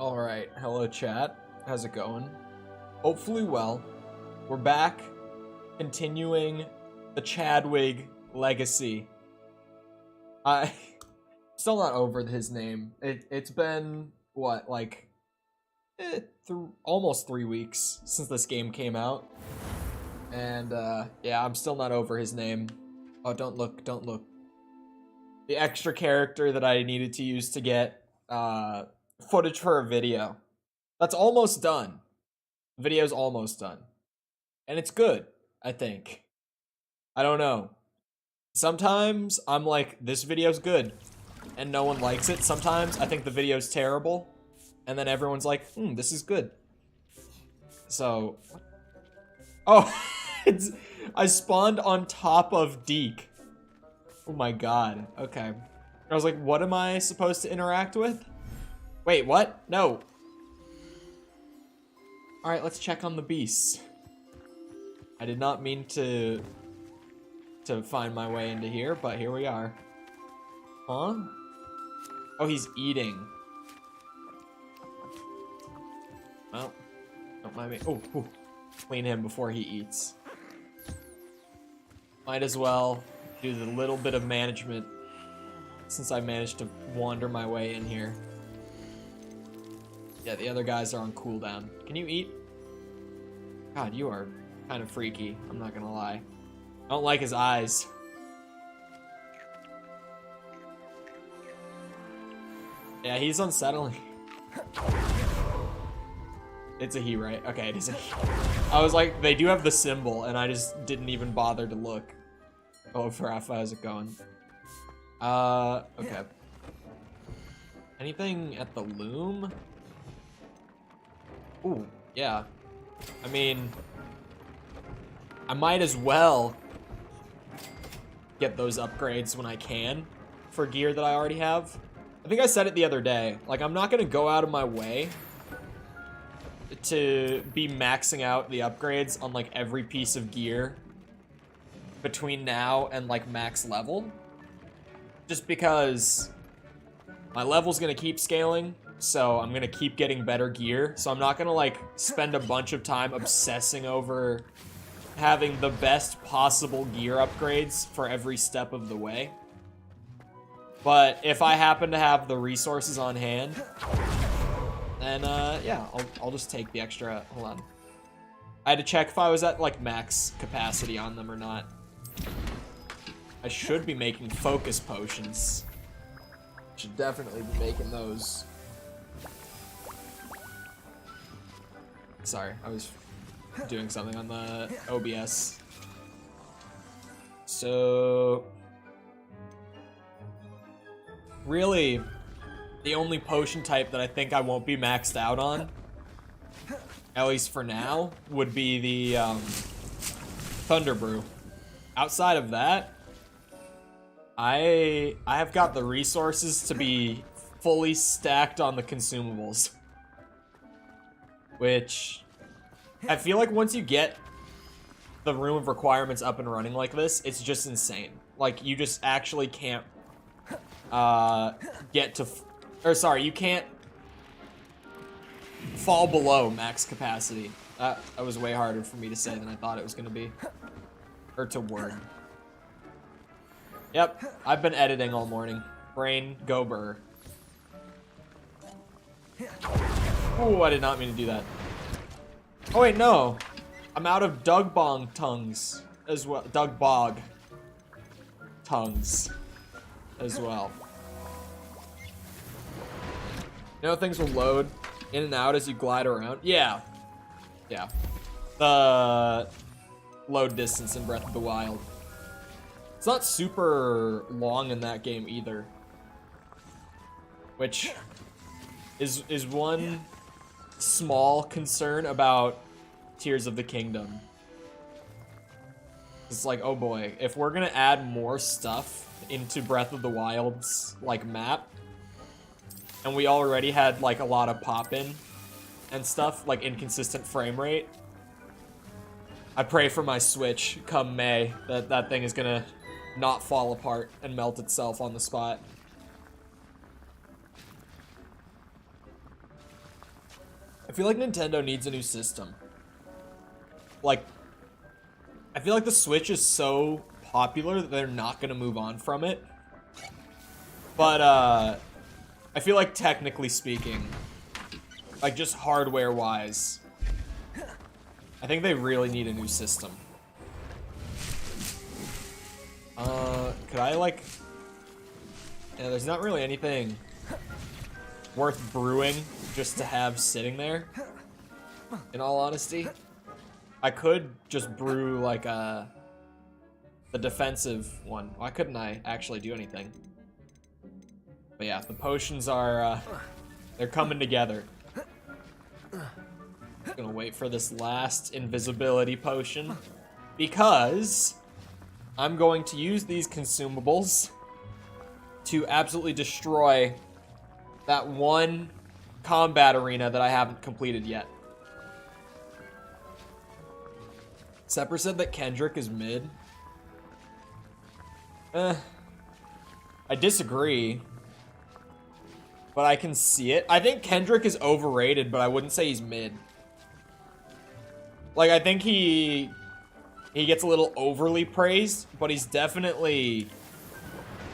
Alright, hello chat. How's it going? Hopefully well. We're back, continuing the Chadwig legacy. I'm still not over his name. It's been, what, like, almost 3 weeks since this game came out. And, yeah, I'm still not over his name. Oh, don't look. The extra character that I needed to use to get, footage for a video. That's almost done. The video's almost done. And it's good, I think. I don't know. Sometimes I'm like, this video's good, and no one likes it. Sometimes I think the video's terrible, and then everyone's like, this is good. So, oh, I spawned on top of Deke. Oh my god, okay. I was like, what am I supposed to interact with? Wait, what? No. Alright, let's check on the beasts. I did not mean to find my way into here, but here we are. Huh? Oh, he's eating. Well, don't mind me. Oh, clean him before he eats. Might as well do the little bit of management since I managed to wander my way in here. Yeah, the other guys are on cooldown. Can you eat? God, you are kind of freaky, I'm not gonna lie. I don't like his eyes. Yeah, he's unsettling. It's a he, right? Okay, it is a he. I was like, they do have the symbol, and I just didn't even bother to look. Oh, Rafa, how's it going? Okay. Anything at the loom? Ooh, yeah. I mean, I might as well get those upgrades when I can for gear that I already have. I think I said it the other day. Like, I'm not gonna go out of my way to be maxing out the upgrades on, like, every piece of gear between now and, like, max level. Just because my level's gonna keep scaling, so I'm gonna keep getting better gear. So I'm not gonna, like, spend a bunch of time obsessing over having the best possible gear upgrades for every step of the way. But if I happen to have the resources on hand, then, yeah, I'll just take the extra. Hold on. I had to check if I was at, like, max capacity on them or not. I should be making focus potions. Should definitely be making those. Sorry, I was doing something on the OBS. So, really, the only potion type that I think I won't be maxed out on, at least for now, would be the Thunder Brew. Outside of that, I have got the resources to be fully stacked on the consumables. Which, I feel like once you get the room of requirements up and running like this, it's just insane. Like, you just actually can't get to, you can't fall below max capacity. That was way harder for me to say than I thought it was gonna be. Or to word. Yep, I've been editing all morning. Brain, go burr. Oh, I did not mean to do that. Oh wait, no. I'm out of Dugbong tongues as well. Dugbog tongues as well. You know, things will load in and out as you glide around. Yeah. Yeah. The load distance in Breath of the Wild. It's not super long in that game either. Which is one small concern about Tears of the Kingdom. It's like, oh boy, if we're gonna add more stuff into Breath of the Wild's, like, map, and we already had, like, a lot of pop-in and stuff, like inconsistent frame rate, I pray for my Switch come May that that thing is gonna not fall apart and melt itself on the spot. feel like Nintendo needs a new system. Like, I feel like the Switch is so popular that they're not gonna move on from it. But, I feel like technically speaking, like just hardware-wise, I think they really need a new system. Could I, like... Yeah, there's not really anything worth brewing just to have sitting there, in all honesty. I could just brew, like, the defensive one. Why couldn't I actually do anything? But yeah, the potions are, they're coming together. Gonna wait for this last invisibility potion, because I'm going to use these consumables to absolutely destroy that one combat arena that I haven't completed yet. Sepper said that Kendrick is mid. I disagree, but I can see it. I think Kendrick is overrated, but I wouldn't say he's mid. Like, I think he gets a little overly praised, but he's definitely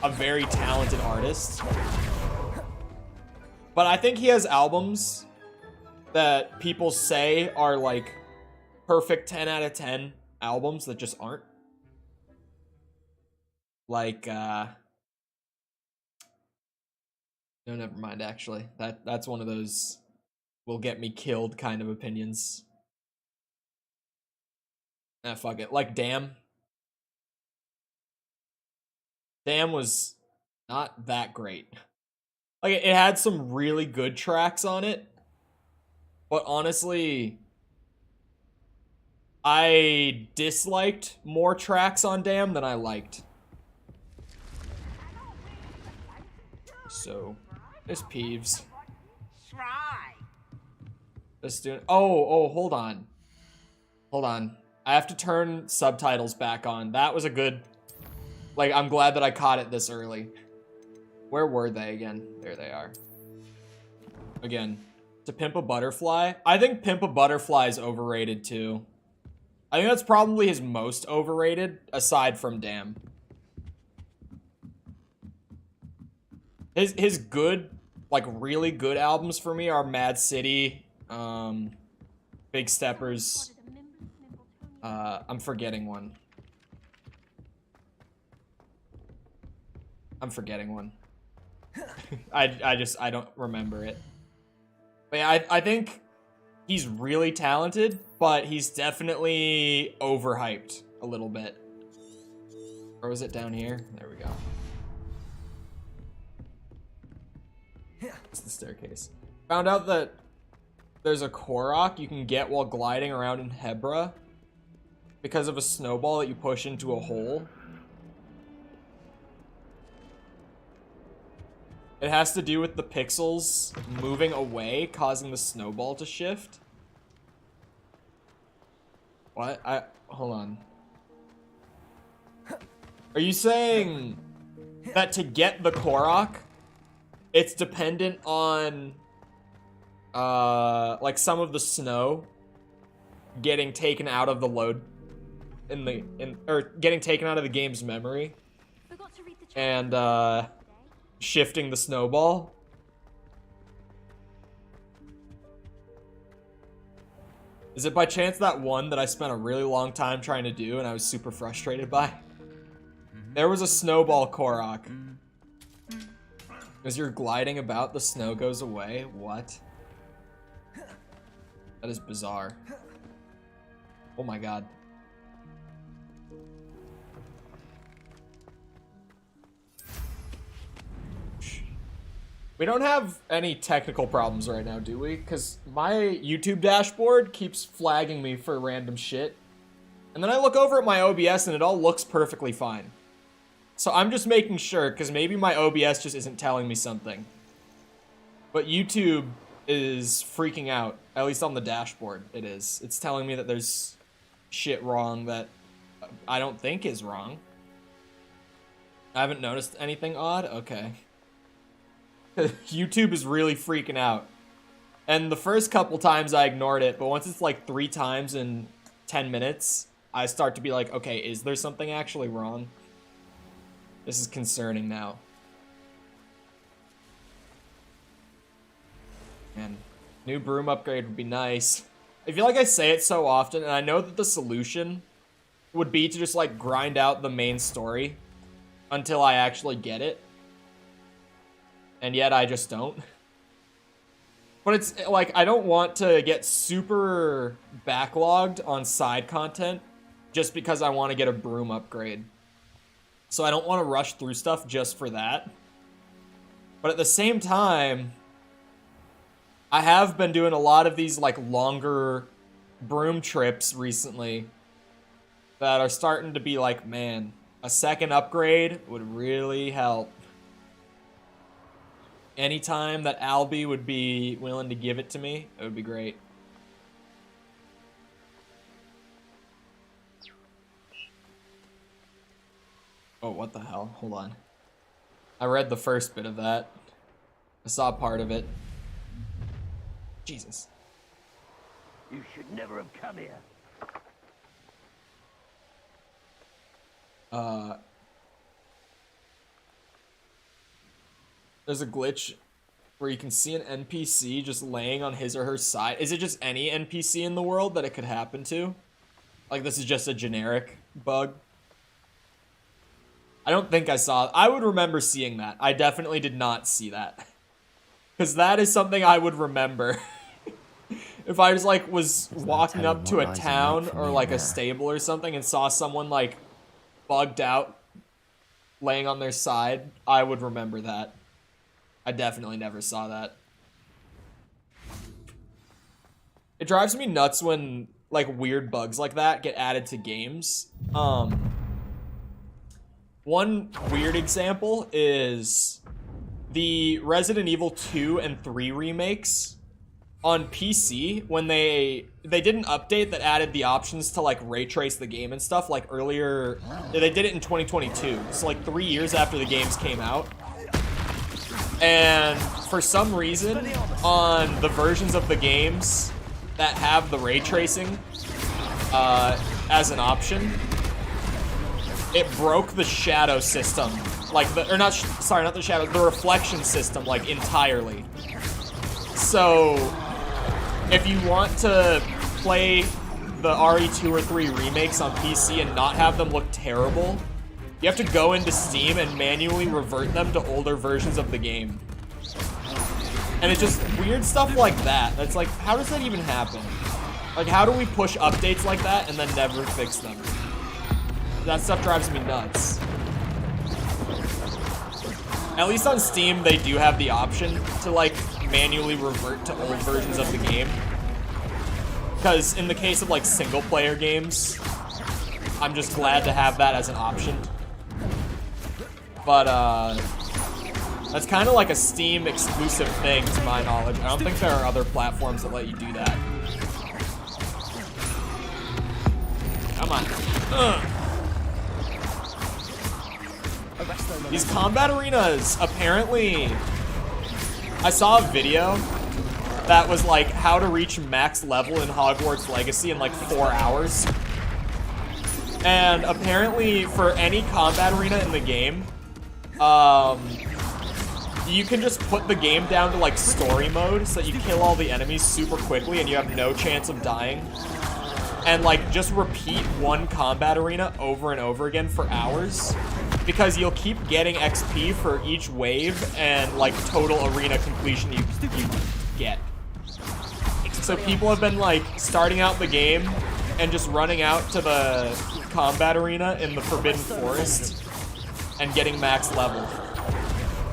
a very talented artist. But I think he has albums that people say are, like, perfect 10 out of 10 albums that just aren't. Like, no, never mind, actually. That's one of those will get me killed kind of opinions. Ah, fuck it. Like, Damn. Damn was not that great. Like, it had some really good tracks on it, but honestly, I disliked more tracks on Damn than I liked. So, this Peeves. This dude. Oh, hold on. Hold on. I have to turn subtitles back on. That was a good... Like, I'm glad that I caught it this early. Where were they again? There they are. Again, To Pimp a Butterfly. I think Pimp a Butterfly is overrated too. I think that's probably his most overrated, aside from Damn. His good, like really good albums for me are Mad City, Big Steppers. I'm forgetting one. I don't remember it. But yeah, I think he's really talented, but he's definitely overhyped a little bit. Or was it down here? There we go. It's the staircase. Found out that there's a Korok you can get while gliding around in Hebra because of a snowball that you push into a hole. It has to do with the pixels moving away, causing the snowball to shift. What? Hold on. Are you saying that to get the Korok, it's dependent on, like some of the snow getting taken out of the load or getting taken out of the game's memory and, shifting the snowball? Is it by chance that one that I spent a really long time trying to do and I was super frustrated by? There was a snowball Korok. As you're gliding about, the snow goes away. What? That is bizarre. Oh my god. We don't have any technical problems right now, do we? Because my YouTube dashboard keeps flagging me for random shit. And then I look over at my OBS and it all looks perfectly fine. So I'm just making sure, because maybe my OBS just isn't telling me something. But YouTube is freaking out, at least on the dashboard it is. It's telling me that there's shit wrong that I don't think is wrong. I haven't noticed anything odd? Okay. YouTube is really freaking out. And the first couple times I ignored it, but once it's like 3 times in 10 minutes, I start to be like, okay, is there something actually wrong? This is concerning now. And new broom upgrade would be nice. I feel like I say it so often, and I know that the solution would be to just like grind out the main story until I actually get it. And yet I just don't. But it's like, I don't want to get super backlogged on side content just because I want to get a broom upgrade. So I don't want to rush through stuff just for that. But at the same time, I have been doing a lot of these like longer broom trips recently that are starting to be like, man, a second upgrade would really help. Anytime that Albie would be willing to give it to me, it would be great. Oh, what the hell? Hold on. I read the first bit of that. I saw part of it. Jesus. You should never have come here. There's a glitch where you can see an NPC just laying on his or her side. Is it just any NPC in the world that it could happen to? Like, this is just a generic bug? I don't think I saw... I would remember seeing that. I definitely did not see that. Because that is something I would remember. If I was, like, walking up to a town or, like, a stable or something and saw someone, like, bugged out, laying on their side, I would remember that. I definitely never saw that. It drives me nuts when, like, weird bugs like that get added to games. One weird example is the Resident Evil 2 and 3 remakes on PC. When they did an update that added the options to, like, ray trace the game and stuff, like, earlier. They did it in 2022, so, like, 3 years after the games came out. And for some reason, on the versions of the games that have the ray tracing as an option, it broke the shadow system, like not the shadow, the reflection system, like, entirely. So if you want to play the RE2 or 3 remakes on PC and not have them look terrible, you have to go into Steam and manually revert them to older versions of the game. And it's just weird stuff like that. That's like, how does that even happen? Like, how do we push updates like that and then never fix them? That stuff drives me nuts. At least on Steam, they do have the option to, like, manually revert to old versions of the game. Because in the case of, like, single-player games, I'm just glad to have that as an option. But, that's kind of like a Steam exclusive thing, to my knowledge. I don't think there are other platforms that let you do that. Come on. Ugh. These combat arenas, apparently... I saw a video that was like how to reach max level in Hogwarts Legacy in like 4 hours. And apparently for any combat arena in the game, you can just put the game down to like story mode so that you kill all the enemies super quickly and you have no chance of dying. And like just repeat one combat arena over and over again for hours, because you'll keep getting XP for each wave and like total arena completion you get. So people have been like starting out the game and just running out to the combat arena in the Forbidden Forest and getting max level.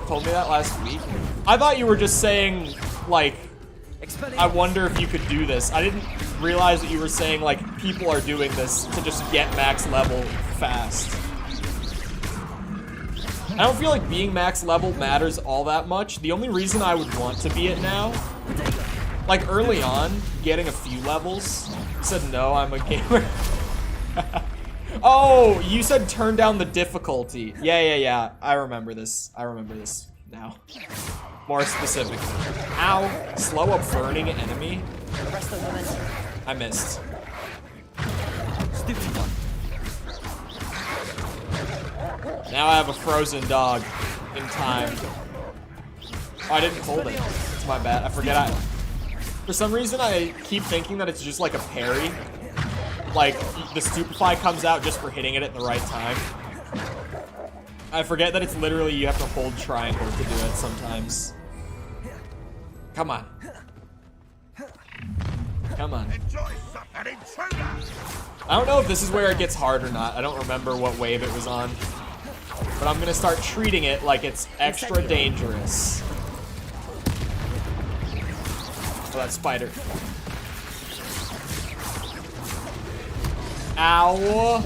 Told me that last week. I thought you were just saying, like, I wonder if you could do this. I didn't realize that you were saying, like, people are doing this to just get max level fast. I don't feel like being max level matters all that much. The only reason I would want to be it now, like early on, getting a few levels, said no, I'm a gamer. Oh, you said turn down the difficulty. Yeah. I remember this. I remember this now. More specific. Ow. Slow a burning enemy. I missed. Stupid one. Now I have a frozen dog in time. Oh, I didn't hold it. It's my bad. I forget. For some reason, I keep thinking that it's just like a parry. Like, the stupefy comes out just for hitting it at the right time. I forget that it's literally you have to hold triangle to do it sometimes. Come on. Come on. I don't know if this is where it gets hard or not. I don't remember what wave it was on. But I'm gonna start treating it like it's extra dangerous. Oh, that spider. Ow.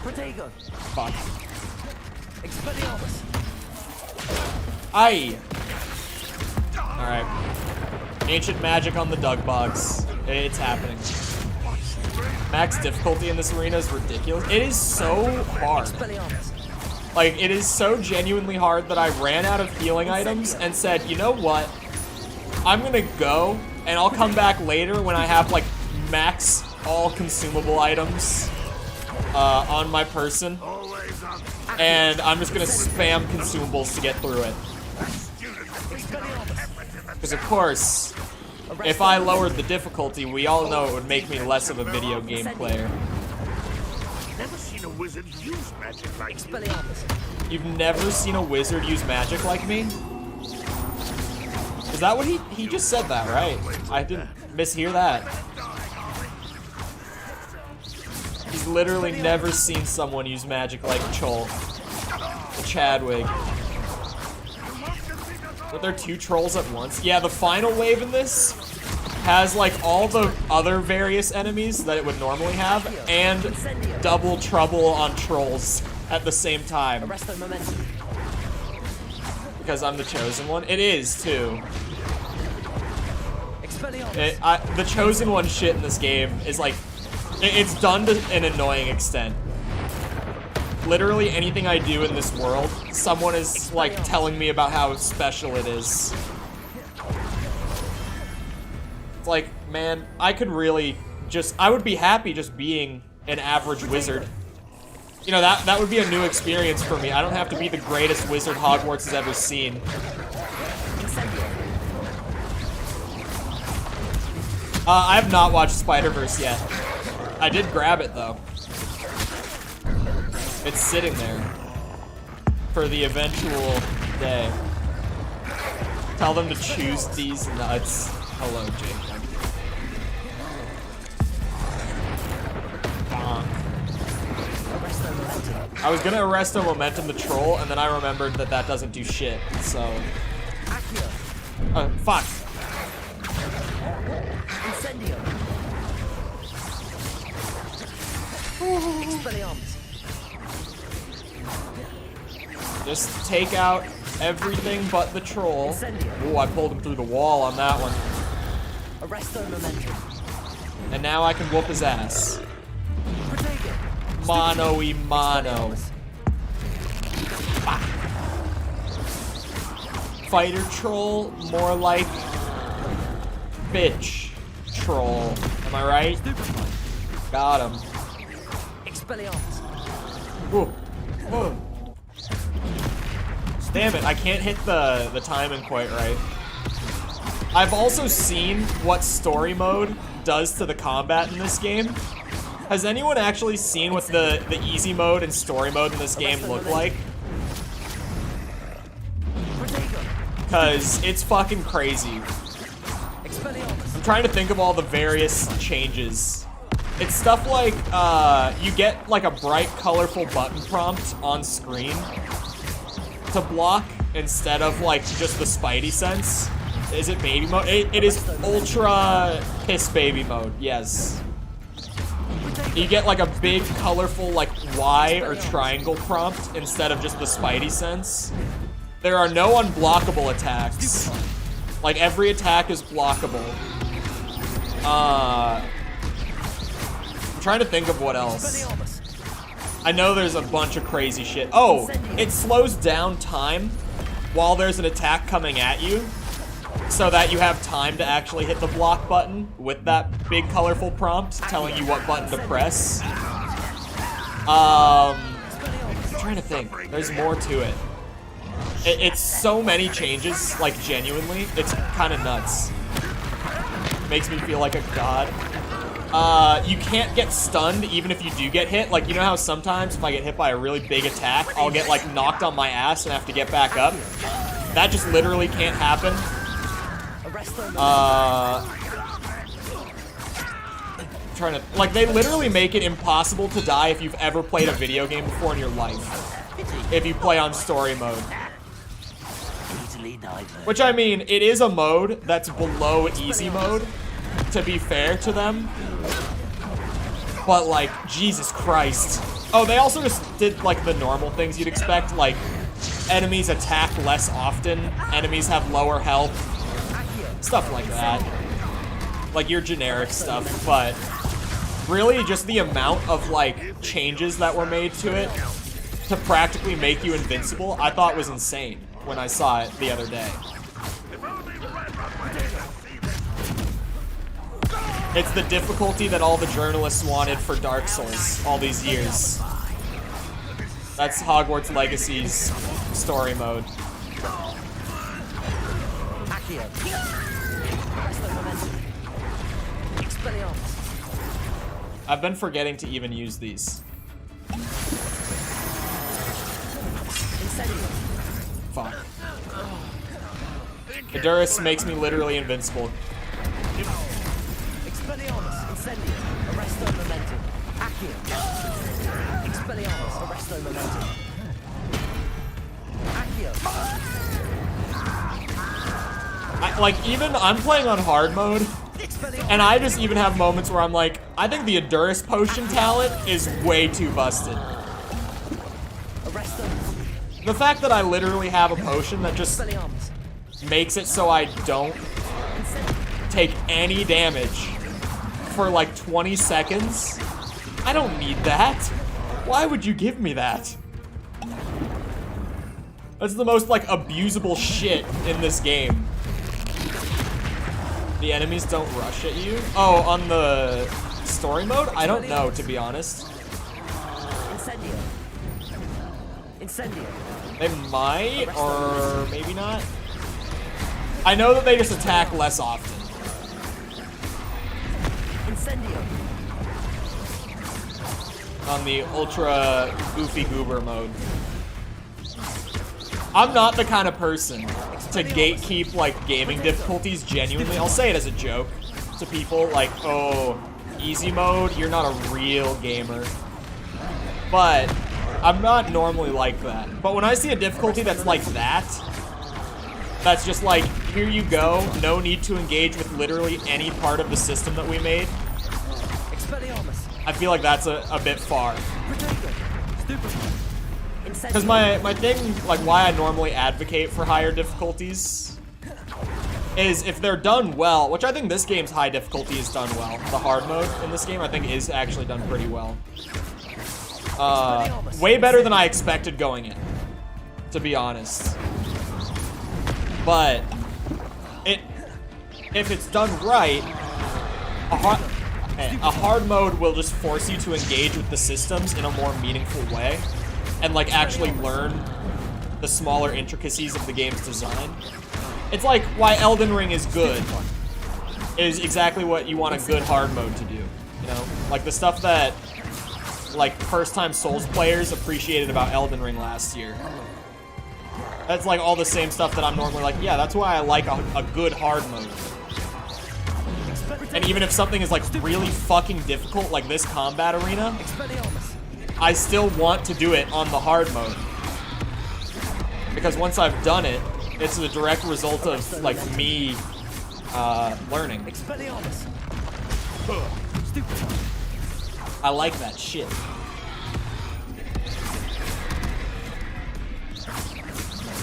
Protego. Fuck. Expelliarmus. Aye. Alright. Ancient magic on the Dugbogs. It's happening. Max difficulty in this arena is ridiculous. It is so hard. Expelliarmus. Like, it is so genuinely hard that I ran out of healing items and said, you know what? I'm gonna go, and I'll come back later when I have, like, max all consumable items on my person. And I'm just gonna spam consumables to get through it. Because, of course, if I lowered the difficulty, we all know it would make me less of a video game player. Never seen a wizard use magic like you. Expelliarmus. You've never seen a wizard use magic like me? Is that what he just said that, right? I didn't mishear that. He's literally never seen someone use magic like Chol. The Chadwig. But there are 2 trolls at once. Yeah, the final wave in this has like all the other various enemies that it would normally have, and double trouble on trolls at the same time. Arrest their momentum. Because I'm the chosen one. It is too. Expelliarmus. The chosen one shit in this game is like, it's done to an annoying extent. Literally anything I do in this world, someone is like telling me about how special it is. It's like, man, I could really I would be happy just being an average wizard. You know, that would be a new experience for me. I don't have to be the greatest wizard Hogwarts has ever seen. I have not watched Spider-Verse yet. I did grab it, though. It's sitting there for the eventual day. Tell them to choose these nuts. Hello, Jacob. I was gonna arrest a momentum the troll, and then I remembered that that doesn't do shit, so... fuck. Incendio. Expelliarmus. Just take out everything but the troll. Ooh, I pulled him through the wall on that one. Arrest their momentum. And now I can whoop his ass. Mono-y mono. Ah. Fighter troll, more like bitch troll. Am I right? Got him. Expelliarmus. Ooh. Ooh. Damn it, I can't hit the timing quite right. I've also seen what story mode does to the combat in this game. Has anyone actually seen what the easy mode and story mode in this game look like? Because it's fucking crazy. I'm trying to think of all the various changes. It's stuff like, you get like a bright, colorful button prompt on screen to block instead of like just the Spidey sense. Is it baby mode? It is ultra piss baby mode, yes. You get like a big, colorful like Y or triangle prompt instead of just the Spidey sense. There are no unblockable attacks. Like every attack is blockable. I'm trying to think of what else. I know there's a bunch of crazy shit. Oh, it slows down time while there's an attack coming at you, so that you have time to actually hit the block button with that big colorful prompt telling you what button to press. I'm trying to think. There's more to it. It's so many changes, like genuinely. It's kind of nuts. Makes me feel like a god. You can't get stunned even if you do get hit. Like, you know how sometimes if I get hit by a really big attack, I'll get like knocked on my ass and have to get back up? That just literally can't happen. Trying to, like, they literally make it impossible to die if you've ever played a video game before in your life. If you play on story mode. Which, I mean, it is a mode that's below easy mode, to be fair to them. But, like, Jesus Christ. Oh, they also just did, like, the normal things you'd expect. Like, enemies attack less often. Enemies have lower health. Stuff like that. Like, your generic stuff, but really just the amount of, like, changes that were made to it to practically make you invincible, I thought was insane when I saw it the other day. It's the difficulty that all the journalists wanted for Dark Souls all these years. That's Hogwarts Legacy's story mode. I've been forgetting to even use these. Fuck. Edurus makes me literally invincible. I'm playing on hard mode, and I just even have moments where I'm like, I think the Edurus potion talent is way too busted. The fact that I literally have a potion that just makes it so I don't take any damage for like 20 seconds, I don't need that. Why would you give me that? That's the most like abusable shit in this game. The enemies don't rush at you? Oh, on the story mode? I don't know, to be honest. They might, or maybe not. I know that they just attack less often. On the ultra goofy goober mode. I'm not the kind of person to gatekeep like gaming difficulties genuinely. I'll say it as a joke to people like, oh, easy mode, you're not a real gamer. But I'm not normally like that. But when I see a difficulty that's like that, that's just like, here you go, no need to engage with literally any part of the system that we made, I feel like that's a bit far. Because my thing, like why I normally advocate for higher difficulties is if they're done well, which I think this game's high difficulty is done well. The hard mode in this game I think is actually done pretty well. Way better than I expected going in, to be honest. But if it's done right, a hard mode will just force you to engage with the systems in a more meaningful way and like actually learn the smaller intricacies of the game's design. It's like why Elden Ring is good. It is exactly what you want a good hard mode to do, you know? Like the stuff that like first-time Souls players appreciated about Elden Ring last year. That's like all the same stuff that I'm normally like, yeah, that's why I like a good hard mode. And even if something is like really fucking difficult, like this combat arena, I still want to do it on the hard mode. Because once I've done it, it's a direct result of like me learning. I like that shit.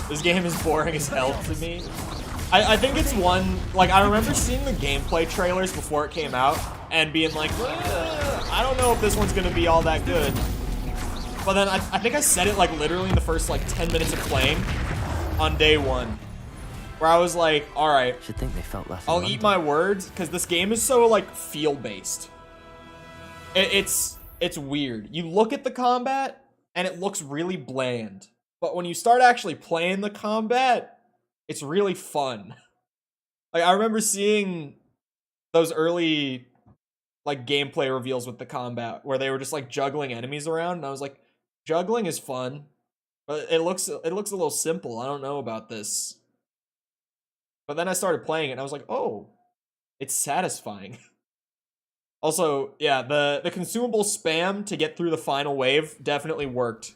This game is boring as hell to me. I think it's one, like, I remember seeing the gameplay trailers before it came out and being like, I don't know if this one's gonna be all that good. But then I think I said it, like, literally in the first, like, 10 minutes of playing. on day one, where I was like, all right, Should think they felt left. I'll eat my words, because this game is so like feel-based. It's weird. You look at the combat and it looks really bland, but when you start actually playing the combat, it's really fun. Like, I remember seeing those early like gameplay reveals with the combat where they were just like juggling enemies around, and I was like, juggling is fun, but it looks a little simple. I don't know about this. But then I started playing it and I was like, oh, it's satisfying. Also, yeah, the consumable spam to get through the final wave definitely worked.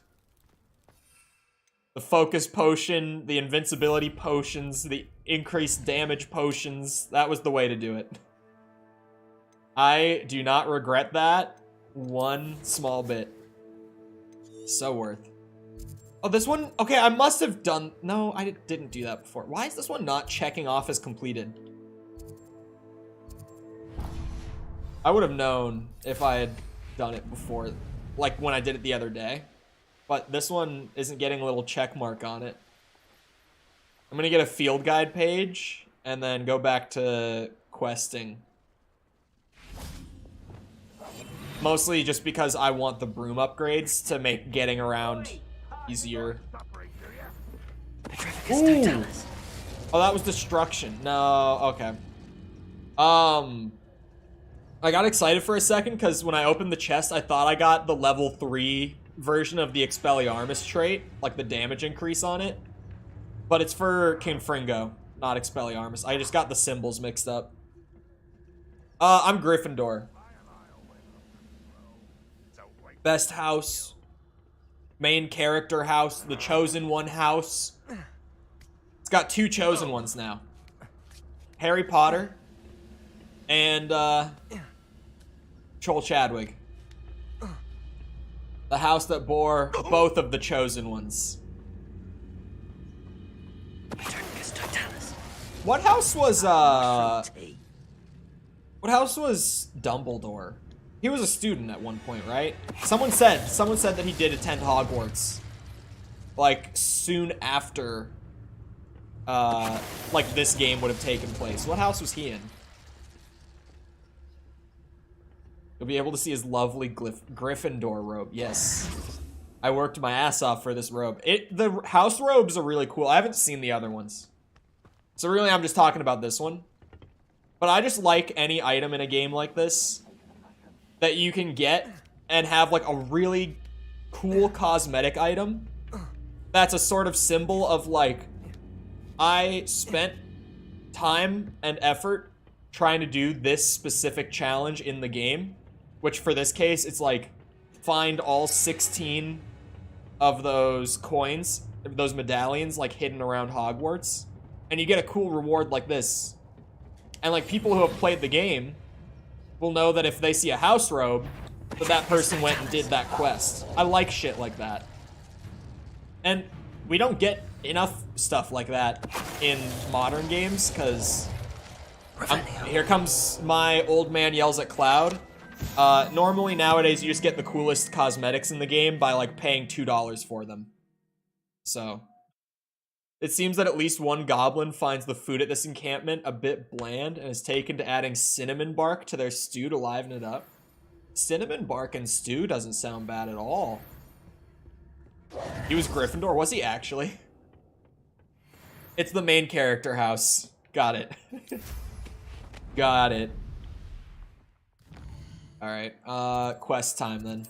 The focus potion, the invincibility potions, the increased damage potions, that was the way to do it. I do not regret that one small bit. So worth. Oh, this one? Okay, I must have done... No, I didn't do that before. Why is this one not checking off as completed? I would have known if I had done it before, like when I did it the other day. But this one isn't getting a little check mark on it. I'm gonna get a field guide page and then go back to questing. Mostly just because I want the broom upgrades to make getting around easier. Ooh. Oh, that was destruction. No, okay. I got excited for a second because when I opened the chest, I thought I got the level 3 version of the Expelliarmus trait, like the damage increase on it. But it's for Confringo, not Expelliarmus. I just got the symbols mixed up. I'm Gryffindor. Best house. Main character house. The Chosen One house. It's got 2 Chosen Ones now. Harry Potter. And, Joel Chadwick. The house that bore both of the Chosen Ones. What house was, what house was Dumbledore? He was a student at one point, right? Someone said that he did attend Hogwarts. Like, soon after, like, this game would have taken place. What house was he in? You'll be able to see his lovely Gryffindor robe. Yes. I worked my ass off for this robe. The house robes are really cool. I haven't seen the other ones. So really, I'm just talking about this one. But I just like any item in a game like this that you can get and have like a really cool cosmetic item that's a sort of symbol of like, I spent time and effort trying to do this specific challenge in the game, which for this case, it's like find all 16 of those coins, those medallions like hidden around Hogwarts, and you get a cool reward like this. And like people who have played the game will know that if they see a house robe, that person went and did that quest. I like shit like that. And we don't get enough stuff like that in modern games, because here comes my old man yells at Cloud. Normally nowadays you just get the coolest cosmetics in the game by like paying $2 for them. So it seems that at least one goblin finds the food at this encampment a bit bland and is taken to adding cinnamon bark to their stew to liven it up. Cinnamon bark and stew doesn't sound bad at all. He was Gryffindor, was he actually? It's the main character house. Got it. Got it. Alright, quest time then.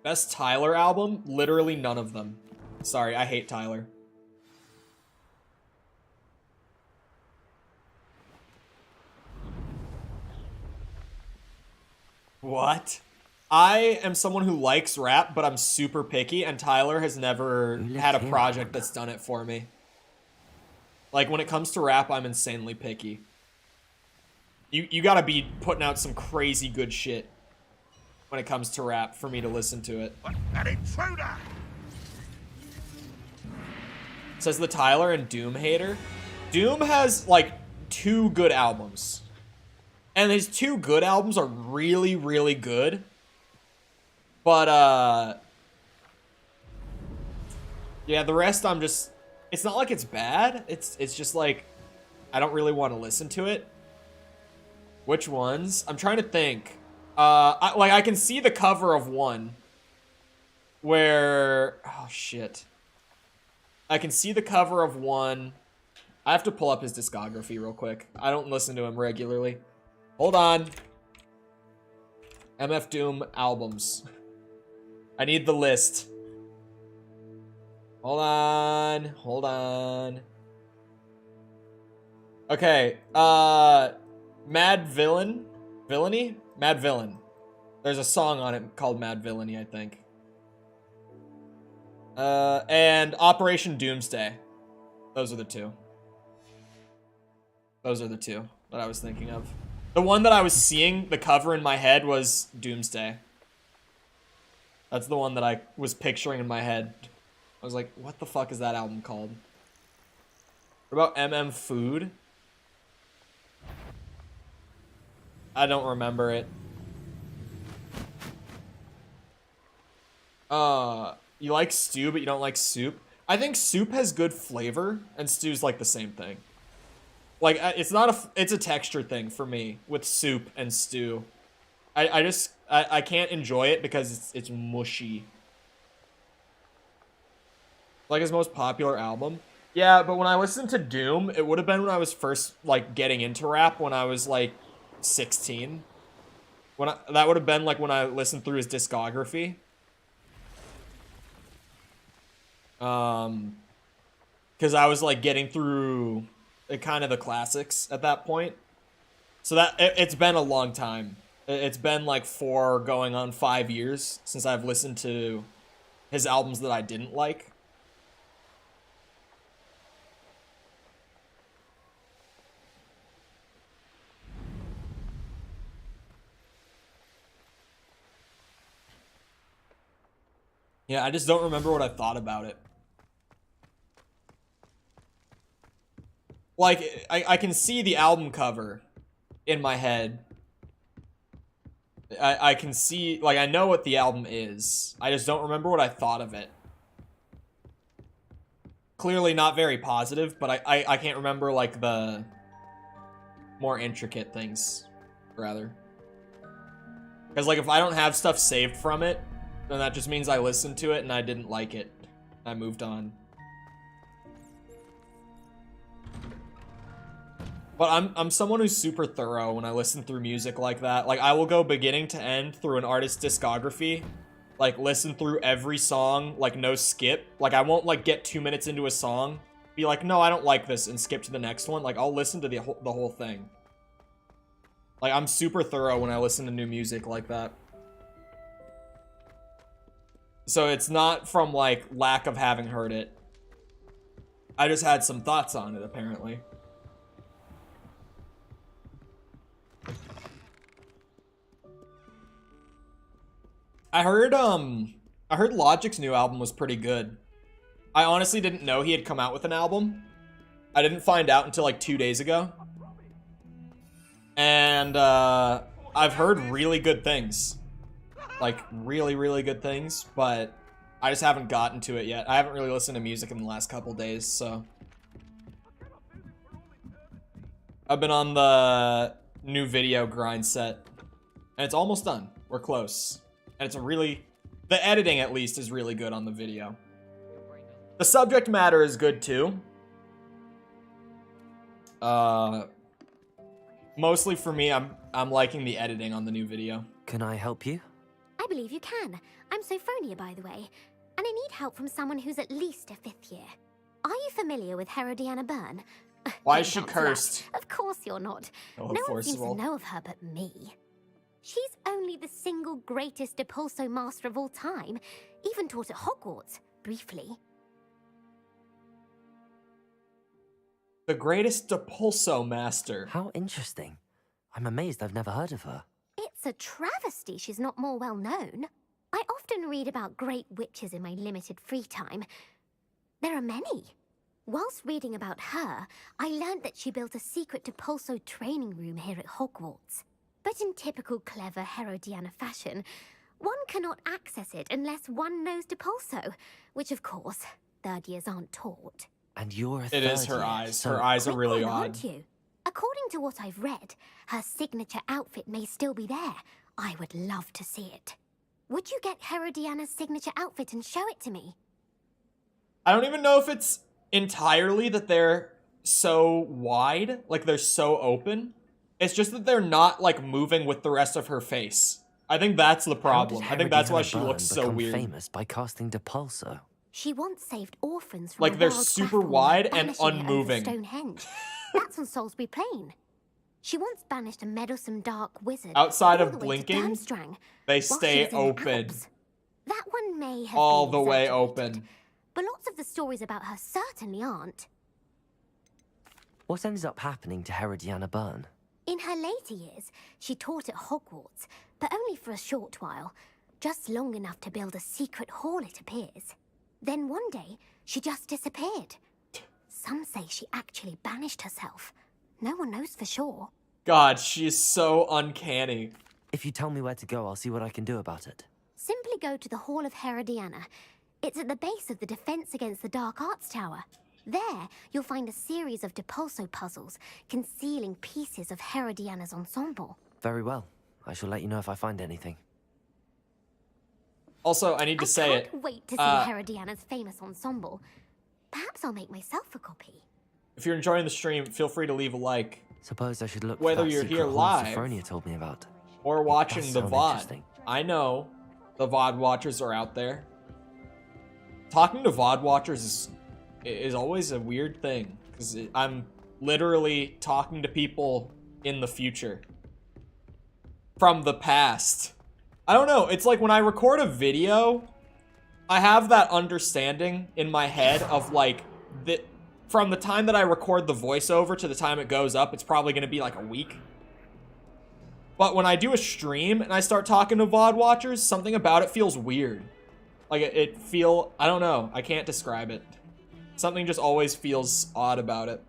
Best Tyler album? Literally none of them. Sorry, I hate Tyler. What? I am someone who likes rap, but I'm super picky, and Tyler has never had a project that's done it for me. Like, when it comes to rap, I'm insanely picky. You gotta be putting out some crazy good shit when it comes to rap for me to listen to it. An intruder! Says the Tyler and Doom hater. Doom has, like, 2 good albums. And his 2 good albums are really, really good. But, Yeah, the rest I'm just... It's not like it's bad. It's just like... I don't really want to listen to it. Which ones? I'm trying to think. I can see the cover of one. Where... Oh, shit. I can see the cover of one. I have to pull up his discography real quick. I don't listen to him regularly. Hold on. MF Doom albums. I need the list. Hold on. Hold on. Okay. Mad Villain? Villainy? Mad Villain. There's a song on it called Mad Villainy, I think. And Operation Doomsday. Those are the two. Those are the two that I was thinking of. The one that I was seeing, the cover in my head was Doomsday. That's the one that I was picturing in my head. I was like, what the fuck is that album called? What about MM Food? I don't remember it. You like stew, but you don't like soup? I think soup has good flavor, and stew's like the same thing. Like, it's not it's a texture thing for me with soup and stew. I can't enjoy it because it's mushy. Like his most popular album. Yeah, but when I listened to Doom, it would have been when I was first, like, getting into rap when I was, like, 16. That would have been, like, when I listened through his discography. Because I was, like, getting through kind of the classics at that point. So that it's been a long time. It's been like 4 going on 5 years since I've listened to his albums that I didn't like. Yeah, I just don't remember what I thought about it. Like, I can see the album cover in my head. I can see, like, I know what the album is. I just don't remember what I thought of it. Clearly not very positive, but I can't remember, like, the more intricate things, rather. Because, like, if I don't have stuff saved from it, then that just means I listened to it and I didn't like it. I moved on. But I'm someone who's super thorough when I listen through music like that. Like, I will go beginning to end through an artist's discography. Like, listen through every song, like, no skip. Like, I won't, like, get 2 minutes into a song, be like, no, I don't like this, and skip to the next one. Like, I'll listen to the whole thing. Like, I'm super thorough when I listen to new music like that. So it's not from, like, lack of having heard it. I just had some thoughts on it, apparently. I heard Logic's new album was pretty good. I honestly didn't know he had come out with an album. I didn't find out until like 2 days ago. And I've heard really good things. Like, really, really good things, but I just haven't gotten to it yet. I haven't really listened to music in the last couple days, so. I've been on the new video grind set, and it's almost done. We're close. And it's a really, the editing at least is really good on the video. The subject matter is good too. Mostly for me, I'm liking the editing on the new video. Can I help you? I believe you can. I'm Sophronia, by the way, and I need help from someone who's at least a 5th year. Are you familiar with Herodiana Byrne? Why is she Don't answer cursed? that. Of course you're not. Oh, No one seems forcible. to know of her but me. She's only the single greatest Depulso master of all time, even taught at Hogwarts, briefly. The greatest Depulso master. How interesting. I'm amazed I've never heard of her. It's a travesty she's not more well known. I often read about great witches in my limited free time. There are many. Whilst reading about her, I learned that she built a secret Depulso training room here at Hogwarts. But in typical clever Herodiana fashion, one cannot access it unless one knows Depulso, which of course third years aren't taught. And you're a It is third her year, eyes. so Her eyes are Quick really one, odd. aren't you? According to what I've read, her signature outfit may still be there. I would love to see it. Would you get Herodiana's signature outfit and show it to me? I don't even know if it's entirely that they're so wide, like they're so open. It's just that they're not like moving with the rest of her face. I think that's the How problem. did I think that's why Herodiana she Byrne looks so become weird. famous by casting Depulso. She once saved orphans from Like, a they're wild super battle wide by and banishing it over unmoving. Stonehenge. That's on Salisbury Plain. She once banished a meddlesome dark wizard Outside all of the way to blinking, Durmstrang they while she stay was in the open. Alps. That one may have All been the way exaggerated, open. but lots of the stories about her certainly aren't. What ends up happening to Herodiana Byrne? In her later years, she taught at Hogwarts, but only for a short while, just long enough to build a secret hall, it appears. Then one day, she just disappeared. Some say she actually banished herself. No one knows for sure. God, she is so uncanny. If you tell me where to go, I'll see what I can do about it. Simply go to the Hall of Herodiana. It's at the base of the Defense Against the Dark Arts Tower. There, you'll find a series of Depulso puzzles concealing pieces of Herodiana's ensemble. Very well. I shall let you know if I find anything. Also, I need to say I it. can't wait to see Herodiana's famous ensemble. Perhaps I'll make myself a copy. If you're enjoying the stream, feel free to leave a like. Suppose I should look Whether for that you're secret here hall live Sophronia told me about. Or watching does the sound VOD. interesting. I know the VOD watchers are out there. Talking to VOD watchers is always a weird thing, because I'm literally talking to people in the future. From the past. I don't know, it's like when I record a video, I have that understanding in my head of like, from the time that I record the voiceover to the time it goes up, it's probably going to be like a week. But when I do a stream and I start talking to VOD watchers, something about it feels weird. Like I don't know, I can't describe it. Something just always feels odd about it.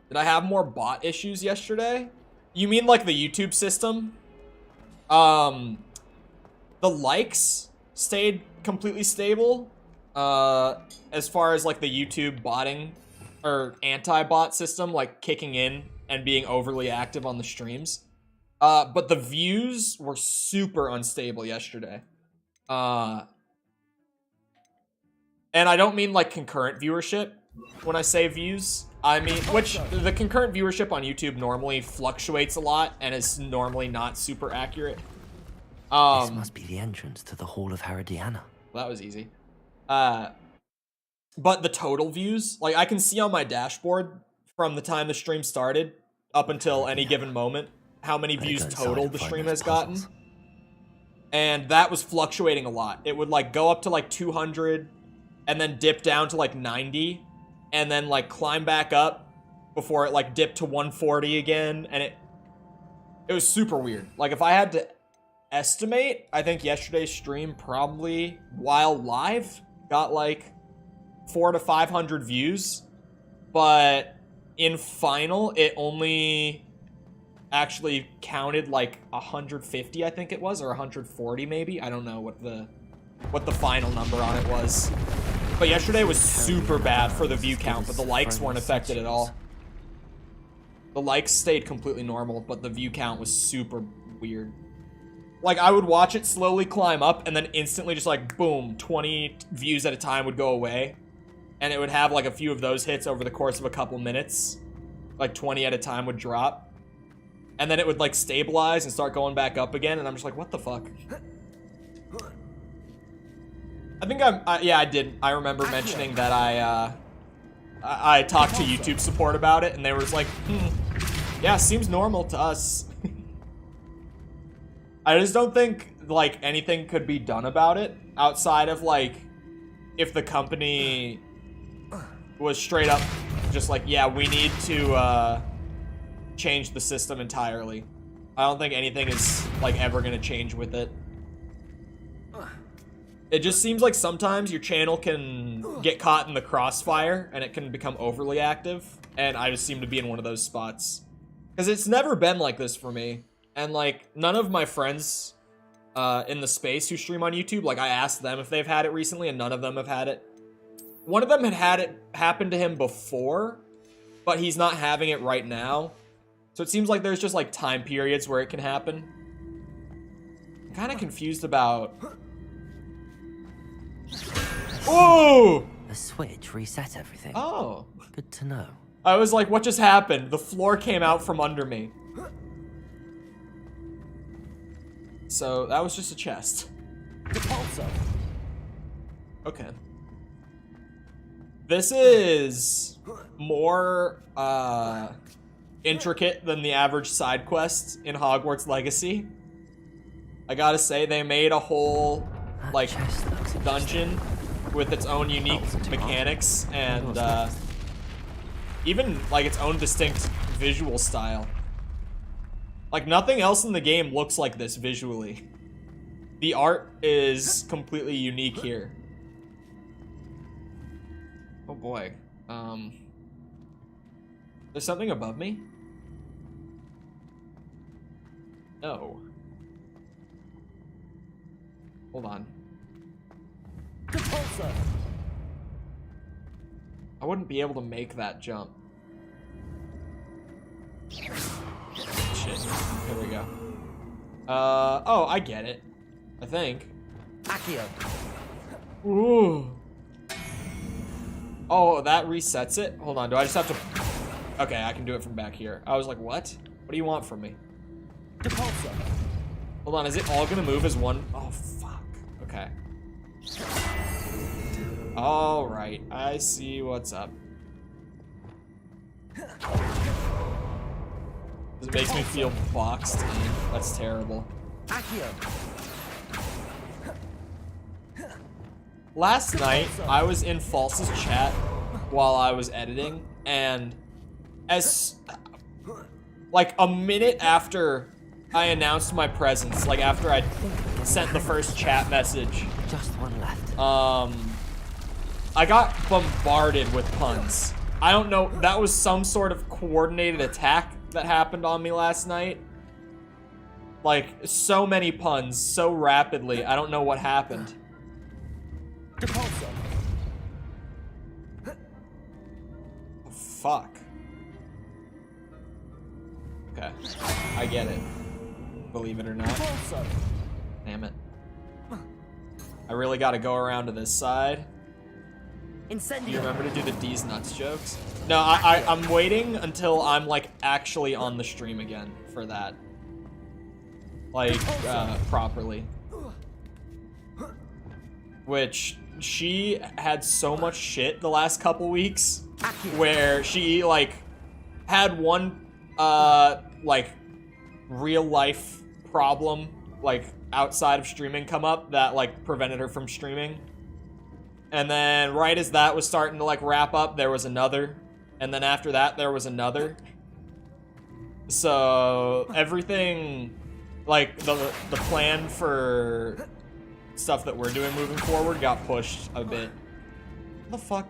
Did I have more bot issues yesterday? You mean like the YouTube system? The likes stayed completely stable. As far as like the YouTube botting or anti-bot system, like kicking in and being overly active on the streams. But the views were super unstable yesterday. And I don't mean like concurrent viewership when I say views. I mean, which the concurrent viewership on YouTube normally fluctuates a lot and is normally not super accurate. This must be the entrance to the Hall of Herodiana. That was easy. But the total views, like I can see on my dashboard from the time the stream started up until any given moment how many views total the stream has gotten. And that was fluctuating a lot. It would like go up to like 200 and then dip down to like 90 and then like climb back up before it like dipped to 140 again. And it was super weird. Like if I had to estimate, I think yesterday's stream probably while live got like 400 to 500 views, but in final it only actually counted like 150, I think it was, or 140 maybe. I don't know what the final number on it was. But yesterday was super bad for the view count, but the likes weren't affected at all. The likes stayed completely normal, but the view count was super weird. Like, I would watch it slowly climb up, and then instantly just like, boom, 20 views at a time would go away. And it would have like a few of those hits over the course of a couple minutes. Like 20 at a time would drop. And then it would like stabilize and start going back up again, and I'm just like, what the fuck? I think I did. I remember mentioning that I talked to YouTube support about it, and they were just like, yeah, seems normal to us. I just don't think like anything could be done about it outside of like if the company was straight up just like, yeah, we need to change the system entirely. I don't think anything is like ever gonna change with it. It just seems like sometimes your channel can get caught in the crossfire and it can become overly active, and I just seem to be in one of those spots. Because it's never been like this for me, and like none of my friends in the space who stream on YouTube. Like, I asked them if they've had it recently, and none of them have had it. One of them had it happen to him before, but he's not having it right now. So it seems like there's just, like, time periods where it can happen. I'm kind of confused about... Oh! The switch reset everything. Oh. Good to know. I was like, what just happened? The floor came out from under me. So that was just a chest. Okay. This is more intricate than the average side quest in Hogwarts Legacy. I gotta say, they made a whole like dungeon with its own unique mechanics and even like its own distinct visual style. Like, nothing else in the game looks like this visually. The art is completely unique here. Oh boy. There's something above me? No. Hold on. I wouldn't be able to make that jump. Shit. Here we go. Oh, I get it. I think. Accio. Ooh. Oh, that resets it? Hold on, do I just have to... Okay, I can do it from back here. I was like, what? What do you want from me? Hold on, is it all gonna move as one? Oh, fuck. Okay. Alright, I see what's up. It makes me feel boxed in. That's terrible. Last night, I was in False's chat while I was editing, and as like a minute after I announced my presence, like after I sent the first chat message, Just one left. I got bombarded with puns. I don't know, that was some sort of coordinated attack that happened on me last night. Like, so many puns, so rapidly, I don't know what happened. Oh, fuck. Okay, I get it. Believe it or not. Damn it. I really gotta go around to this side. Do you remember to do the D's nuts jokes? No, I'm waiting until I'm like actually on the stream again for that. Like, properly. Which, she had so much shit the last couple weeks where she like had one like real life problem like outside of streaming come up that like prevented her from streaming. And then right as that was starting to like wrap up, there was another. And then after that, there was another. So everything, like the plan for stuff that we're doing moving forward got pushed a bit. What the fuck?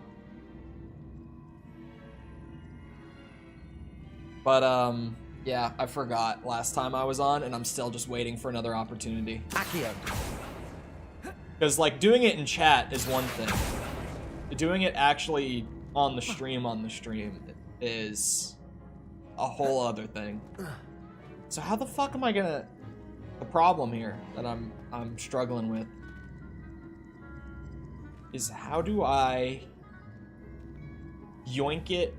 But yeah, I forgot last time I was on, and I'm still just waiting for another opportunity. Because, like, doing it in chat is one thing. Doing it actually on the stream is a whole other thing. So how the fuck am I gonna... The problem here that I'm struggling with is how do I yoink it?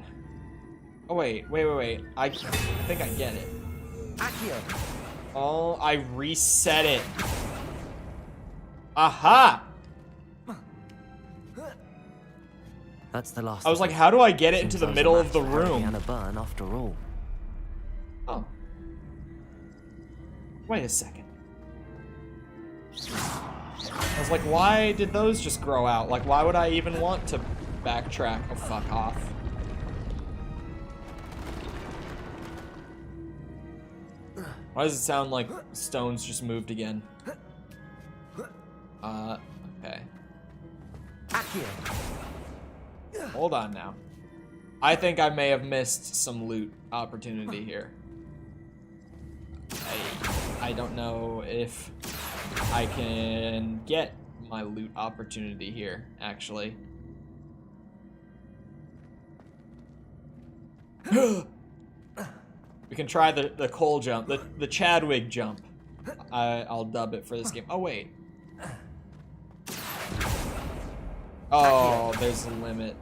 Oh, wait. I think I get it. Oh, I reset it. Aha! That's the last. I was like, how do I get it into the middle of the room? And a burn after all. Oh. Wait a second. I was like, why did those just grow out? Like, why would I even want to backtrack? Oh, fuck off. Why does it sound like stones just moved again? Okay. Hold on now. I think I may have missed some loot opportunity here. I don't know if I can get my loot opportunity here, actually. We can try the Cole jump, the Chadwick jump. I'll dub it for this game. Oh, wait. Oh, there's a limit.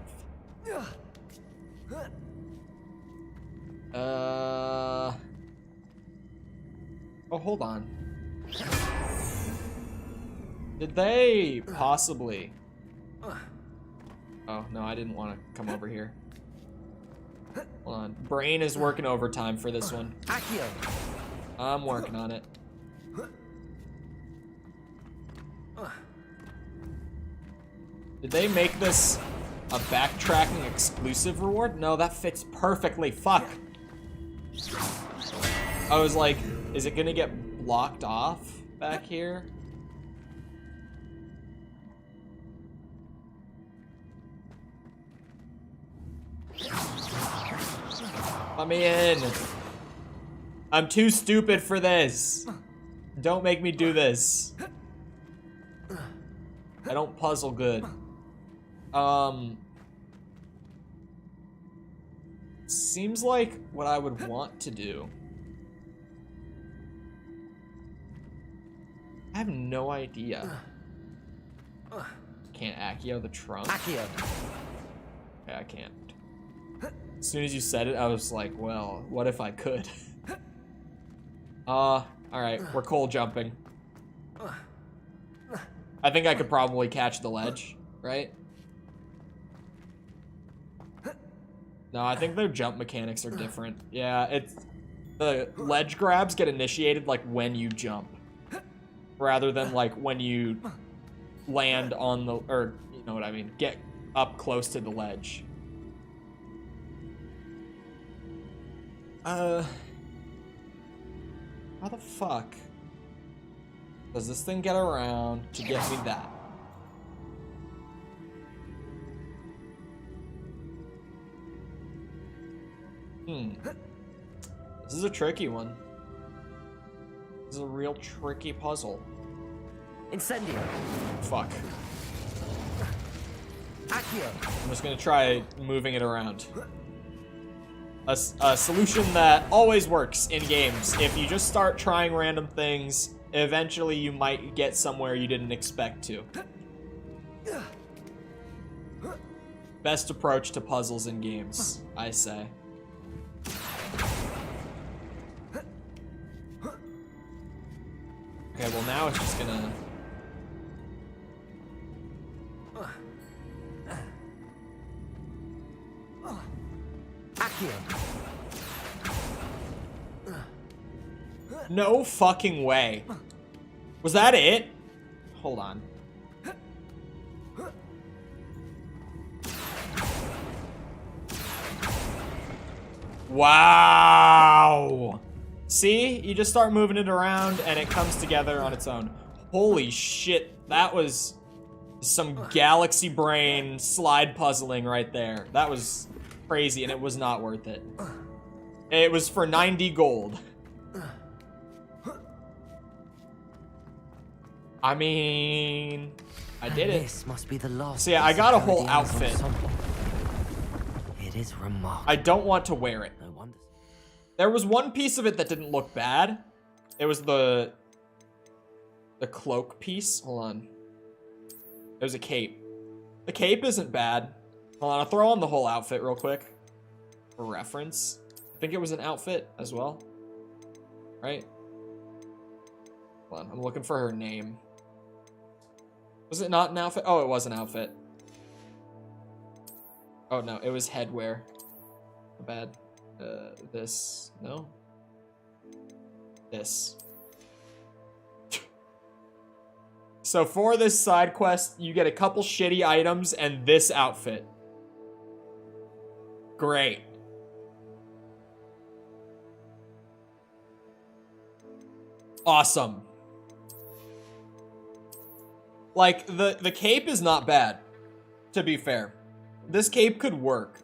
Oh, hold on. Did they possibly... Oh, no, I didn't want to come over here. Hold on. Brain is working overtime for this one. I'm working on it. Did they make this a backtracking exclusive reward? No, that fits perfectly. Fuck. I was like, is it gonna get blocked off back here? Let me in. I'm too stupid for this. Don't make me do this. I don't puzzle good. Seems like what I would want to do. I have no idea. Can't Accio the trunk? Accio. Okay, I can't. As soon as you said it, I was like, well, what if I could? Alright, we're Cole jumping. I think I could probably catch the ledge, right? No, I think their jump mechanics are different. Yeah, it's... The ledge grabs get initiated, like, when you jump. Rather than, like, when you land on the... Or, you know what I mean, get up close to the ledge. How the fuck does this thing get around to get me that? This is a tricky one. This is a real tricky puzzle. Incendio. Fuck. Accio. I'm just gonna try moving it around. A solution that always works in games. If you just start trying random things, eventually you might get somewhere you didn't expect to. Best approach to puzzles in games, I say. Okay, well now it's just gonna... No fucking way. Was that it? Hold on. Wow. See? You just start moving it around and it comes together on its own. Holy shit. That was some galaxy brain slide puzzling right there. That was crazy and it was not worth it. It was for 90 gold. I mean, I did it. This must be the last. So yeah, I got a whole outfit. It is remarkable. I don't want to wear it. No wonder. There was one piece of it that didn't look bad. It was the cloak piece. Hold on. There's a cape. The cape isn't bad. Hold on, I'll throw on the whole outfit real quick for reference. I think it was an outfit as well, right? Hold on, I'm looking for her name. Was it not an outfit? Oh, it was an outfit. Oh no, it was headwear. Bad. This. No? This. So for this side quest, you get a couple shitty items and this outfit. Great. Awesome. Like, the cape is not bad, to be fair. This cape could work.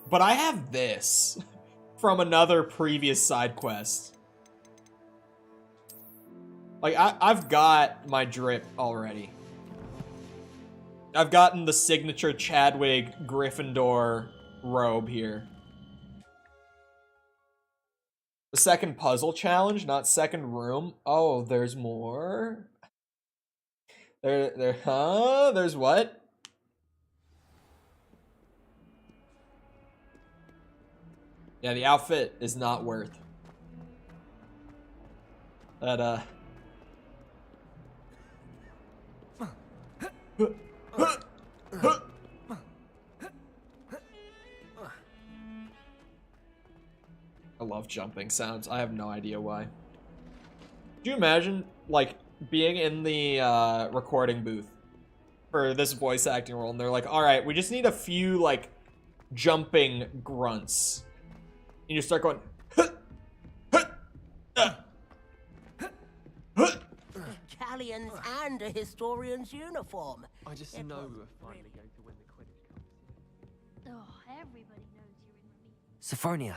But I have this from another previous side quest. Like, I've got my drip already. I've gotten the signature Chadwick Gryffindor robe here. The second puzzle challenge, not second room. Oh, there's more? There's what? Yeah, the outfit is not worth that, I love jumping sounds. I have no idea why. Could you imagine, like, being in the recording booth for this voice acting role, and they're like, alright, we just need a few, like, jumping grunts. And you start going, Italians and a historian's uniform. I just know we're finally going to win the Quidditch competition. Oh, everybody knows you're in the lead. Sophronia,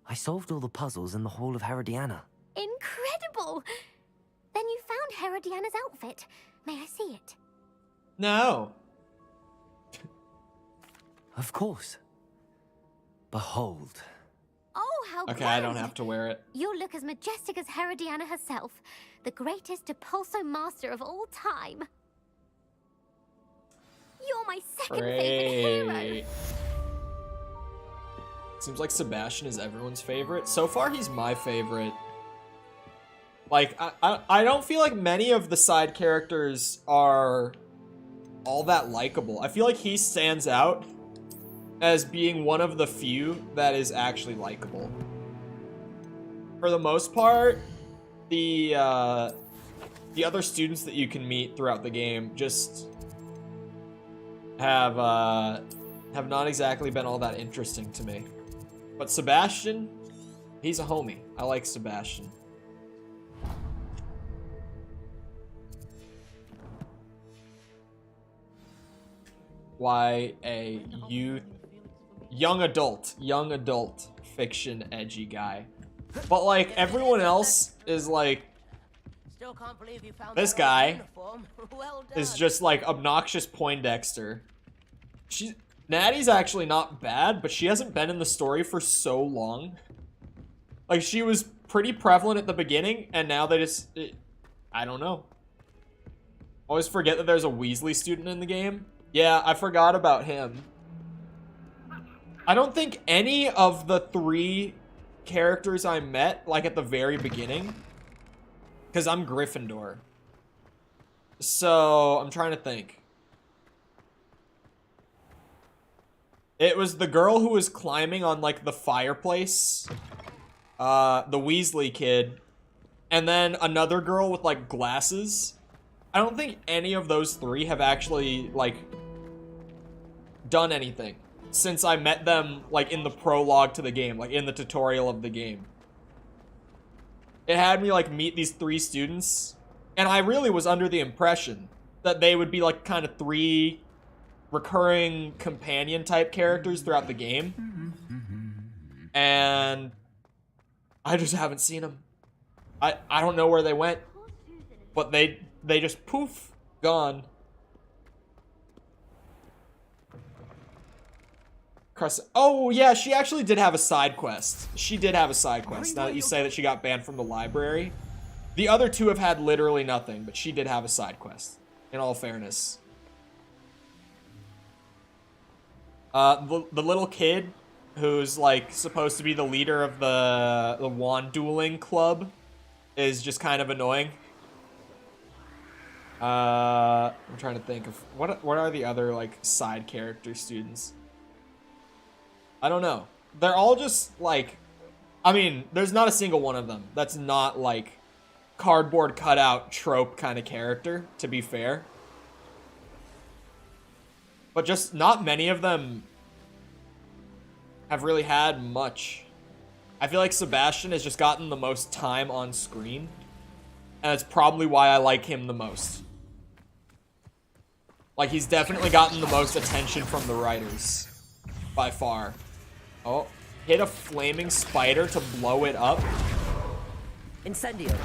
I solved all the puzzles in the Hall of Herodiana. Incredible! Then you found Herodiana's outfit. May I see it? no. Of course. Behold. Oh, how Okay, grand. I don't have to wear it. You'll look as majestic as Herodiana herself, the greatest Depulso master of all time. You're my second favorite hero. Great. Seems like Sebastian is everyone's favorite. So far, he's my favorite. Like, I don't feel like many of the side characters are all that likable. I feel like he stands out as being one of the few that is actually likable. For the most part, the other students that you can meet throughout the game just have not exactly been all that interesting to me. But Sebastian, he's a homie. I like Sebastian. Why a young adult fiction edgy guy. But like everyone else is like, Still can't believe you found this that old guy uniform. Well done. is just like obnoxious Poindexter. Natty's actually not bad, but she hasn't been in the story for so long. Like, she was pretty prevalent at the beginning, and now they just... I don't know. Always forget that there's a Weasley student in the game. Yeah, I forgot about him. I don't think any of the 3 characters I met, like, at the very beginning... Because I'm Gryffindor. So, I'm trying to think. It was the girl who was climbing on, like, the fireplace. The Weasley kid. And then another girl with, like, glasses. I don't think any of those 3 have actually, like, done anything since I met them, like, in the prologue to the game, like, in the tutorial of the game. It had me, like, meet these 3 students, and I really was under the impression that they would be, like, kind of 3 recurring companion type characters throughout the game. And I just haven't seen them. I don't know where they went, but they just poof, gone. Oh yeah, she actually did have a side quest. She did have a side quest. Now that you say that she got banned from the library. The other 2 have had literally nothing, but she did have a side quest, in all fairness. The little kid who's like supposed to be the leader of the wand dueling club is just kind of annoying. I'm trying to think of what are the other like side character students. I don't know. They're all just like, I mean, there's not a single one of them that's not like cardboard cutout trope kind of character, to be fair. But just not many of them have really had much. I feel like Sebastian has just gotten the most time on screen, and that's probably why I like him the most. Like, he's definitely gotten the most attention from the writers, by far. Oh, hit a flaming spider to blow it up. Incendio.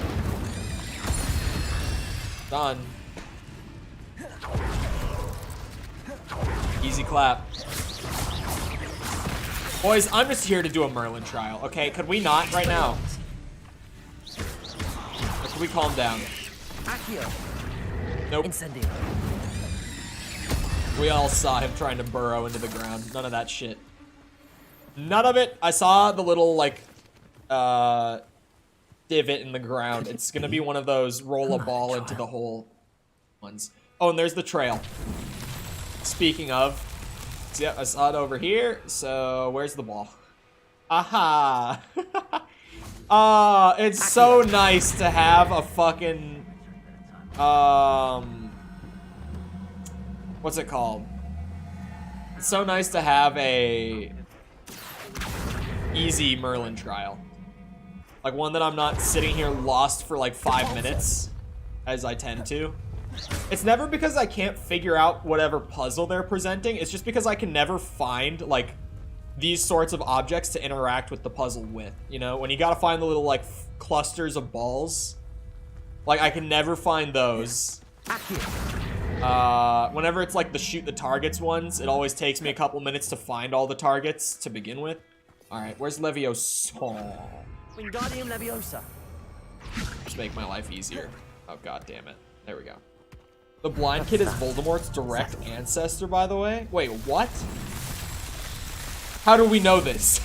Done. Easy clap. Boys, I'm just here to do a Merlin trial, okay? Could we not right now? Or could we calm down? Accio. Nope. Incendio. We all saw him trying to burrow into the ground. None of that shit. None of it. I saw the little, like, divot in the ground. It's gonna be one of those roll a ball into the hole ones. Oh, and there's the trail. Speaking of, so yeah, I saw it over here. So where's the ball? Aha! It's so nice to have a fucking what's it called? It's so nice to have a easy Merlin trial. Like one that I'm not sitting here lost for like 5 minutes, as I tend to. It's never because I can't figure out whatever puzzle they're presenting. It's just because I can never find, like, these sorts of objects to interact with the puzzle with. You know, when you gotta find the little, like, clusters of balls. Like, I can never find those. Whenever it's, like, the shoot the targets ones, it always takes me a couple minutes to find all the targets to begin with. Alright, where's Leviosa? Wingardium Leviosa. Just make my life easier. Oh, god damn it. There we go. The blind kid is Voldemort's direct ancestor, by the way? Wait, what? How do we know this?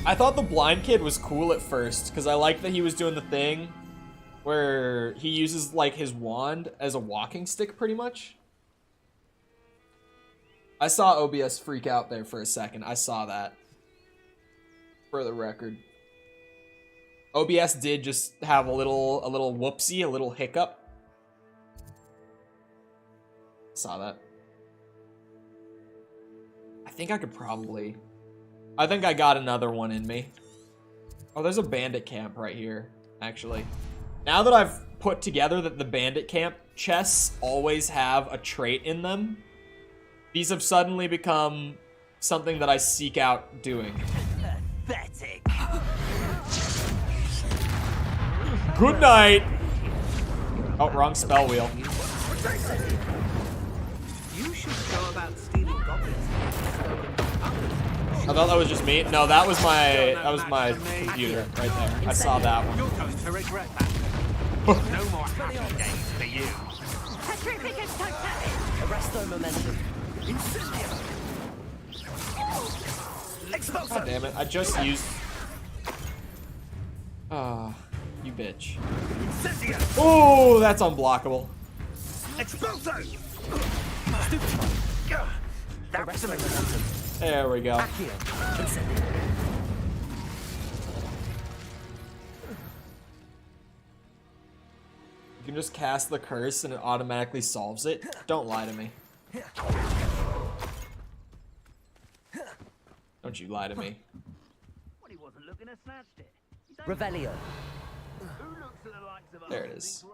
I thought the blind kid was cool at first, because I liked that he was doing the thing where he uses, like, his wand as a walking stick, pretty much. I saw OBS freak out there for a second. I saw that. For the record. OBS did just have a little whoopsie, a little hiccup. Saw that. I think I got another one in me. Oh, there's a bandit camp right here, actually. Now that I've put together that the bandit camp chests always have a trait in them, these have suddenly become something that I seek out doing. Pathetic. Good night. Oh, wrong spell wheel. You should go about stealing goblins. I thought that was just me. No, that was my computer right there. I saw that one. You're going to regret that. No more happy days for you. Arresto momentum. God damn it! I just used. Ah. You bitch. Oh, that's unblockable. There we go. You can just cast the curse and it automatically solves it. Don't lie to me. Don't you lie to me. Revelio. There it is.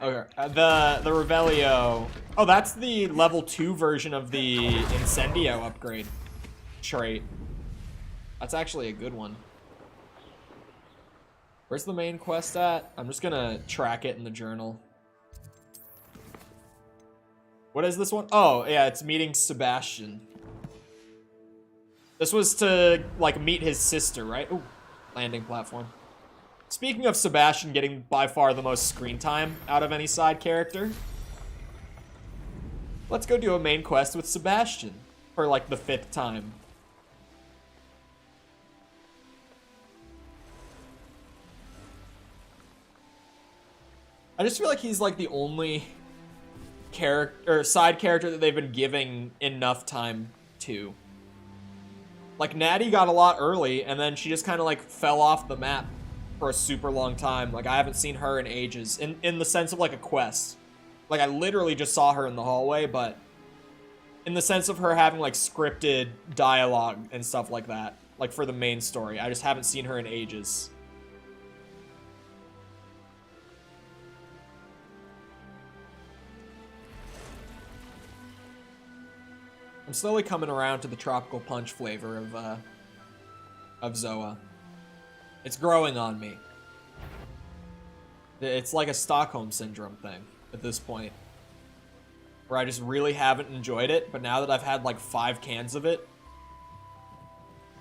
Okay, the Revelio. Oh, that's the level 2 version of the Incendio upgrade trait. That's actually a good one. Where's the main quest at? I'm just gonna track it in the journal. What is this one? Oh, yeah, it's meeting Sebastian. This was to, like, meet his sister, right? Ooh, landing platform. Speaking of Sebastian getting by far the most screen time out of any side character, let's go do a main quest with Sebastian for like the 5th time. I just feel like he's like the only character or side character that they've been giving enough time to. Like Natty got a lot early and then she just kind of like fell off the map for a super long time. Like I haven't seen her in ages in the sense of like a quest. Like I literally just saw her in the hallway, but in the sense of her having like scripted dialogue and stuff like that, like for the main story, I just haven't seen her in ages. I'm slowly coming around to the tropical punch flavor of Zoa. It's growing on me. It's like a Stockholm Syndrome thing at this point. Where I just really haven't enjoyed it, but now that I've had like 5 cans of it,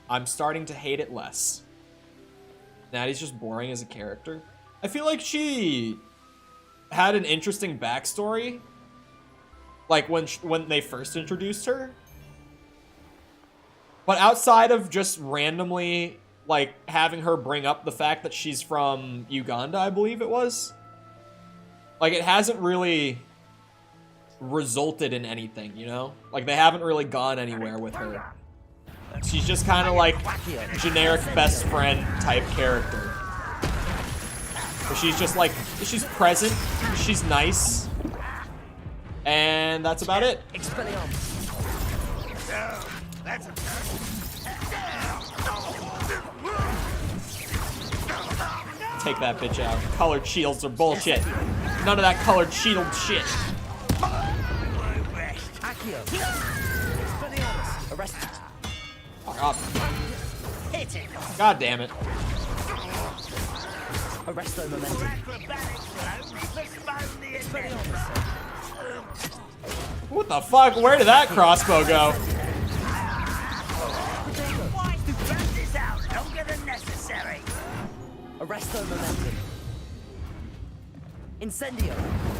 I'm starting to hate it less. Natty's just boring as a character. I feel like she had an interesting backstory, like when they first introduced her. But outside of just randomly like having her bring up the fact that she's from Uganda, I believe it was, like it hasn't really resulted in anything, you know? Like they haven't really gone anywhere with her. She's just kind of like generic best friend type character. But she's just like, she's present, she's nice, and that's about it. Take that bitch out. Colored shields are bullshit. None of that colored shield shit. Oh, God damn it. Arresto momentum. What the fuck? Where did that crossbow go? Arresto momentum. Incendio.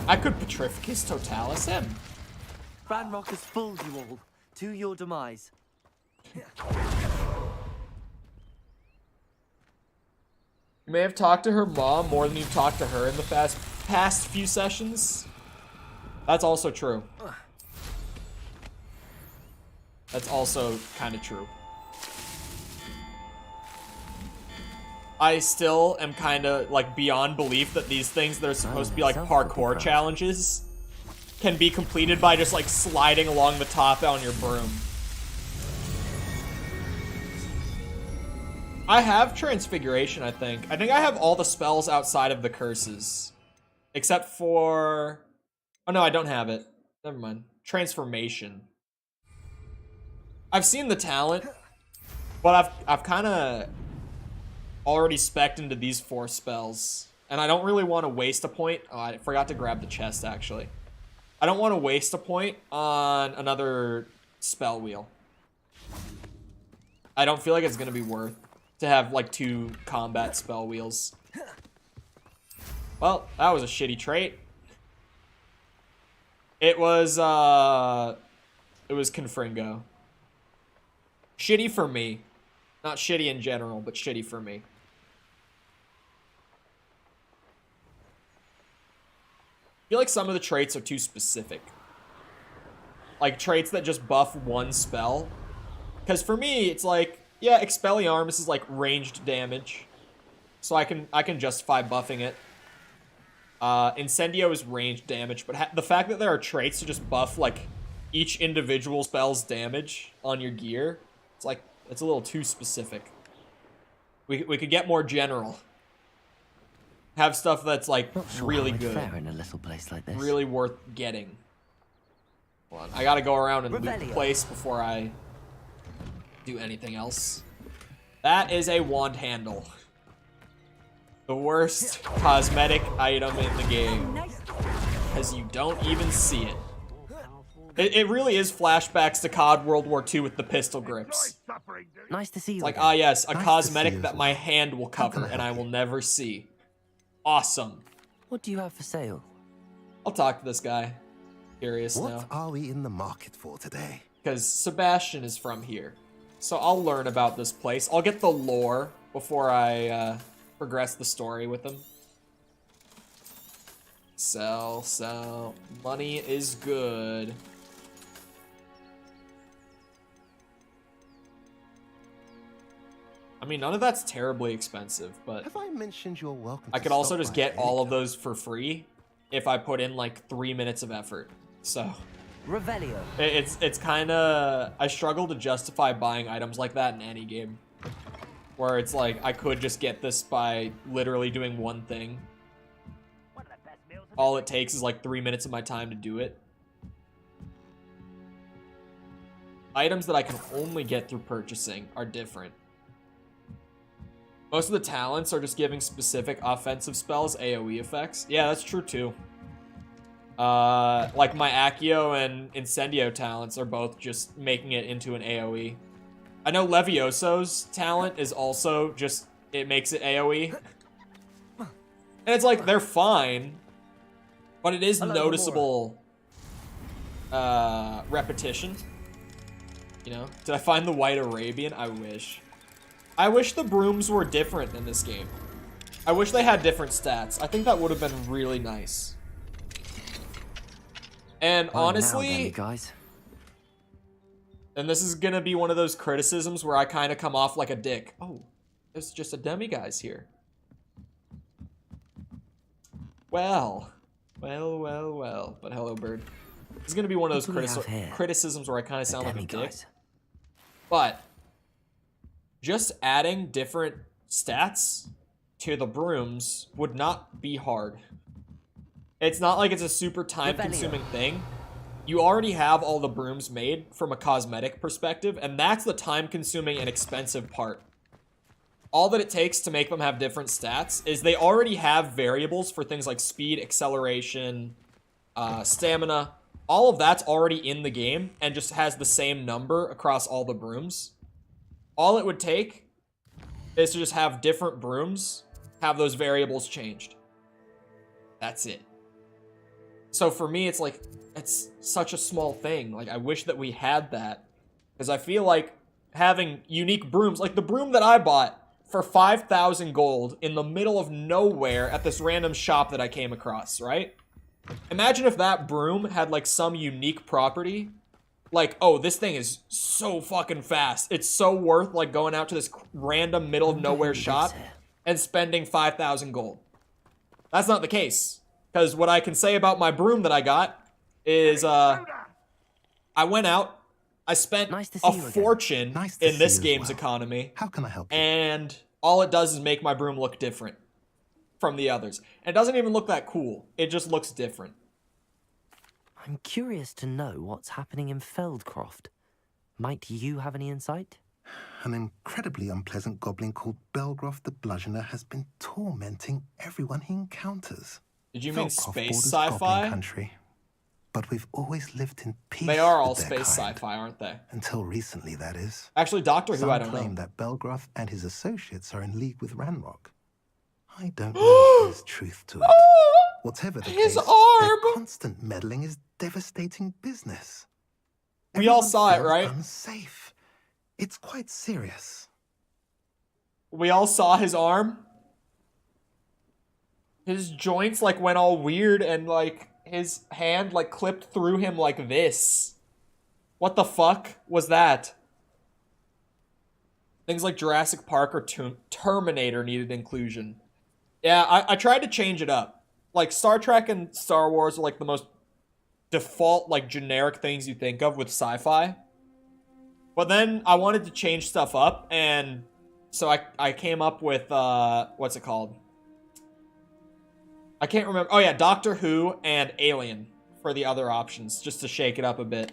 I could Petrificus Totalis him. Ranrock has fooled you all to your demise. You may have talked to her mom more than you've talked to her in the past few sessions. That's also true. That's also kind of true. I still am kind of like beyond belief that these things that are supposed to be like parkour challenges can be completed by just like sliding along the top on your broom. I have Transfiguration, I think. I think I have all the spells outside of the curses. Except for... Oh no, I don't have it. Never mind. Transformation. I've seen the talent, but I've kind of already spec'd into these 4 spells. And I don't really want to waste a point. Oh, I forgot to grab the chest, actually. I don't want to waste a point on another spell wheel. I don't feel like it's going to be worth to have like 2 combat spell wheels. Well, that was a shitty trait. It was Confringo. Shitty for me. Not shitty in general, but shitty for me. I feel like some of the traits are too specific. Like traits that just buff one spell. Because for me, it's like, yeah, Expelliarmus is like ranged damage. So I can justify buffing it. Incendio is ranged damage, but the fact that there are traits to just buff like each individual spell's damage on your gear, it's like, it's a little too specific. We could get more general. Have stuff that's like really good. Fair in a little place like this. Really worth getting. Hold on, I gotta go around and loot the place before I do anything else. That is a wand handle. The worst cosmetic item in the game. Because you don't even see it. It really is flashbacks to COD World War II with the pistol grips. Nice to see you. It's like, again. ah yes, a Nice cosmetic that my hand will cover I and I help will never see. Awesome. What do you have for sale? I'll talk to this guy. Curious What now. are we in the market for today? Because Sebastian is from here. So I'll learn about this place. I'll get the lore before I progress the story with him. Sell, sell. Money is good. I mean, none of that's terribly expensive, but Have I mentioned you're welcome I to could also stop just by get all of anytime? those for free if I put in like 3 minutes of effort. So Revelio. it's kind of, I struggle to justify buying items like that in any game. Where it's like, I could just get this by literally doing one thing. All it takes is like 3 minutes of my time to do it. Items that I can only get through purchasing are different. Most of the talents are just giving specific offensive spells AoE effects. Yeah, that's true too. Like my Accio and Incendio talents are both just making it into an AoE. I know Levioso's talent is also just, it makes it AoE. And it's like, they're fine, but it is noticeable repetition. You know? Did I find the White Arabian? I wish. I wish the brooms were different in this game. I wish they had different stats. I think that would have been really nice. And honestly, now then, guys. and this is gonna be one of those criticisms where I kind of come off like a dick. Oh, there's just a demiguise here. Well. But hello, bird. This is gonna be one of those criticisms where I kind of sound like a dick. But just adding different stats to the brooms would not be hard. It's not like it's a super time-consuming thing. You already have all the brooms made from a cosmetic perspective, and that's the time-consuming and expensive part. All that it takes to make them have different stats is they already have variables for things like speed, acceleration, stamina. All of that's already in the game and just has the same number across all the brooms. All it would take is to just have different brooms, have those variables changed. That's it. So for me, it's like, it's such a small thing. Like, I wish that we had that. Because I feel like having unique brooms, like the broom that I bought for 5,000 gold in the middle of nowhere at this random shop that I came across, right? Imagine if that broom had like some unique property. Like, oh, this thing is so fucking fast. It's so worth like going out to this random middle of nowhere shop and spending 5,000 gold. That's not the case. Because what I can say about my broom that I got is, I went out, I spent a fortune in this game's economy. How can I help you? And all it does is make my broom look different from the others. And it doesn't even look that cool. It just looks different. I'm curious to know what's happening in Feldcroft. Might you have any insight? An incredibly unpleasant goblin called Belgroth the Bludgeoner has been tormenting everyone he encounters. Did you mean Feldcroft space borders goblin sci-fi? country, but we've always lived in peace. They are all with their space kind. sci-fi, aren't they? Until recently, that is. Actually, Doctor Who, I Some don't claim know. that Belgroth and his associates are in league with Ranrock. I don't know if there's truth to it. Whatever the His case, arm! their constant meddling is devastating business. We all Everyone saw it, feels right? Unsafe. It's quite serious. We all saw his arm. His joints like went all weird and like his hand like clipped through him like this. What the fuck was that? Things like Jurassic Park or Terminator needed inclusion. Yeah, I tried to change it up. Like Star Trek and Star Wars are like the most default like generic things you think of with sci-fi. But then I wanted to change stuff up, and so I came up with what's it called? I can't remember. Oh yeah, Doctor Who and Alien for the other options, just to shake it up a bit.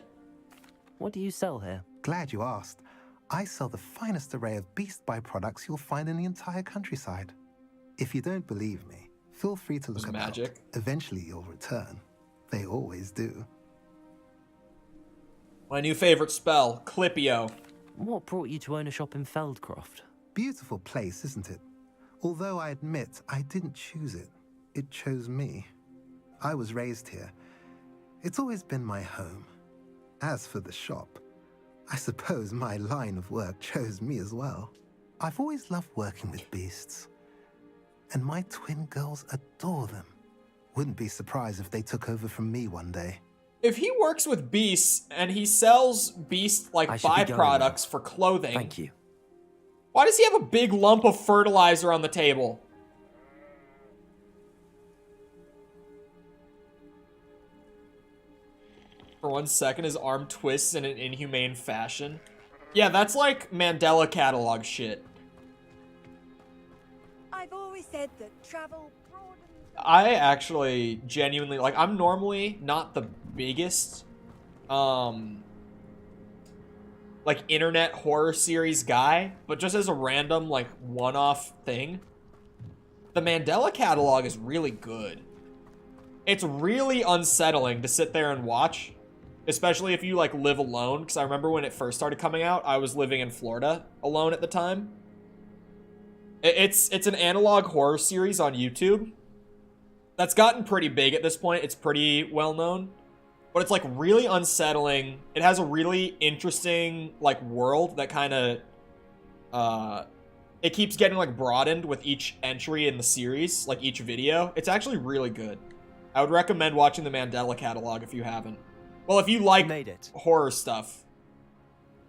What do you sell here? Glad you asked. I sell the finest array of beast byproducts you'll find in the entire countryside. If you don't believe me, feel free to look about. Magic. Eventually you'll return. They always do. My new favorite spell, Clipio. What brought you to own a shop in Feldcroft? Beautiful place, isn't it? Although I admit I didn't choose it. It chose me. I was raised here. It's always been my home. As for the shop, I suppose my line of work chose me as well. I've always loved working with beasts. And my twin girls adore them. Wouldn't be surprised if they took over from me one day. If he works with beasts and he sells beast like byproducts for clothing, Thank you. why does he have a big lump of fertilizer on the table? For 1 second, his arm twists in an inhumane fashion. Yeah, that's like Mandela catalog shit. I've always said that travel broadens. I actually genuinely, like, I'm normally not the biggest, like, like internet horror series guy, but just as a random like one-off thing, the Mandela catalog is really good. It's really unsettling to sit there and watch, especially if you like live alone, because I remember when it first started coming out, I was living in Florida alone at the time. It's an analog horror series on YouTube that's gotten pretty big at this point. It's pretty well known, but it's like really unsettling. It has a really interesting like world that kind of it keeps getting like broadened with each entry in the series, like each video. It's actually really good. I would recommend watching the Mandela catalog if you haven't. Well, if you like horror stuff,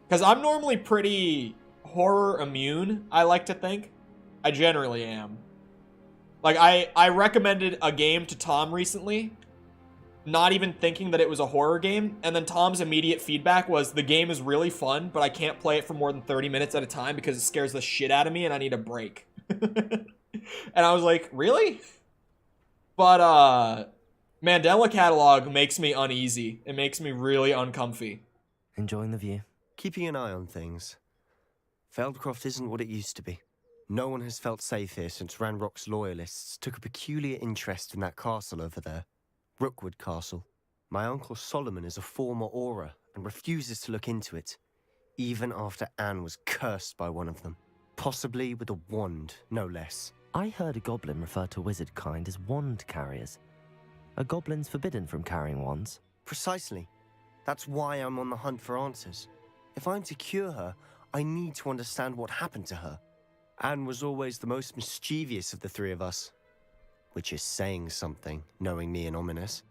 because I'm normally pretty horror immune, I like to think. I generally am. Like, I recommended a game to Tom recently, not even thinking that it was a horror game, and then Tom's immediate feedback was, the game is really fun, but I can't play it for more than 30 minutes at a time because it scares the shit out of me and I need a break. And I was like, really? But, Mandela catalog makes me uneasy. It makes me really uncomfy. Enjoying the view. Keeping an eye on things. Feldcroft isn't what it used to be. No one has felt safe here since Ranrock's loyalists took a peculiar interest in that castle over there. Rookwood Castle. My uncle Solomon is a former Auror and refuses to look into it, even after Anne was cursed by one of them. Possibly with a wand, no less. I heard a goblin refer to wizard kind as wand carriers. Are goblins forbidden from carrying wands? Precisely. That's why I'm on the hunt for answers. If I'm to cure her, I need to understand what happened to her. Anne was always the most mischievous of the three of us. Which is saying something, knowing me and Ominous.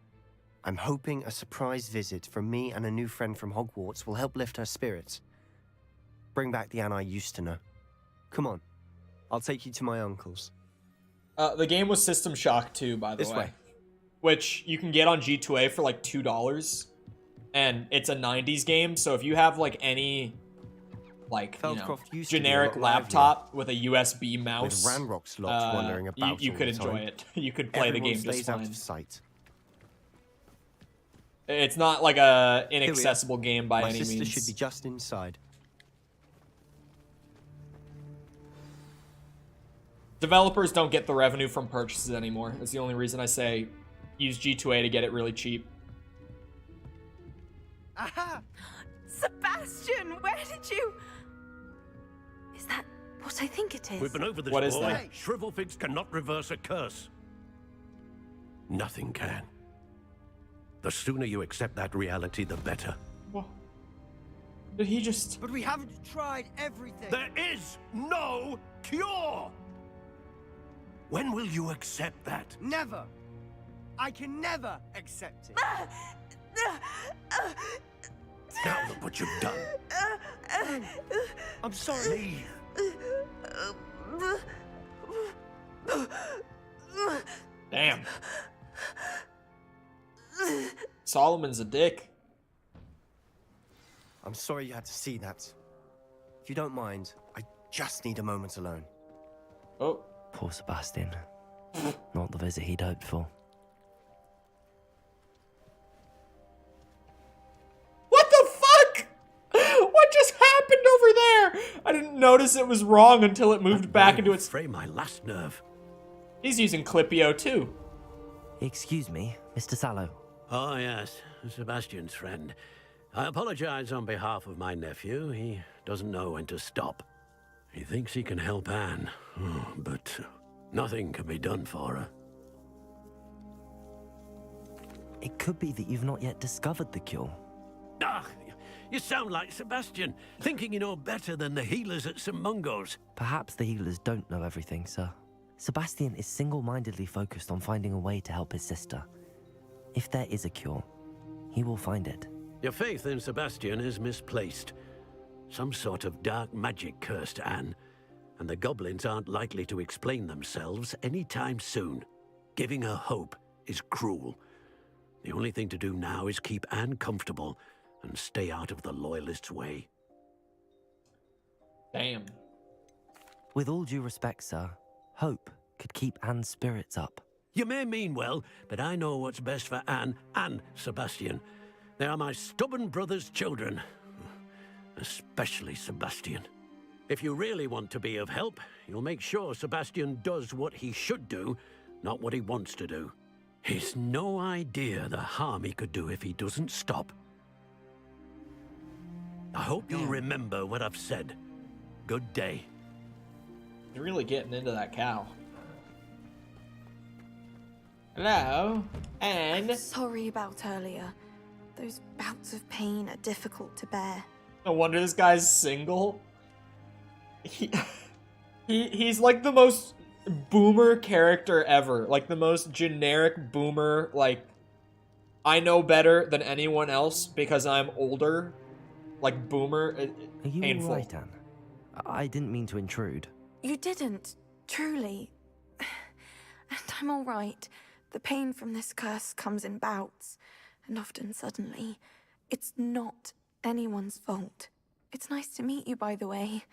I'm hoping a surprise visit from me and a new friend from Hogwarts will help lift her spirits. Bring back the Anne I used to know. Come on. I'll take you to my uncle's. The game was System Shock 2, by the This way. way. Which you can get on G2A for like $2. And it's a 90s game, so if you have like any like, you know, Feldcroft used to be a generic lot laptop with a USB With mouse, Ranrock's lot wandering about you all could the enjoy time. it. You could play Everyone the game just stays out fine. of sight. It's not like a Here we are. inaccessible game by My any sister means. should be just inside. Developers don't get the revenue from purchases anymore. That's the only reason I say use G2A to get it really cheap. Aha! Sebastian, where did you... Is that what I think it is? We've been over this, What is boy. that? Shrivelfigs cannot reverse a curse. Nothing can. The sooner you accept that reality, the better. Well, did he just... But we haven't tried everything. There is no cure! When will you accept that? Never. I can never accept it. Now look what you've done. I'm sorry. Damn. Solomon's a dick. I'm sorry you had to see that. If you don't mind, I just need a moment alone. Oh. Poor Sebastian. Not the visit he'd hoped for. What the fuck? What just happened over there? I didn't notice it was wrong until it moved back into its... Fray my last nerve. He's using Clippio too. Excuse me, Mr. Sallow. Oh, yes. Sebastian's friend. I apologize on behalf of my nephew. He doesn't know when to stop. He thinks he can help Anne, but nothing can be done for her. It could be that you've not yet discovered the cure. Ah, you sound like Sebastian, thinking you know better than the healers at St. Mungo's. Perhaps the healers don't know everything, sir. Sebastian is single-mindedly focused on finding a way to help his sister. If there is a cure, he will find it. Your faith in Sebastian is misplaced. Some sort of dark magic cursed Anne, and the goblins aren't likely to explain themselves anytime soon. Giving her hope is cruel. The only thing to do now is keep Anne comfortable and stay out of the Loyalists' way. Damn. With all due respect, sir, hope could keep Anne's spirits up. You may mean well, but I know what's best for Anne and Sebastian. They are my stubborn brother's children. especially Sebastian. If you really want to be of help, you'll make sure Sebastian does what he should do, not what he wants to do. He's no idea the harm he could do if he doesn't stop. I hope you'll remember what I've said. Good day. You're really getting into that cow. Hello, and Sorry about earlier. Those bouts of pain are difficult to bear. no wonder this guy's single. He's like the most boomer character ever. Like the most generic boomer, like I know better than anyone else because I'm older. Like boomer. Are you painful. all right, Anne? I didn't mean to intrude. You didn't, truly. And I'm all right. The pain from this curse comes in bouts, and often suddenly. It's not anyone's fault. It's nice to meet you, by the way.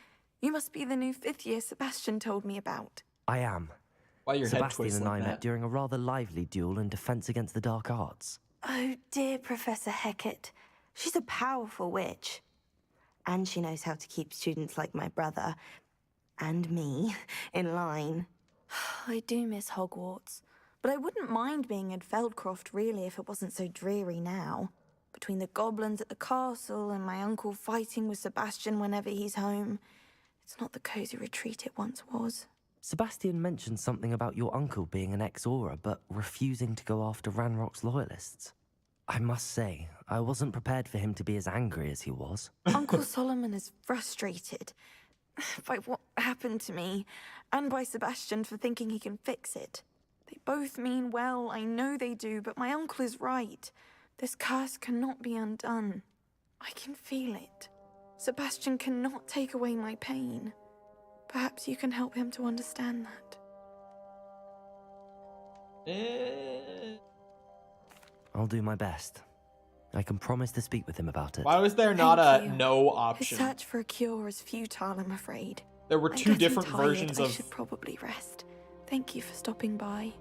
You must be the new 5th year Sebastian told me about. I am. Why your head Sebastian twists and like I that? met during a rather lively duel in Defense Against the Dark Arts. Oh, dear Professor Hecat. She's a powerful witch. And she knows how to keep students like my brother, and me, in line. I do miss Hogwarts, but I wouldn't mind being in Feldcroft, really, if it wasn't so dreary now. Between the goblins at the castle and my uncle fighting with Sebastian whenever he's home, it's not the cozy retreat it once was. Sebastian mentioned something about your uncle being an ex-Aura, but refusing to go after Ranrock's loyalists. I must say, I wasn't prepared for him to be as angry as he was. Uncle Solomon is frustrated by what happened to me, and by Sebastian for thinking he can fix it. They both mean well, I know they do, but my uncle is right. This curse cannot be undone. I can feel it. Sebastian cannot take away my pain. Perhaps you can help him to understand that. I'll do my best. I can promise to speak with him about it. Why was there not Thank a you. no His option? search for a cure is futile, I'm afraid. There were I'm two getting different tired. versions I of should probably rest. Thank you for stopping by.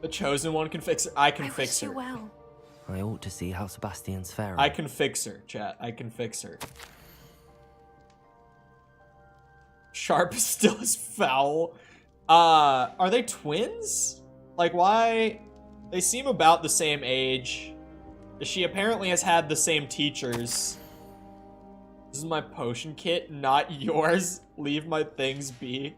the chosen one can fix her. I can I fix wish you her. well. I ought to see how Sebastian's faring. I can fix her, chat. I can fix her. Sharp is still as foul. Are they twins? Like, why? They seem about the same age. She apparently has had the same teachers. This is my potion kit, not yours. Leave my things be.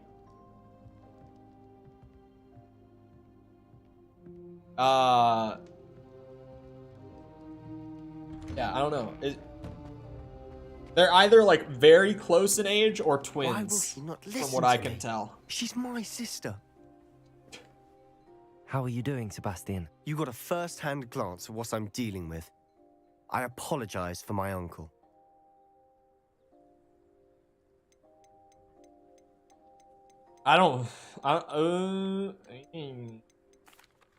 Yeah, I don't know. They're either like very close in age or twins. Why will she not listen from what I to can me? tell. She's my sister. How are you doing, Sebastian? You got a first-hand glance at what I'm dealing with. I apologize for my uncle. I don't.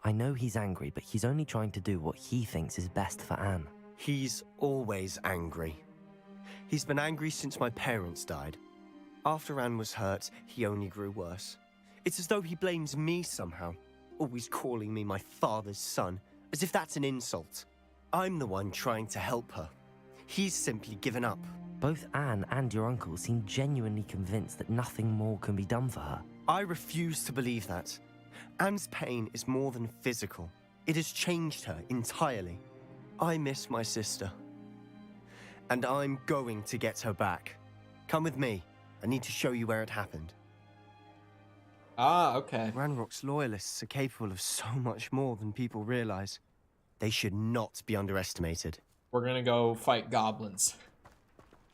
I know he's angry, but he's only trying to do what he thinks is best for Anne. He's always angry. He's been angry since my parents died. After Anne was hurt, he only grew worse. It's as though he blames me somehow, always calling me my father's son, as if that's an insult. I'm the one trying to help her. He's simply given up. Both Anne and your uncle seem genuinely convinced that nothing more can be done for her. I refuse to believe that. Anne's pain is more than physical. It has changed her entirely. I miss my sister. And I'm going to get her back. Come with me. I need to show you where it happened. Ah, okay. Ranrock's loyalists are capable of so much more than people realize. They should not be underestimated. We're gonna go fight goblins.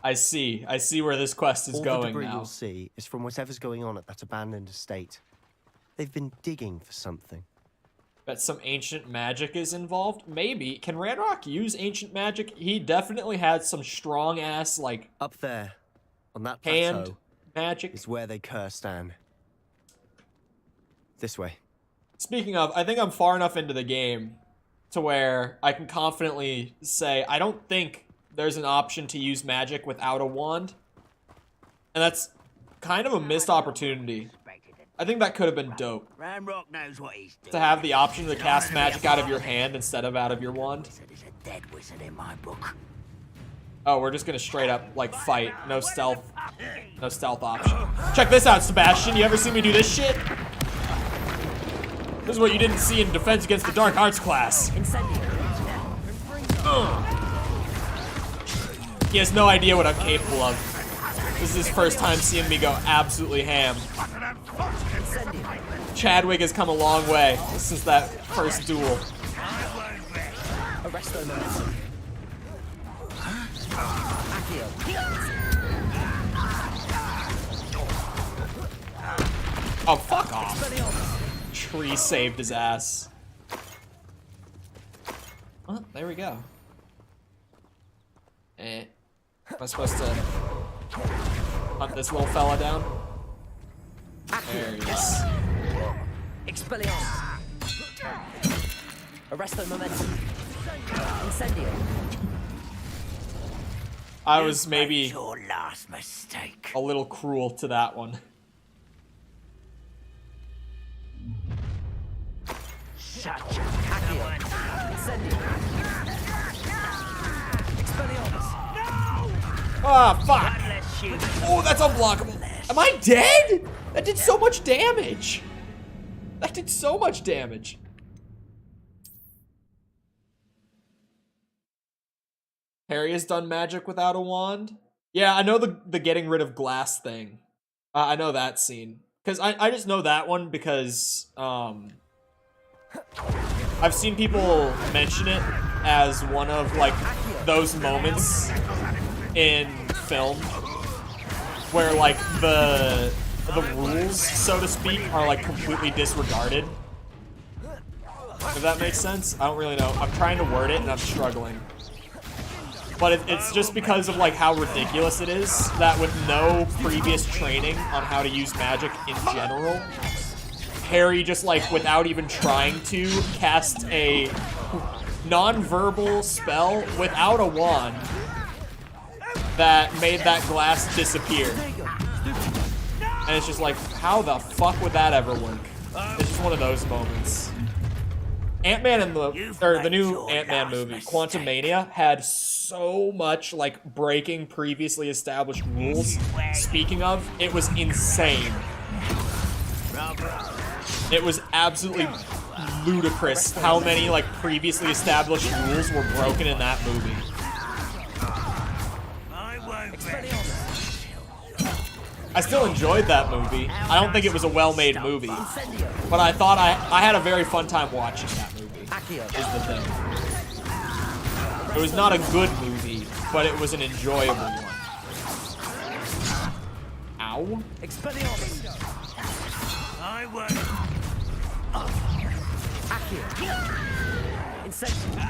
I see where this quest is All the going debris now. you'll see is from whatever's going on at that abandoned estate. They've been digging for something. Bet some ancient magic is involved? Maybe. Can Ranrock use ancient magic? He definitely had some strong ass, like, Up there, on that hand plateau, magic. is where they cursed Anne. This way. Speaking of, I think I'm far enough into the game to where I can confidently say I don't think there's an option to use magic without a wand. And that's kind of a missed opportunity. I think that could have been dope. Ranrock knows what he's doing. To have the option to cast magic out of your hand instead of out of your wand. There's a dead wizard in my book. Oh, we're just gonna straight up, like, fight. No stealth. No stealth option. Check this out, Sebastian. You ever seen me do this shit? This is what you didn't see in Defense Against the Dark Arts class. He has no idea what I'm capable of. This is his first time seeing me go absolutely ham. Chadwick has come a long way since that first duel. Oh, fuck off. Tree saved his ass. Well, there we go. Am I supposed to hunt this little fella down? There he is. Expelliarmus. Arresto momentum. Incendio. I was maybe Your last mistake. a little cruel to that one. Such Accio. Incendio. Expelliarmus. Ah, fuck! Oh, that's unblockable. Am I dead? That did so much damage. That did so much damage. Harry has done magic without a wand. Yeah, I know the getting rid of glass thing. I know that scene. Because I just know that one because I've seen people mention it as one of like those moments in film where like the rules, so to speak, are like completely disregarded. If that makes sense? I don't really know. I'm trying to word it and I'm struggling. But it's just because of like how ridiculous it is that with no previous training on how to use magic in general, Harry just like without even trying to cast a non-verbal spell without a wand that made that glass disappear. And it's just like, how the fuck would that ever work? It's just one of those moments. Ant-Man and the new Ant-Man movie, Quantumania, had so much like breaking previously established rules. Speaking of, it was insane. It was absolutely ludicrous how many like previously established rules were broken in that movie. I still enjoyed that movie. I don't think it was a well-made movie, but I thought I had a very fun time watching that movie, is the thing. It was not a good movie, but it was an enjoyable one. Ow.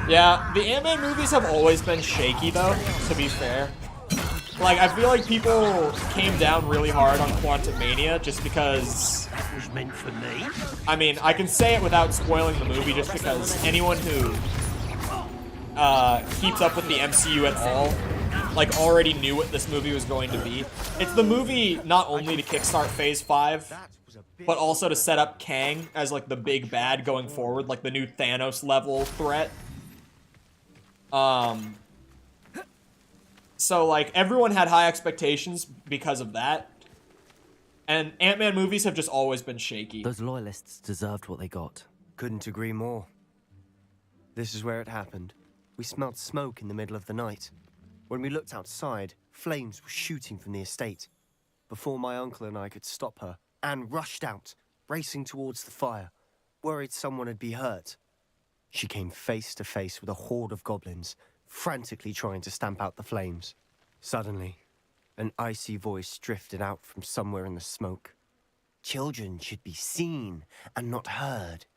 Yeah, the Ant-Man movies have always been shaky though, to be fair. Like, I feel like people came down really hard on Quantumania just because... That was meant for me. I mean, I can say it without spoiling the movie just because anyone who keeps up with the MCU at all, like, already knew what this movie was going to be. It's the movie not only to kickstart Phase 5, but also to set up Kang as, like, the big bad going forward, like the new Thanos-level threat. So, like, everyone had high expectations because of that. And Ant-Man movies have just always been shaky. Those loyalists deserved what they got. Couldn't agree more. This is where it happened. We smelled smoke in the middle of the night. When we looked outside, flames were shooting from the estate. Before my uncle and I could stop her, Anne rushed out, racing towards the fire, worried someone had been hurt. She came face to face with a horde of goblins, frantically trying to stamp out the flames. Suddenly, an icy voice drifted out from somewhere in the smoke. Children should be seen and not heard.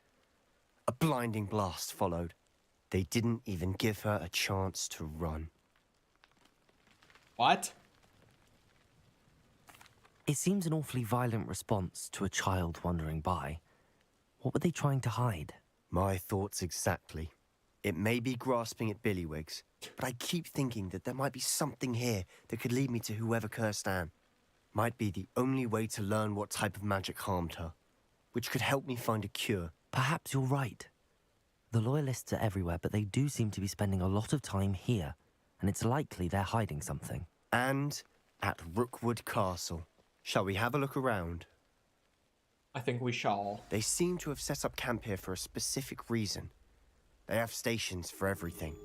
A blinding blast followed. They didn't even give her a chance to run. What? It seems an awfully violent response to a child wandering by. What were they trying to hide? My thoughts exactly. It may be grasping at Billywigs, but I keep thinking that there might be something here that could lead me to whoever cursed Anne. Might be the only way to learn what type of magic harmed her, which could help me find a cure. Perhaps you're right. The loyalists are everywhere, but they do seem to be spending a lot of time here. and it's likely they're hiding something. And at Rookwood Castle. Shall we have a look around? I think we shall. They seem to have set up camp here for a specific reason. They have stations for everything.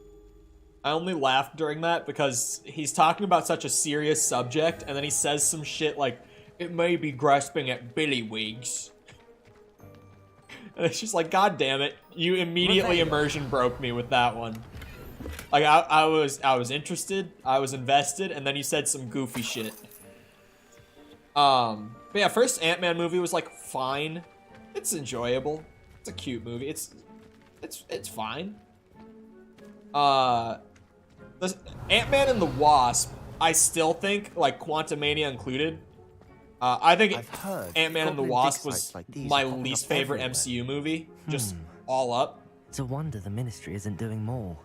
I only laughed during that because he's talking about such a serious subject, and then he says some shit like, it may be grasping at billywigs. And it's just like, God damn it. You immediately immersion broke me with that one. Like, I was interested, I was invested, and then you said some goofy shit. But yeah, first Ant-Man movie was like fine. It's enjoyable. It's a cute movie. It's fine. The Ant-Man and the Wasp, I still think, like Quantumania included, I think Ant-Man and the Wasp was my least favorite MCU movie. Just all up. It's a wonder the Ministry isn't doing more.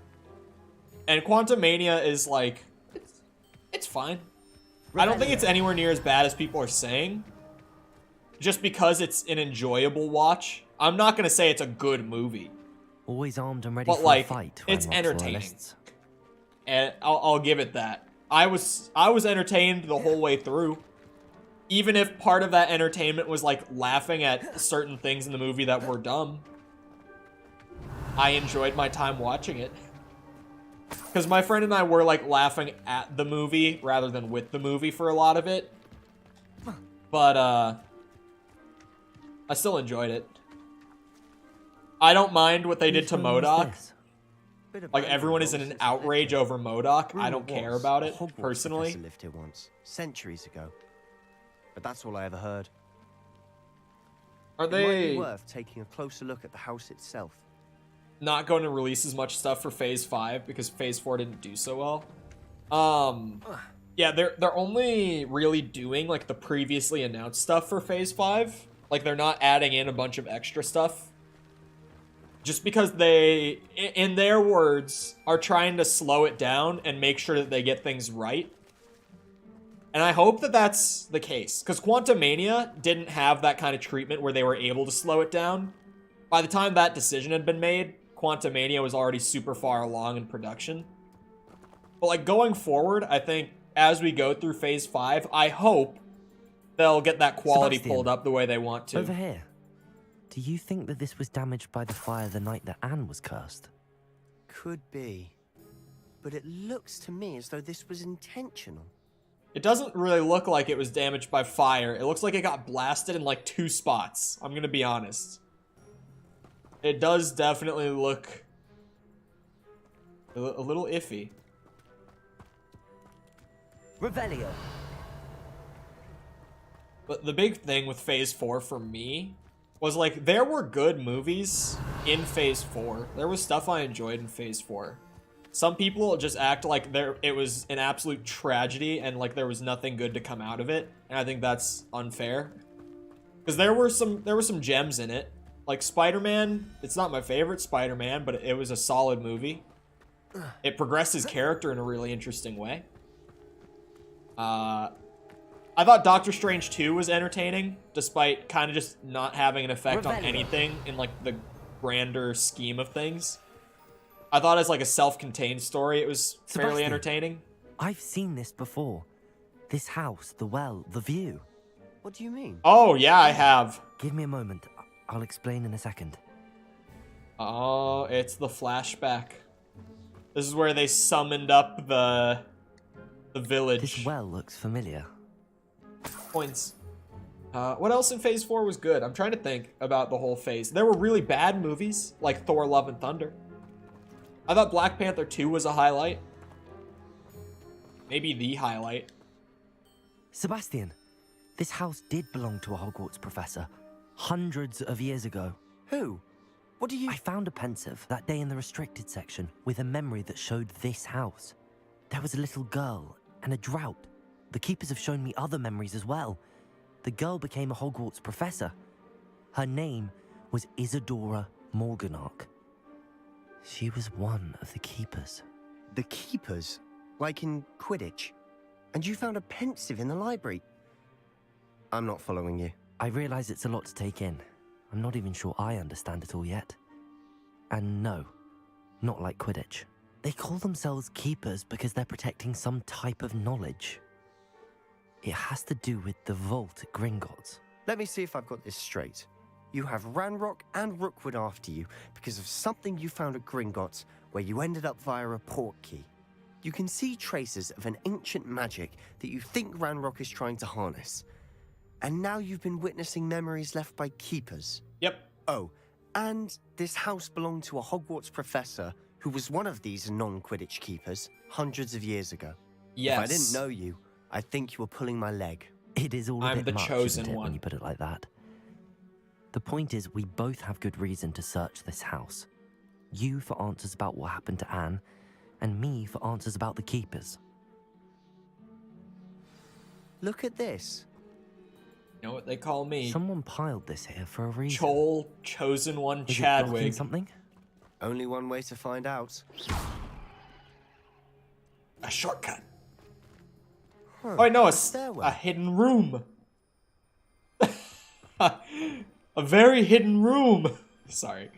And Quantumania is like, it's fine. I don't think it's anywhere near as bad as people are saying. Just because it's an enjoyable watch. I'm not gonna say it's a good movie. Always armed and ready but for like, a fight. It's Ranrock's entertaining. loyalists. And I'll give it that. I was entertained the whole way through. Even if part of that entertainment was like laughing at certain things in the movie that were dumb. I enjoyed my time watching it. Because my friend and I were like laughing at the movie rather than with the movie for a lot of it. But I still enjoyed it. I don't mind what they did to MODOK. Like, everyone is in an outrage over MODOK. I don't care about it, personally. Hogwarts lived here once, centuries ago. But that's all I ever heard. Are It might they be worth taking a closer look at the house itself. not going to release as much stuff for Phase 5 because Phase 4 didn't do so well? Yeah, they're only really doing, like, the previously announced stuff for Phase 5. Like, they're not adding in a bunch of extra stuff. Just because they, in their words, are trying to slow it down and make sure that they get things right. And I hope that that's the case. Because Quantumania didn't have that kind of treatment where they were able to slow it down. By the time that decision had been made, Quantumania was already super far along in production. But, like, going forward, I think, as we go through Phase 5, I hope they'll get that quality Sebastian, pulled up the way they want to. Over here. Do you think that this was damaged by the fire the night that Anne was cursed? Could be. But it looks to me as though this was intentional. It doesn't really look like it was damaged by fire. It looks like it got blasted in like 2 spots. I'm gonna be honest. It does definitely look a little iffy. Revelio. But the big thing with Phase 4 for me was, like, there were good movies in Phase 4. There was stuff I enjoyed in Phase 4. Some people just act like it was an absolute tragedy and, like, there was nothing good to come out of it. And I think that's unfair. Because there were some gems in it. Like, Spider-Man, it's not my favorite Spider-Man, but it was a solid movie. It progressed his character in a really interesting way. I thought Doctor Strange 2 was entertaining, despite kind of just not having an effect on anything in, like, the grander scheme of things. I thought as, like, a self-contained story, it was fairly entertaining. I've seen this before. This house, the well, the view. What do you mean? Oh, yeah, I have. Give me a moment. I'll explain in a second. Oh, it's the flashback. This is where they summoned up the village. This well looks familiar. Points. What else in Phase 4 was good? I'm trying to think about the whole phase. There were really bad movies, like Thor: Love and Thunder. I thought Black Panther 2 was a highlight. Maybe the highlight. Sebastian, this house did belong to a Hogwarts professor. Hundreds of years ago. Who? What do you... I found a pensive that day in the restricted section with a memory that showed this house. There was a little girl and a drought. The keepers have shown me other memories as well. The girl became a Hogwarts professor. Her name was Isadora Morganach. She was one of the keepers. The keepers? Like in Quidditch? And you found a pensive in the library? I'm not following you. I realize it's a lot to take in. I'm not even sure I understand it all yet. And no, not like Quidditch. They call themselves keepers because they're protecting some type of knowledge. It has to do with the vault at Gringotts. Let me see if I've got this straight. You have Ranrock and Rookwood after you because of something you found at Gringotts where you ended up via a port key. You can see traces of an ancient magic that you think Ranrock is trying to harness. And now you've been witnessing memories left by keepers. Yep. Oh, and this house belonged to a Hogwarts professor who was one of these non-Quidditch keepers hundreds of years ago. Yes. If I didn't know you, I think you were pulling my leg. It is all a I'm bit the much, chosen isn't it, one. when you put it like that. The point is, we both have good reason to search this house. You for answers about what happened to Anne, and me for answers about the keepers. Look at this. You know what they call me? Someone piled this here for a reason. Chol, chosen one, Is it blocking Chadwick. something? Only one way to find out. A shortcut. Huh. Oh, I know, stairwell. a hidden room. A very hidden room. Sorry.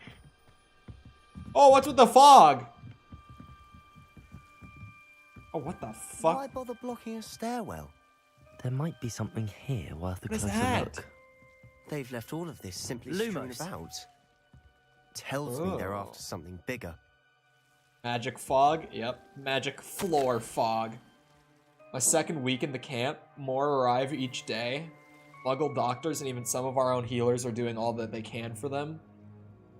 Oh, what's with the fog? Oh, what the fuck? Why bother blocking a stairwell? There might be something here worth a What is closer that? look. They've left all of this simply strewn Lumos. about. Tells me they're Oh. after something bigger. Magic fog? Yep. Magic floor fog. My second week in the camp, more arrive each day. Muggle doctors and even some of our own healers are doing all that they can for them.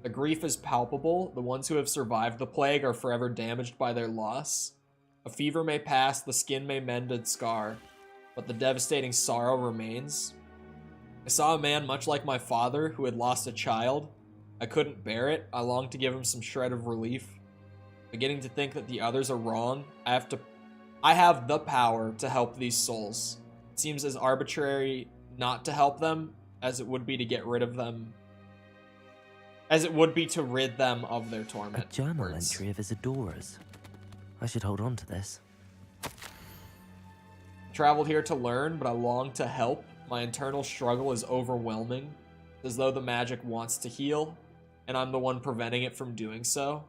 The grief is palpable. The ones who have survived the plague are forever damaged by their loss. A fever may pass, the skin may mend and scar, but the devastating sorrow remains. I saw a man much like my father who had lost a child. I couldn't bear it. I longed to give him some shred of relief. Beginning to think that the others are wrong, I have the power to help these souls. It seems as arbitrary not to help them as it would be to get rid of them. As it would be to rid them of their torment. A journal Words. entry of Isadora's. I should hold on to this. Traveled here to learn, but I long to help. My internal struggle is overwhelming. As though the magic wants to heal, and I'm the one preventing it from doing so.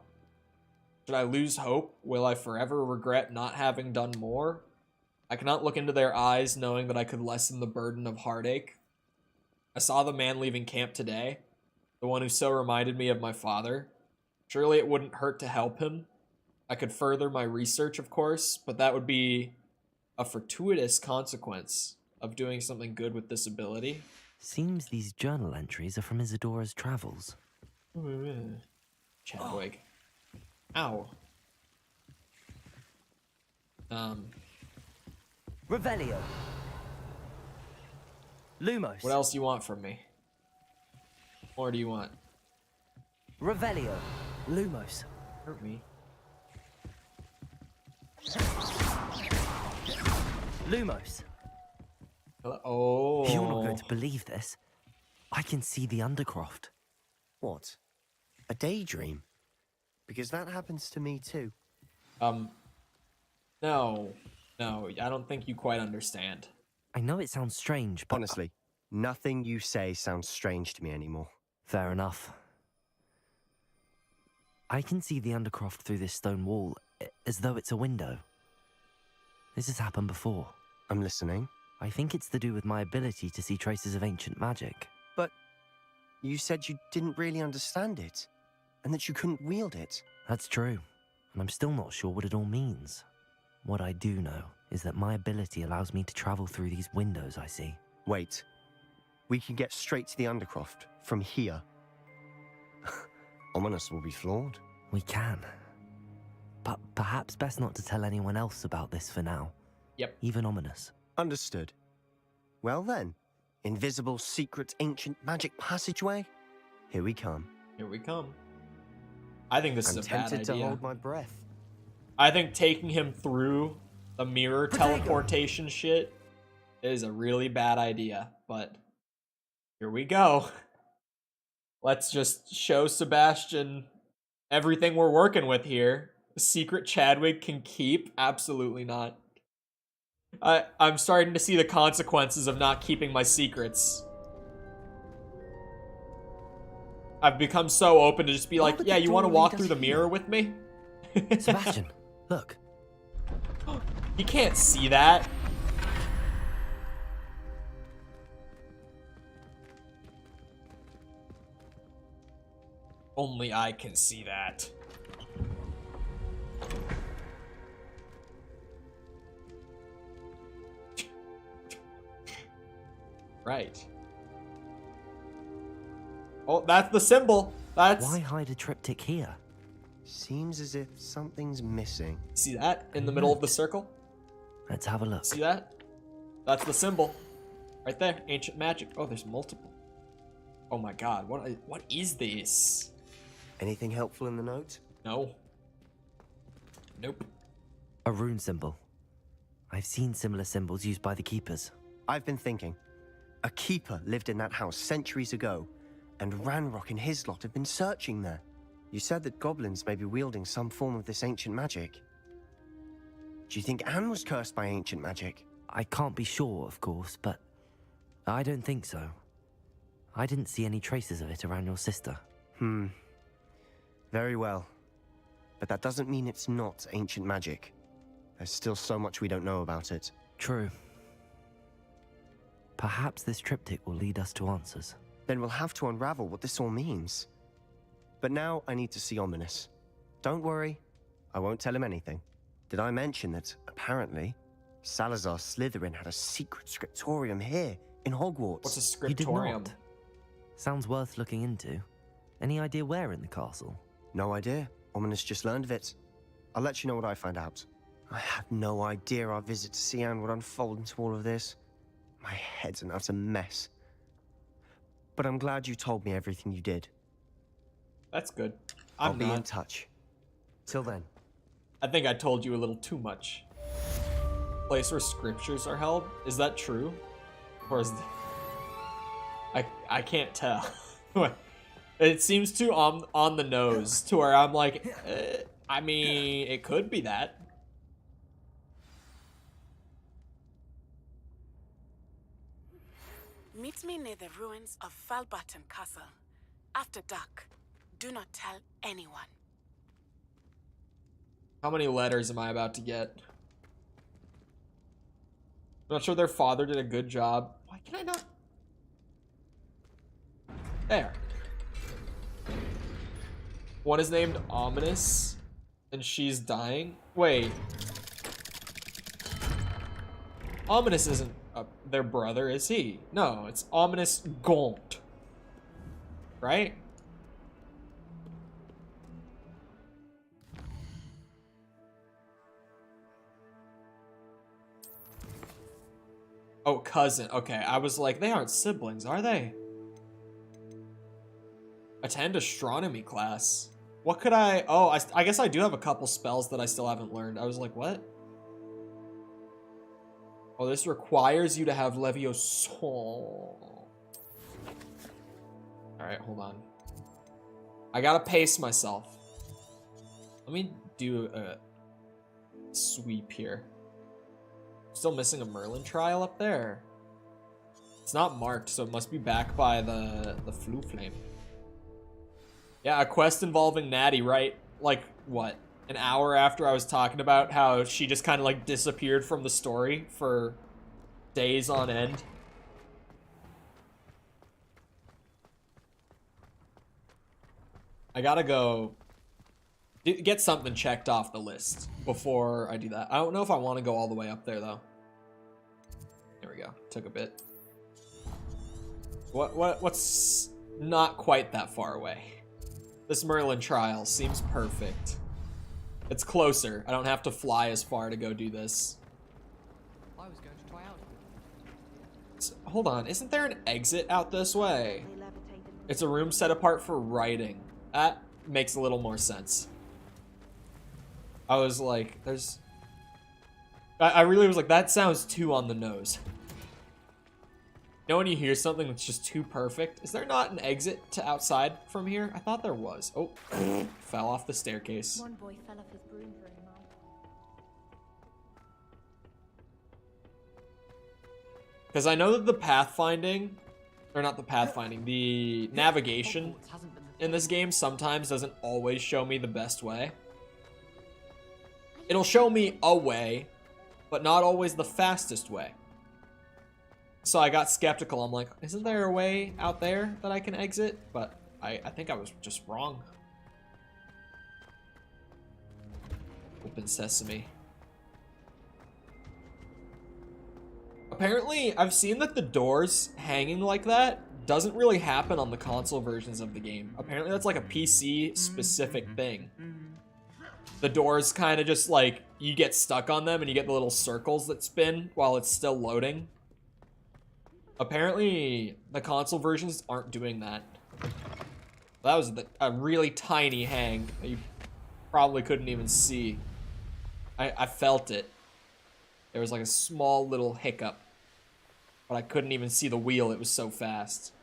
Should I lose hope? Will I forever regret not having done more? I cannot look into their eyes knowing that I could lessen the burden of heartache. I saw the man leaving camp today, the one who so reminded me of my father. Surely it wouldn't hurt to help him. I could further my research, of course, but that would be a fortuitous consequence of doing something good with this ability. Seems these journal entries are from Isadora's travels. Chadwick. Ow. Revelio. Lumos. What else do you want from me? Or do you want? Revelio. Lumos. Hurt me. Lumos. Oh. You're not going to believe this. I can see the Undercroft. What? A daydream? Because that happens to me too. No. No, I don't think you quite understand. I know it sounds strange, but... Honestly, nothing you say sounds strange to me anymore. Fair enough. I can see the Undercroft through this stone wall, as though it's a window. This has happened before. I'm listening. I think it's to do with my ability to see traces of ancient magic. But you said you didn't really understand it, and that you couldn't wield it. That's true, and I'm still not sure what it all means. What I do know is that my ability allows me to travel through these windows I see. Wait. We can get straight to the Undercroft from here. Ominous will be flawed. We can. But perhaps best not to tell anyone else about this for now. Yep. Even Ominous. Understood. Well then, invisible, secret, ancient magic passageway? Here we come. Here we come. I think this I'm is a bad tempted to idea. hold my breath. I think taking him through the mirror teleportation shit is a really bad idea, but here we go. Let's just show Sebastian everything we're working with here. The secret Chadwick can keep? Absolutely not. I'm starting to see the consequences of not keeping my secrets. I've become so open to just be like, yeah, you want to walk through the mirror with me? Sebastian, look. You can't see that. Only I can see that. Right. Oh, that's the symbol. That's... Why hide a triptych here? Seems as if something's missing. See that in the middle of the circle? Let's have a look. See that? That's the symbol. Right there. Ancient magic. Oh, there's multiple. Oh my god. What is this? Anything helpful in the note? No. Nope. A rune symbol. I've seen similar symbols used by the keepers. I've been thinking. A keeper lived in that house centuries ago, and Ranrock and his lot have been searching there. You said that goblins may be wielding some form of this ancient magic. Do you think Anne was cursed by ancient magic? I can't be sure, of course, but I don't think so. I didn't see any traces of it around your sister. Very well. But that doesn't mean it's not ancient magic. There's still so much we don't know about it. True. Perhaps this triptych will lead us to answers. Then we'll have to unravel what this all means. But now I need to see Ominous. Don't worry, I won't tell him anything. Did I mention that, apparently, Salazar Slytherin had a secret scriptorium here, in Hogwarts? What's a You did scriptorium? not. Sounds worth looking into. Any idea where in the castle? No idea. Ominous just learned of it. I'll let you know what I find out. I had no idea our visit to Sian would unfold into all of this. My head's an utter mess. But I'm glad you told me everything you did. That's good. I'll be in touch. Till then. I think I told you a little too much. Place where scriptures are held? Is that true? Or is I can't tell. It seems too on the nose to where I'm like, I mean, it could be that. Meet me near the ruins of Falbaton Castle. After dark. Do not tell anyone. How many letters am I about to get? I'm not sure their father did a good job. Why can I not? There. One is named Ominous, and she's dying. Wait. Ominous isn't their brother, is he? No, it's Ominous Gaunt. Right? Oh, cousin. Okay, I was like, they aren't siblings, are they? Attend astronomy class. What could I... Oh, I guess I do have a couple spells that I still haven't learned. I was like, what? Oh, this requires you to have Leviosa. Alright, hold on. I gotta pace myself. Let me do a sweep here. Still missing a Merlin trial up there. It's not marked, so it must be back by the Flu Flame. Yeah, a quest involving Natty, right? Like, what? An hour after I was talking about how she just kind of like disappeared from the story for days on end. I gotta go get something checked off the list before I do that. I don't know if I want to go all the way up there though. There we go. Took a bit. What's not quite that far away? This Merlin trial seems perfect. It's closer. I don't have to fly as far to go do this. I was going to try out. Hold on, isn't there an exit out this way? It's a room set apart for writing. That makes a little more sense. I was like, there's... I really was like, that sounds too on the nose. You know when you hear something that's just too perfect? Is there not an exit to outside from here? I thought there was. Oh, fell off the staircase. One boy fell off his broom for a mile. Because I know that the pathfinding, or not the pathfinding, the navigation in this game sometimes doesn't always show me the best way. it'll show me a way, but not always the fastest way. So I got skeptical. I'm like, isn't there a way out there that I can exit? But I think I was just wrong. Open sesame. Apparently, I've seen that the doors hanging like that doesn't really happen on the console versions of the game. Apparently, that's like a PC specific thing. The doors kind of just like, you get stuck on them and you get the little circles that spin while it's still loading. Apparently, the console versions aren't doing that. That was a really tiny hang that you probably couldn't even see. I felt it. There was like a small little hiccup. But I couldn't even see the wheel, it was so fast.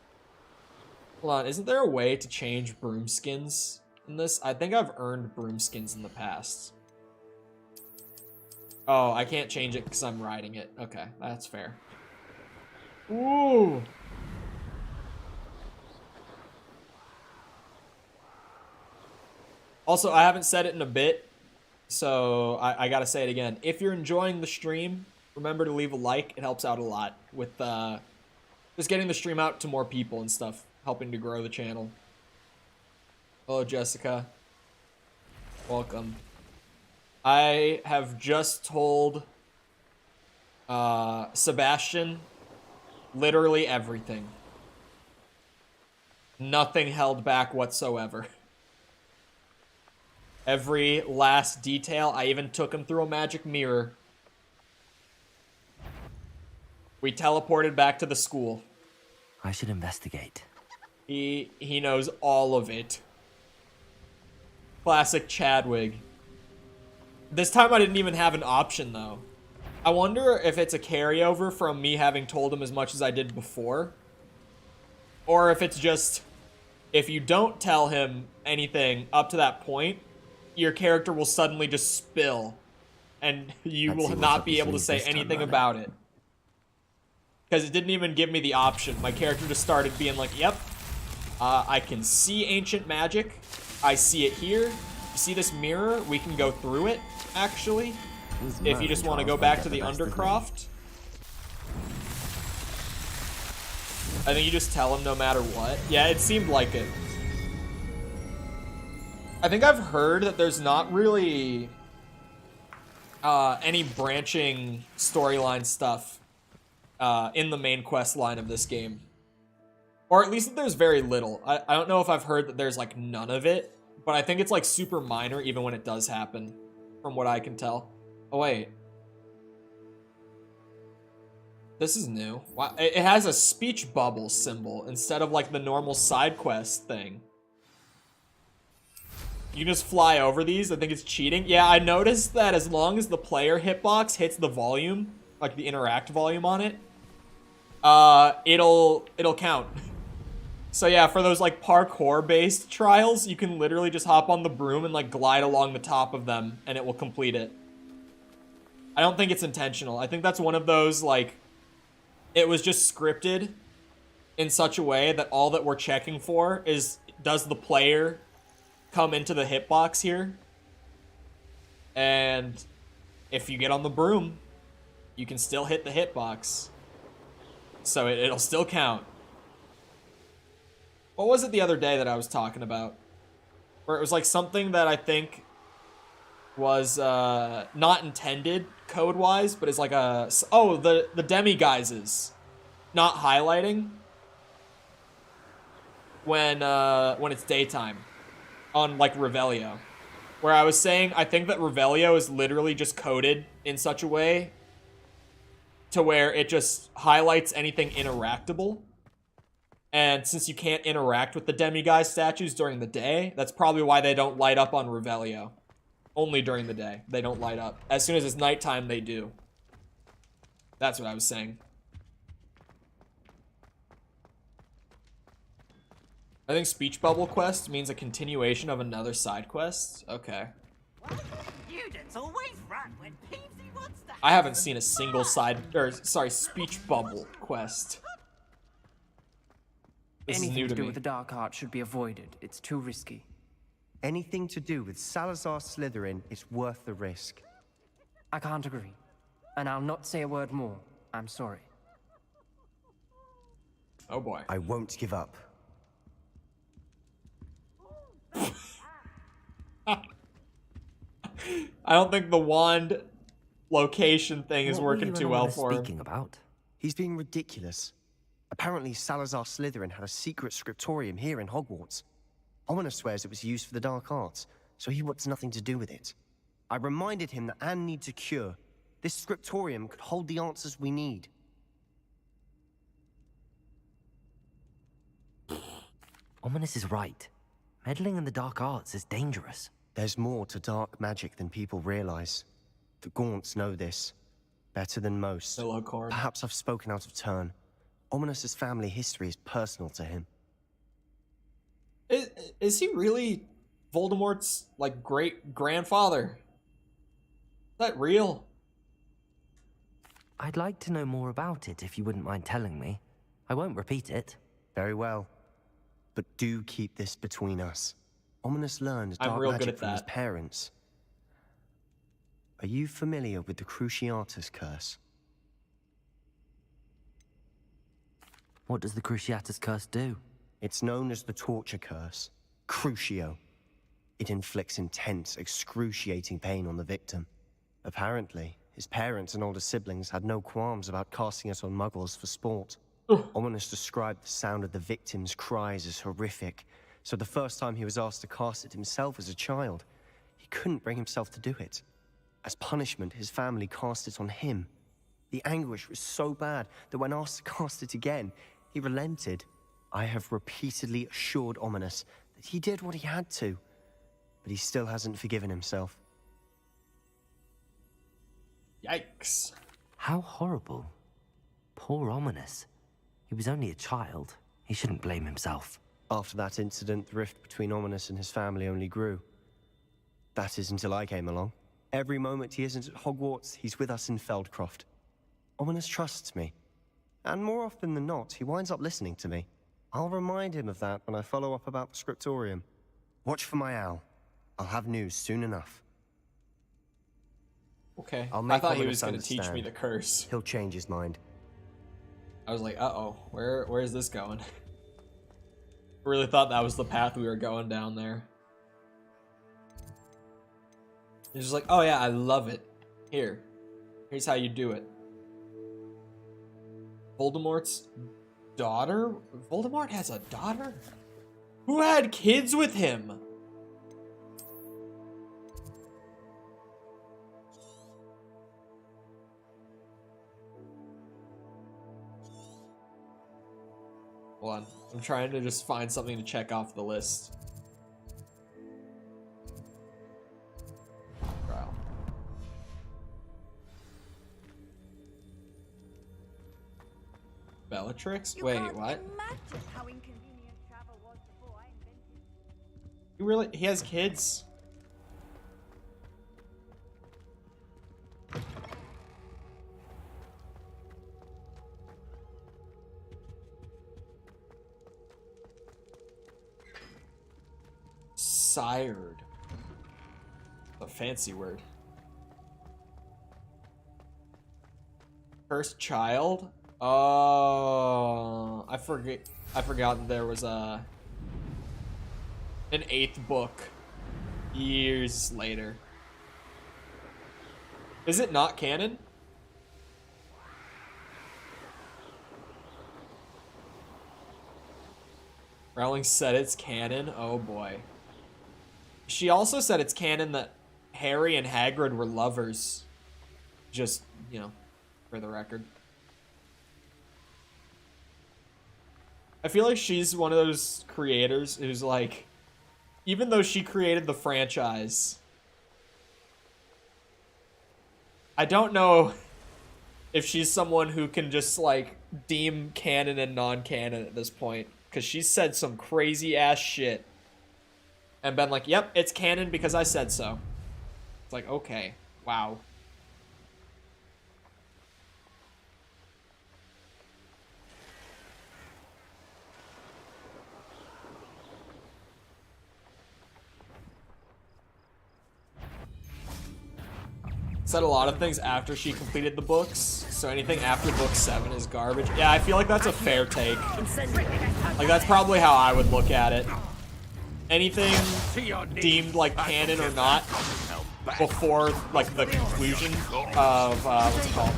Hold on, isn't there a way to change broom skins in this? I think I've earned broom skins in the past. Oh, I can't change it because I'm riding it. Okay, that's fair. Ooh! Also, I haven't said it in a bit, so I gotta say it again. If you're enjoying the stream, remember to leave a like. It helps out a lot with just getting the stream out to more people and stuff, helping to grow the channel. Hello, Jessica. Welcome. I have just told Sebastian literally everything. Nothing held back whatsoever. Every last detail. I even took him through a magic mirror. We teleported back to the school. I should investigate. He knows all of it. Classic Chadwig. This time I didn't even have an option, though. I wonder if it's a carryover from me having told him as much as I did before. Or if it's just, if you don't tell him anything up to that point, your character will suddenly just spill. And you will not be able to say anything about it. Because it didn't even give me the option. My character just started being like, yep, I can see ancient magic. I see it here. You see this mirror? We can go through it, actually. If you just want to go back to the Undercroft. I think you just tell him no matter what. Yeah, it seemed like it. I think I've heard that there's not really any branching storyline stuff in the main quest line of this game. Or at least that there's very little. I don't know if I've heard that there's like none of it, but I think it's like super minor even when it does happen, from what I can tell. Oh wait. This is new. Wow. It has a speech bubble symbol instead of like the normal side quest thing. You just fly over these. I think it's cheating. Yeah, I noticed that as long as the player hitbox hits the volume, like the interact volume on it, it'll count. So yeah, for those like parkour based trials, you can literally just hop on the broom and like glide along the top of them and it will complete it. I don't think it's intentional. I think that's one of those like, it was just scripted in such a way that all that we're checking for is, does the player come into the hitbox here? And if you get on the broom, you can still hit the hitbox. So it'll still count. What was it the other day that I was talking about? Where it was like something that I think was not intended code-wise, but is like a... Oh, the demiguises not highlighting when it's daytime on like Revelio. Where I was saying I think that Revelio is literally just coded in such a way to where it just highlights anything interactable. And since you can't interact with the demiguise statues during the day, that's probably why they don't light up on Revelio. Only during the day, they don't light up. As soon as it's nighttime, they do. That's what I was saying. I think speech bubble quest means a continuation of another side quest. Okay. I haven't seen a single speech bubble quest. This is new Anything to to do me. with the dark art should be avoided. It's too risky. Anything to do with Salazar Slytherin is worth the risk. I can't agree. And I'll not say a word more. I'm sorry. Oh boy. I won't give up. I don't think the wand location thing is What were working you and too well Ominous for him. speaking about? He's being ridiculous. Apparently, Salazar Slytherin had a secret scriptorium here in Hogwarts. Ominous swears it was used for the dark arts, so he wants nothing to do with it. I reminded him that Anne needs a cure. This scriptorium could hold the answers we need. Ominous is right. Meddling in the dark arts is dangerous. There's more to dark magic than people realize. The Gaunts know this better than most. Hello, Corn. Perhaps I've spoken out of turn. Ominous's family history is personal to him. Is he really Voldemort's, like, great-grandfather? Is that real? I'd like to know more about it if you wouldn't mind telling me. I won't repeat it. Very well. But do keep this between us. Ominous learned I'm dark real good magic at from his that. parents. Are you familiar with the Cruciatus curse? What does the Cruciatus curse do? It's known as the torture curse, Crucio. It inflicts intense, excruciating pain on the victim. Apparently, his parents and older siblings had no qualms about casting it on muggles for sport. Ominous described the sound of the victim's cries as horrific, so the first time he was asked to cast it himself as a child, he couldn't bring himself to do it. As punishment, his family cast it on him. The anguish was so bad that when asked to cast it again, he relented. I have repeatedly assured Ominous that he did what he had to, but he still hasn't forgiven himself. Yikes. How horrible. Poor Ominous. He was only a child. He shouldn't blame himself. After that incident, the rift between Ominous and his family only grew. That is until I came along. Every moment he isn't at Hogwarts, he's with us in Feldcroft. Ominous trusts me. And more often than not, he winds up listening to me. I'll remind him of that when I follow up about the scriptorium. Watch for my owl. I'll have news soon enough. Okay. I'll I make thought he Ominous was going to teach me understand. the curse. He'll change his mind. I was like, uh-oh, where is this going? Really thought that was the path we were going down there. He's just like, oh yeah, I love it. Here's how you do it. Voldemort's daughter? Voldemort has a daughter? Who had kids with him? Hold on. I'm trying to just find something to check off the list. Trial. Bellatrix? Wait, what? How inconvenient travel was before I invented. He has kids? Sired. A fancy word. First child? Oh, I forgot that there was an 8th book years later. Is it not canon? Rowling said it's canon? Oh boy. She also said it's canon that Harry and Hagrid were lovers. Just, you know, for the record. I feel like she's one of those creators who's like, even though she created the franchise, I don't know if she's someone who can just like deem canon and non-canon at this point, because she said some crazy ass shit and been like, yep, it's canon because I said so. It's like, okay, wow. said a lot of things after she completed the books, so anything after book 7 is garbage. Yeah, I feel like that's a fair take. Like, that's probably how I would look at it. Anything deemed like canon or not before like the conclusion of what's it called,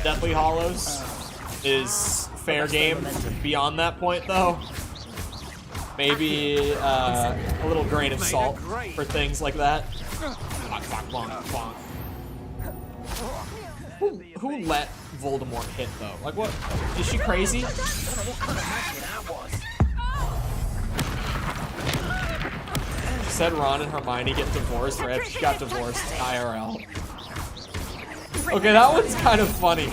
Deathly Hallows, is fair game. Beyond that point, though, maybe a little grain of salt for things like that. Who let Voldemort hit, though? Like, what? Is she crazy? She said Ron and Hermione get divorced, right? She got divorced IRL. Okay, that one's kind of funny.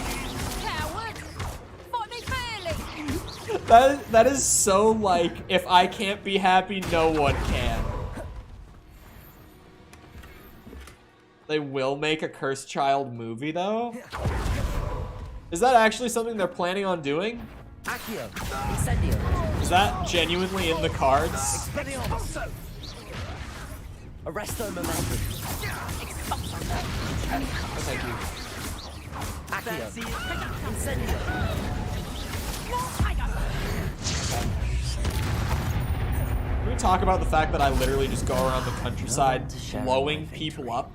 That is so, like, if I can't be happy, no one can. They will make a Cursed Child movie, though? Is that actually something they're planning on doing? Is that genuinely in the cards? Arresto momentum. Oh, thank you. Accio. Incendio. Can we talk about the fact that I literally just go around the countryside blowing people up?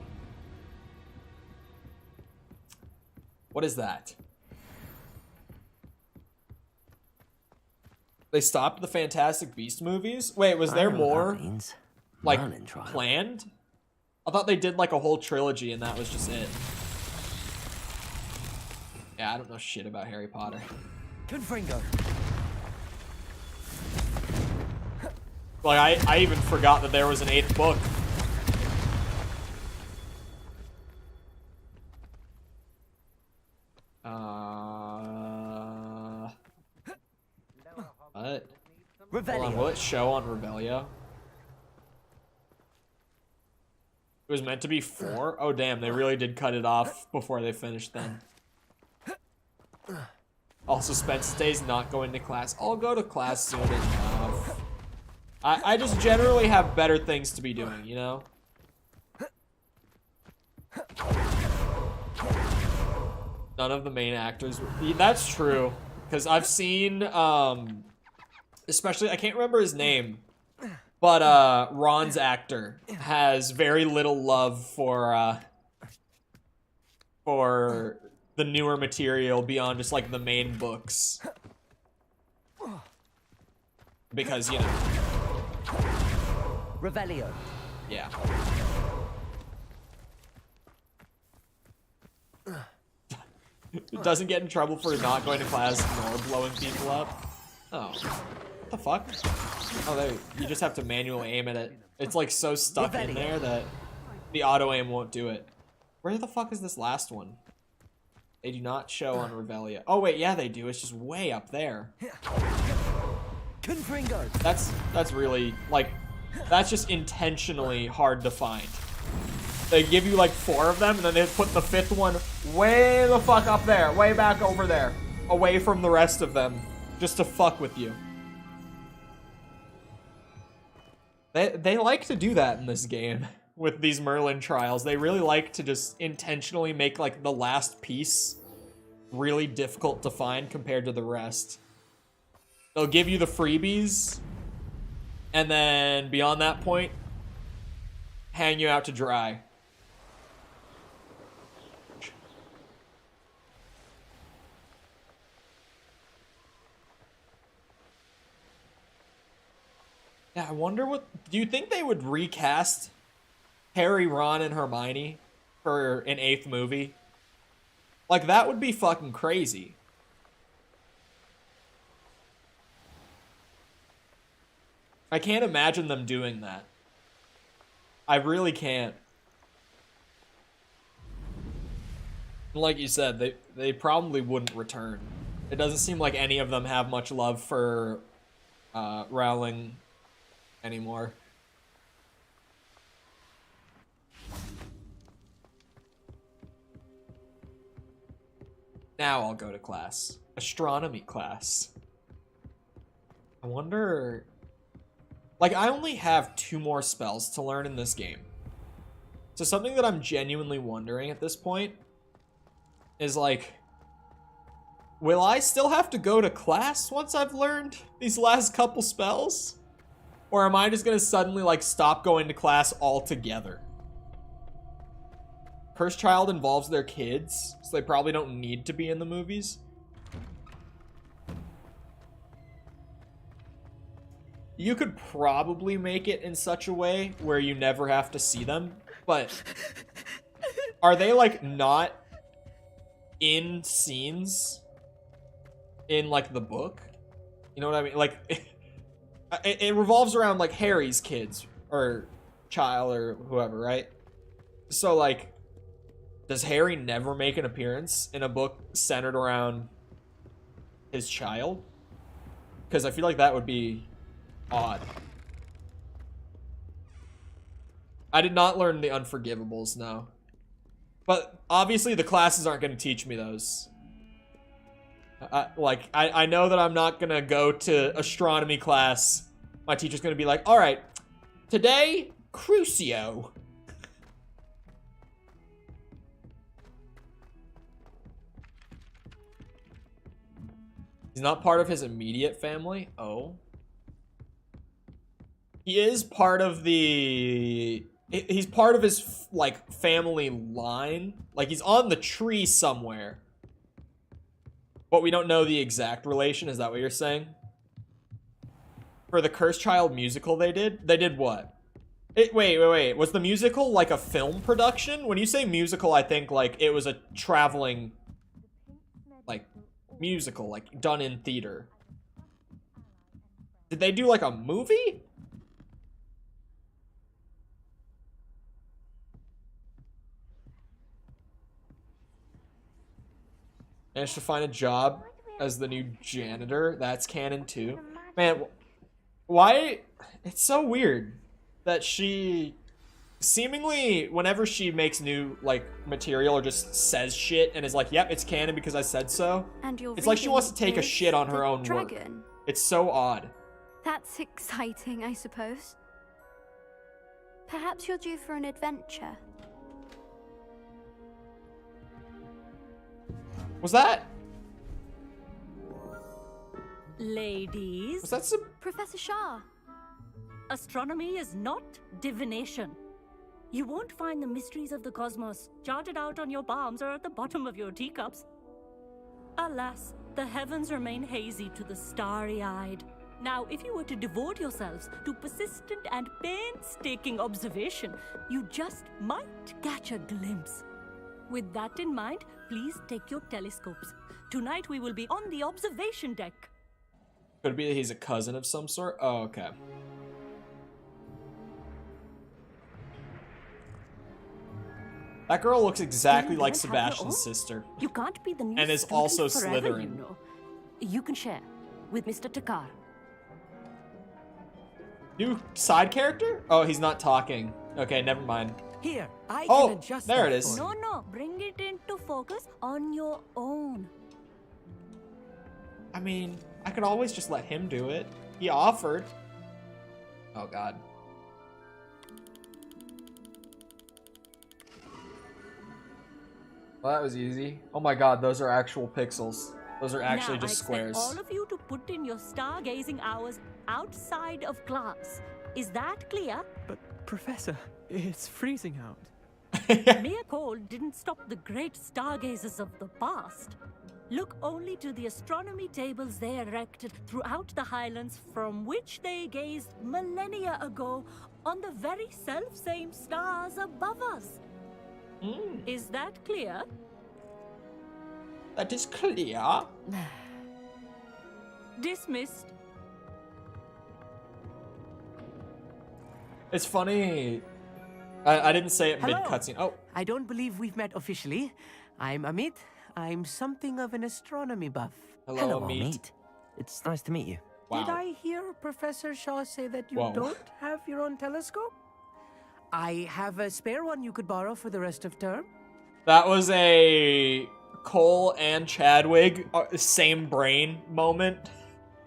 What is that? They stopped the Fantastic Beast movies? Wait, was there more, like, planned? I thought they did, like, a whole trilogy and that was just it. Yeah, I don't know shit about Harry Potter. Confringo. Like, I even forgot that there was an 8th book. What? Hold on, will it show on Rebellia? It was meant to be 4? Oh, damn, they really did cut it off before they finished then. Also, Spence stays not going to class. I'll go to class soon enough. I just generally have better things to be doing, you know? None of the main actors. That's true. Because I've seen, especially, I can't remember his name, but Ron's actor has very little love for the newer material beyond just, like, the main books. Because, you know. Revelio. Yeah. It doesn't get in trouble for not going to class nor blowing people up. Oh. What the fuck? Oh, there. You just have to manually aim at it. It's, like, so stuck in there that the auto-aim won't do it. Where the fuck is this last one? They do not show on Revellia. Oh, wait, yeah, they do. It's just way up there. Confringo. That's really, like, that's just intentionally hard to find. They give you like 4 of them, and then they put the 5th one way the fuck up there, way back over there, away from the rest of them, just to fuck with you. They like to do that in this game with these Merlin trials. They really like to just intentionally make like the last piece really difficult to find compared to the rest. They'll give you the freebies, and then beyond that point, hang you out to dry. Yeah, I wonder what... Do you think they would recast Harry, Ron, and Hermione for an 8th movie? Like, that would be fucking crazy. I can't imagine them doing that. I really can't. Like you said, they probably wouldn't return. It doesn't seem like any of them have much love for Rowling anymore. Now I'll go to class. Astronomy class. I wonder... Like, I only have 2 more spells to learn in this game. So something that I'm genuinely wondering at this point is like, will I still have to go to class once I've learned these last couple spells? Or am I just gonna suddenly like stop going to class altogether? Cursed Child involves their kids, so they probably don't need to be in the movies. You could probably make it in such a way where you never have to see them, but are they like not in scenes in like the book? You know what I mean? Like it revolves around like Harry's kids or child or whoever, right? So like, does Harry never make an appearance in a book centered around his child? Because I feel like that would be odd. I did not learn the Unforgivables, no. But obviously the classes aren't going to teach me those. I know that I'm not going to go to astronomy class. My teacher's going to be like, all right, today, Crucio. He's not part of his immediate family. Oh. He is part of the... He's part of his, like, family line. Like, he's on the tree somewhere. But we don't know the exact relation. Is that what you're saying? For the Cursed Child musical they did what? Wait. Was the musical, like, a film production? When you say musical, I think, like, it was a traveling, like, musical, like, done in theater. Did they do, like, a movie? Managed to find a job as the new janitor. That's canon too. Man, why? It's so weird that she seemingly, whenever she makes new like material or just says shit and is like, yep, it's canon because I said so. And it's like she wants to take a shit on her own work. It's so odd. That's exciting, I suppose. Perhaps you're due for an adventure. Was that? Ladies. Was that some... Professor Shah. Astronomy is not divination. You won't find the mysteries of the cosmos charted out on your palms or at the bottom of your teacups. Alas, the heavens remain hazy to the starry-eyed. Now, if you were to devote yourselves to persistent and painstaking observation, you just might catch a glimpse. With that in mind, please take your telescopes. Tonight we will be on the observation deck. Could it be that he's a cousin of some sort? Oh, okay. That girl looks exactly like Sebastian's sister. You can't be the new and is student also forever, Slytherin. You know. You can share with Mr. Takar. New side character? Oh, he's not talking. Okay, never mind. Here, I oh, can adjust there that it is. No, bring it into focus on your own. I mean, I could always just let him do it. He offered. Oh, God. Well, that was easy. Oh my God, those are actual pixels. Those are actually now, just squares. All of you to put in your stargazing hours outside of class. Is that clear? But, Professor, it's freezing out. Mere cold didn't stop the great stargazers of the past. Look only to the astronomy tables they erected throughout the Highlands from which they gazed millennia ago on the very self-same stars above us. Is that clear? That is clear. Dismissed. It's funny. I didn't say it mid-cutscene. Oh. I don't believe we've met officially. I'm Amit. I'm something of an astronomy buff. Hello, Amit. It's nice to meet you. Wow. Did I hear Professor Shaw say that you Whoa. don't have your own telescope? I have a spare one you could borrow for the rest of term. That was a Cole and Chadwick same brain moment.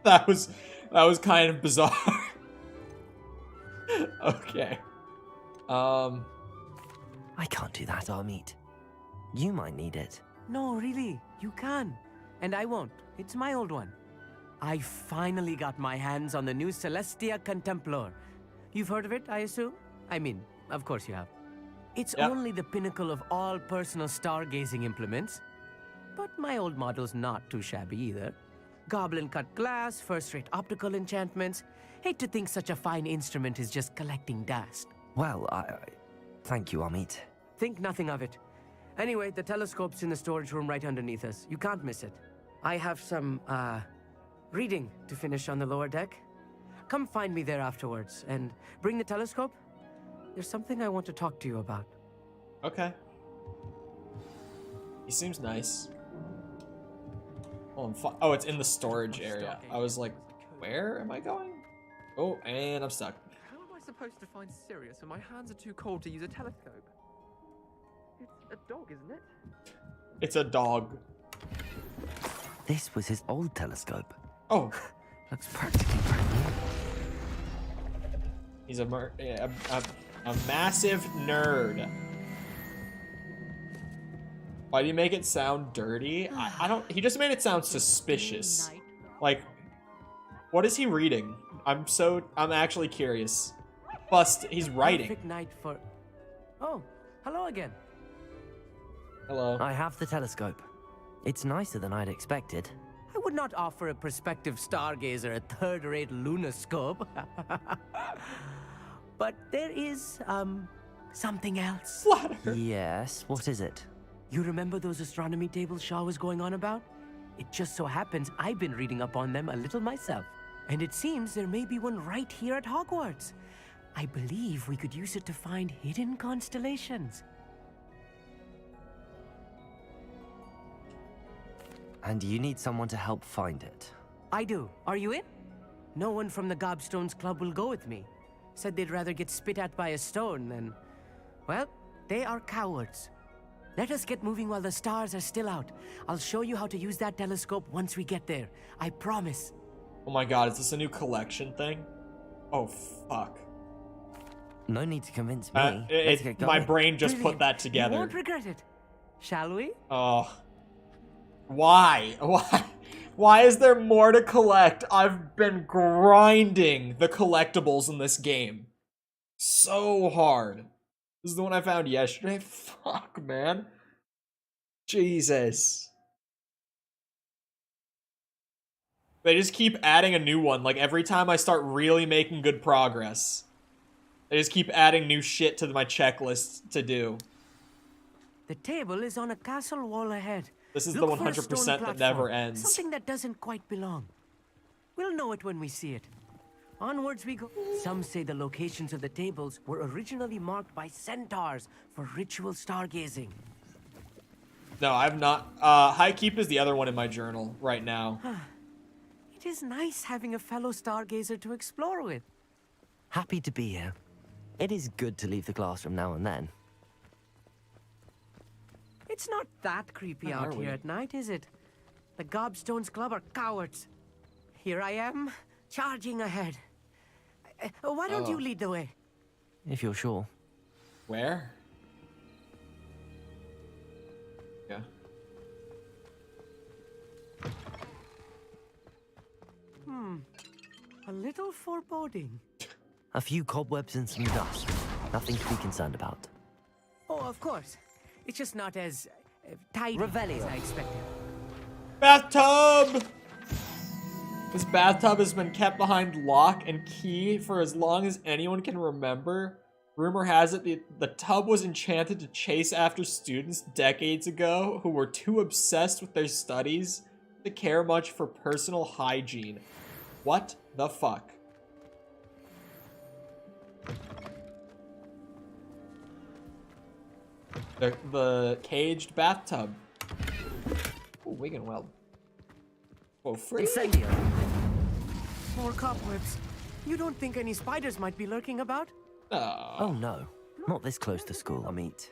That was kind of bizarre. Okay. I can't do that, Amit. You might need it. No, really, you can. And I won't. It's my old one. I finally got my hands on the new Celestia Contemplar. You've heard of it, I assume? I mean, of course you have. It's only the pinnacle of all personal stargazing implements. But my old model's not too shabby either. Goblin-cut glass, first-rate optical enchantments. Hate to think such a fine instrument is just collecting dust. Well, thank you, Amit. Think nothing of it. Anyway, the telescope's in the storage room right underneath us. You can't miss it. I have some, reading to finish on the lower deck. Come find me there afterwards, and bring the telescope. There's something I want to talk to you about. Okay. He seems nice. Oh, it's in the storage area. I was like, where am I going? Oh, and I'm stuck. How am I supposed to find Sirius when my hands are too cold to use a telescope? It's a dog, isn't it? It's a dog. This was his old telescope. Oh. Looks practically brand new. He's a massive nerd. Why do you make it sound dirty? I don't. He just made it sound suspicious. Like, what is he reading? I'm actually curious. Bust. He's writing. Perfect night for. Oh, hello again. Hello. I have the telescope. It's nicer than I'd expected. I would not offer a prospective stargazer a third-rate lunoscope. But there is, something else. Yes, what is it? You remember those astronomy tables Shaw was going on about? It just so happens I've been reading up on them a little myself. And it seems there may be one right here at Hogwarts. I believe we could use it to find hidden constellations. And you need someone to help find it. I do. Are you in? No one from the Gobstones Club will go with me. Said they'd rather get spit at by a stone than... Well, they are cowards. Let us get moving while the stars are still out. I'll show you how to use that telescope once we get there. I promise. Oh my god, is this a new collection thing? Oh, fuck. No need to convince me. Let's get going. My brain just put that together. You won't regret it. Shall we? Oh. Why? Why? Why is there more to collect? I've been grinding the collectibles in this game so hard. This is the one I found yesterday. Fuck, man. Jesus. They just keep adding a new one. Like, every time I start really making good progress, they just keep adding new shit to my checklist to do. The table is on a castle wall ahead. This is Look the for a 100% stone that platform, never ends. Something that doesn't quite belong. We'll know it when we see it. Onwards we go. Some say the locations of the tables were originally marked by centaurs for ritual stargazing. No, I've not. High Keep is the other one in my journal right now. It is nice having a fellow stargazer to explore with. Happy to be here. It is good to leave the classroom now and then. It's not that creepy Where out are we? here at night, is it? The Gobstones Club are cowards. Here I am, charging ahead. Why don't you lead the way? If you're sure. Where? Yeah. A little foreboding. A few cobwebs and some dust. Nothing to be concerned about. Oh, of course. It's just not as tidy Revelio. as I expected. Bathtub! This bathtub has been kept behind lock and key for as long as anyone can remember. Rumor has it the tub was enchanted to chase after students decades ago who were too obsessed with their studies to care much for personal hygiene. What the fuck? The caged bathtub. Oh, Wigan Weld. Oh, free. Incendio. More cobwebs. You don't think any spiders might be lurking about? Oh no. Not this close to school, Amit.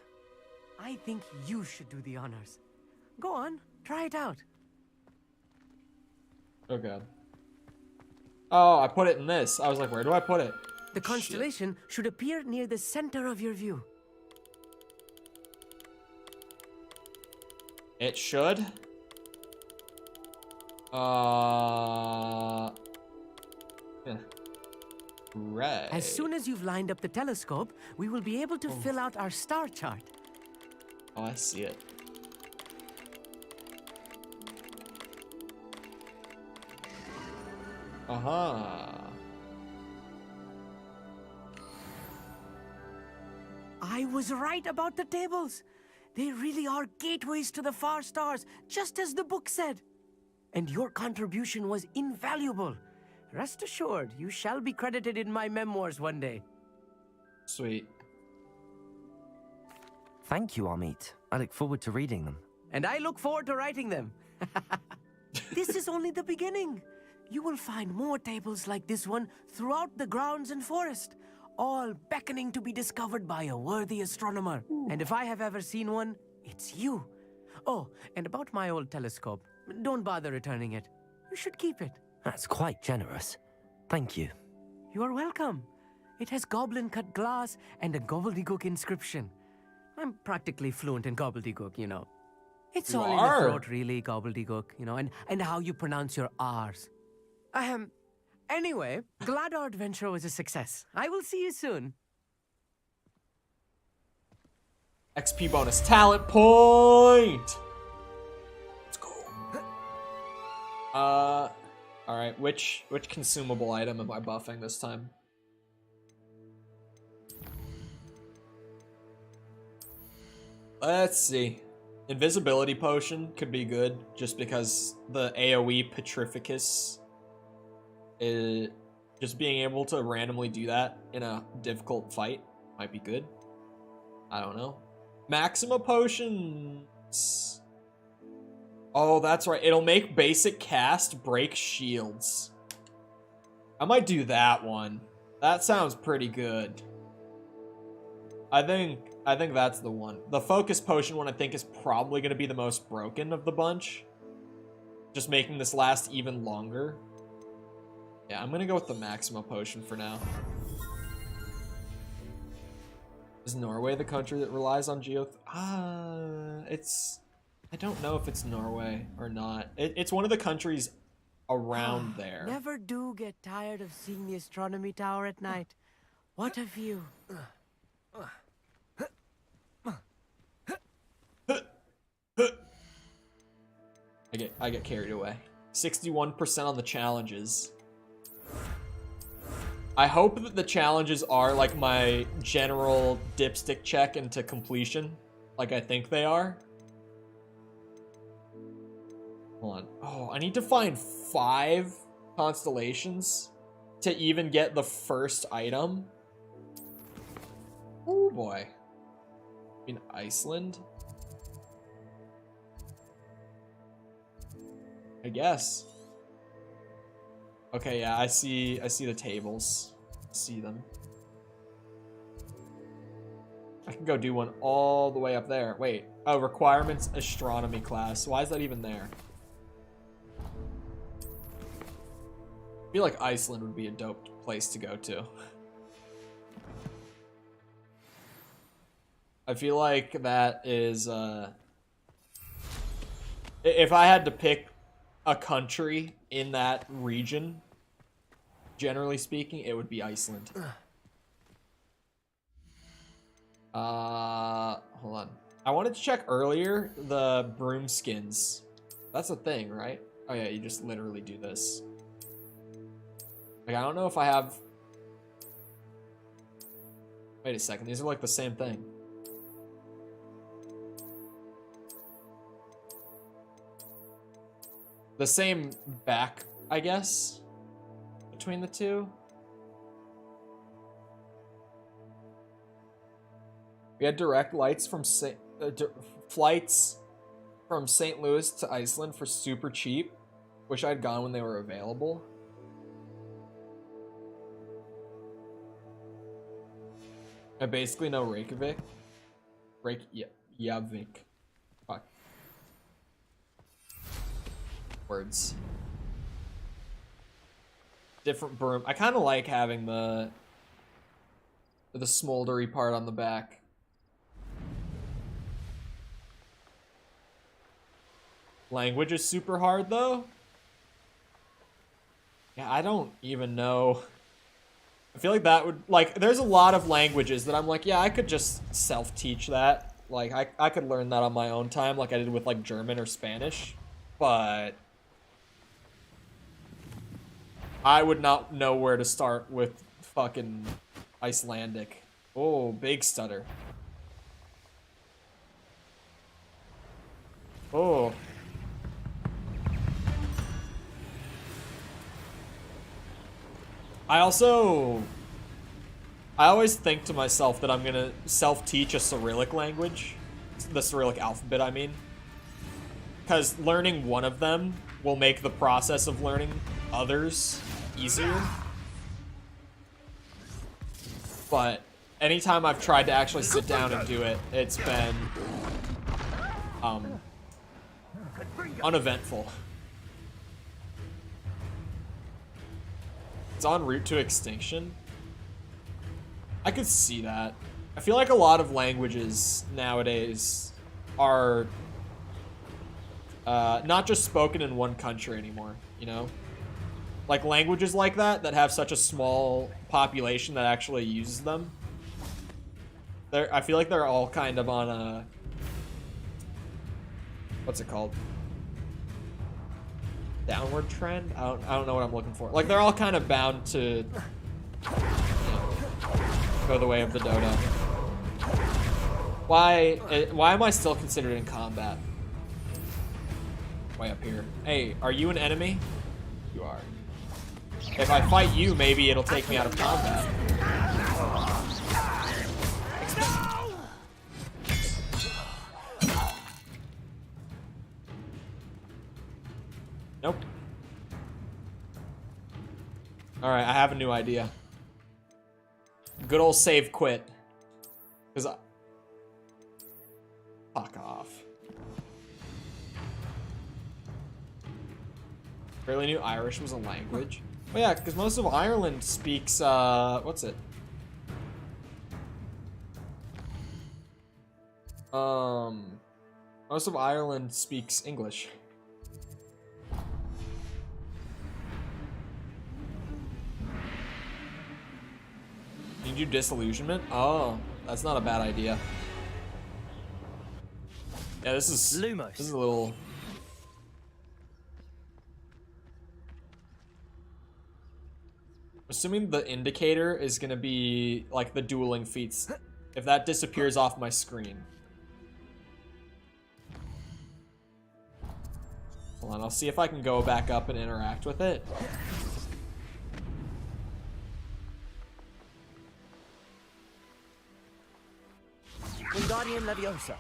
I think you should do the honors. Go on, try it out. Oh god. Oh, I put it in this. I was like, where do I put it? The constellation should appear near the center of your view. It should. Yeah. Right. As soon as you've lined up the telescope, we will be able to fill out our star chart. Oh, I see it. I was right about the tables. They really are gateways to the far stars, just as the book said. And your contribution was invaluable. Rest assured, you shall be credited in my memoirs one day. Sweet. Thank you, Amit. I look forward to reading them. And I look forward to writing them. This is only the beginning. You will find more tables like this one throughout the grounds and forest, all beckoning to be discovered by a worthy astronomer. And if I have ever seen one, it's you. Oh, and about my old telescope, don't bother returning it. You should keep it. That's quite generous. Thank you. You are welcome. It has goblin-cut glass and a gobbledygook inscription. I'm practically fluent in gobbledygook, you know. It's You all in are. the throat, really, gobbledygook, you know, and how you pronounce your R's. Anyway, glad our adventure was a success. I will see you soon. XP bonus talent point. Let's go. All right. Which consumable item am I buffing this time? Let's see. Invisibility potion could be good, just because the AoE Petrificus is just being able to randomly do that in a difficult fight might be good. I don't know. Maxima potions. Oh, that's right. It'll make basic cast break shields. I might do that one. That sounds pretty good. I think that's the one. The focus potion one I think is probably going to be the most broken of the bunch. Just making this last even longer. Yeah, I'm going to go with the Maxima potion for now. Is Norway the country that relies on it's... I don't know if it's Norway or not. It's one of the countries around there. Never do get tired of seeing the astronomy tower at night. What a view. I get carried away. 61% on the challenges. I hope that the challenges are like my general dipstick check into completion, like I think they are. Hold on. Oh, I need to find 5 constellations to even get the first item. Oh boy. In Iceland? I guess. Okay, yeah, I see the tables. I see them. I can go do one all the way up there. Wait. Oh, requirements astronomy class. Why is that even there? I feel like Iceland would be a dope place to go to. I feel like that is, if I had to pick a country in that region, generally speaking, it would be Iceland. Hold on. I wanted to check earlier the broom skins. That's a thing, right? Oh yeah, you just literally do this. Like, I don't know if I have... Wait a second, these are like the same thing. The same back, I guess, between the two. We had direct flights from St. Louis to Iceland for super cheap. Wish I'd gone when they were available. I basically know Reykjavik. Reykjavik. Fuck. Words. Different broom. I kind of like having the smoldery part on the back. language is super hard, though. Yeah, I don't even know. I feel like that would, like, there's a lot of languages that I'm like, yeah, I could just self-teach that. Like, I could learn that on my own time, like I did with, like, German or Spanish. But I would not know where to start with fucking Icelandic. Oh, big stutter. Oh. I always think to myself that I'm gonna self-teach a Cyrillic language. The Cyrillic alphabet, I mean. Because learning one of them will make the process of learning others easier. But anytime I've tried to actually sit down and do it, it's been uneventful. It's en route to extinction. I could see that. I feel like a lot of languages nowadays are not just spoken in one country anymore, you know? Like languages like that have such a small population that actually uses them. I feel like they're all kind of on a... What's it called? Downward trend? I don't know what I'm looking for. Like, they're all kind of bound to, you know, go the way of the dodo. Why am I still considered in combat? Way up here. Hey, are you an enemy? You are. If I fight you, maybe it'll take me out of combat. Nope. Alright, I have a new idea. Good old save quit. Because fuck off. Really knew Irish was a language. Well, yeah, because most of Ireland speaks, what's it? Most of Ireland speaks English. You do disillusionment? Oh, that's not a bad idea. Yeah, this is Lumos. This is a little. Assuming the indicator is gonna be like the dueling feats. If that disappears off my screen. Hold on, I'll see if I can go back up and interact with it. Wingardium Leviosa.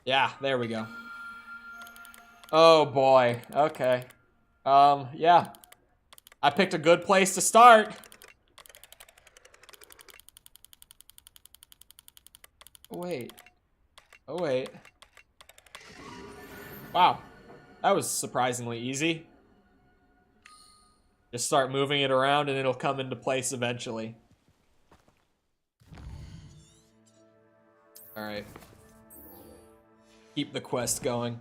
Yeah, there we go. Oh boy, okay. Yeah. I picked a good place to start. Oh wait. Oh wait. Wow. That was surprisingly easy. Just start moving it around and it'll come into place eventually. Alright. Keep the quest going.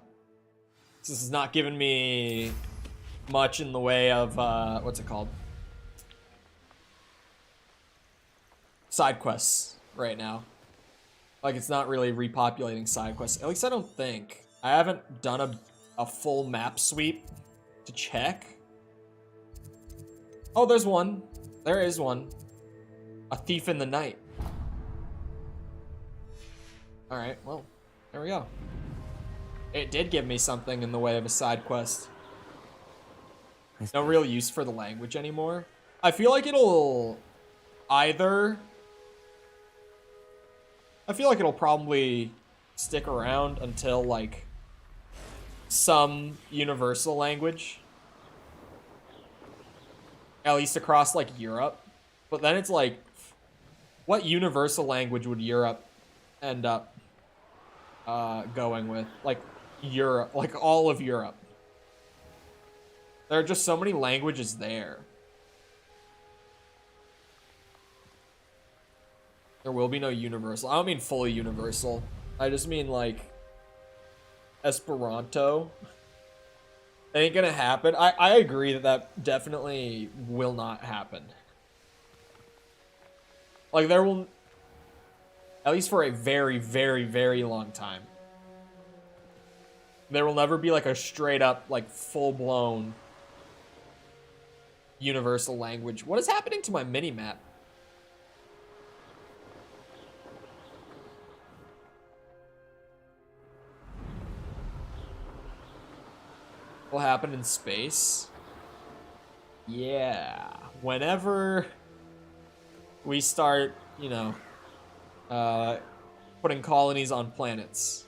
This is not giving me much in the way of, what's it called? Side quests right now. Like, it's not really repopulating side quests. At least I don't think. I haven't done a full map sweep to check. Oh, there's one. There is one. A thief in the night. Alright, well, there we go. It did give me something in the way of a side quest. No real use for the language anymore. I feel like it'll either... I feel like it'll probably stick around until, like, some universal language. At least across, like, Europe. But then it's like, what universal language would Europe end up going with? Like, Europe, like all of Europe. There are just so many languages there. There will be no universal. I don't mean fully universal. I just mean like Esperanto. It ain't gonna happen. I agree that definitely will not happen. Like, there will, at least for a very, very, very long time, there will never be like a straight up, like, full-blown universal language. What is happening to my mini-map? Will happen in space? Yeah. Whenever we start, you know, putting colonies on planets.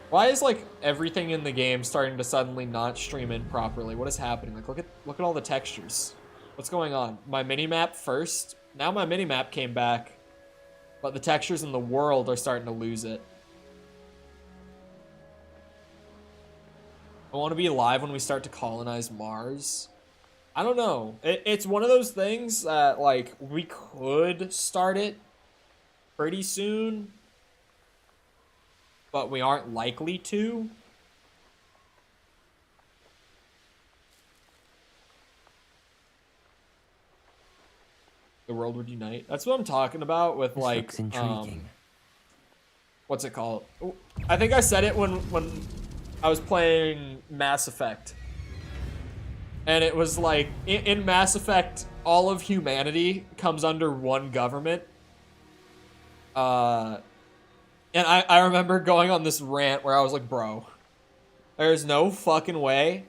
Why is like everything in the game starting to suddenly not stream in properly? What is happening? Like look at all the textures. What's going on? My minimap first. Now my minimap came back, but the textures in the world are starting to lose it. I want to be alive when we start to colonize Mars. I don't know. It's one of those things that, like, we could start it pretty soon, but we aren't likely to. The world would unite. That's what I'm talking about with, like, looks intriguing. What's it called? I think I said it when I was playing Mass Effect. And it was like, in Mass Effect, all of humanity comes under one government. And I remember going on this rant where I was like, bro, there's no fucking way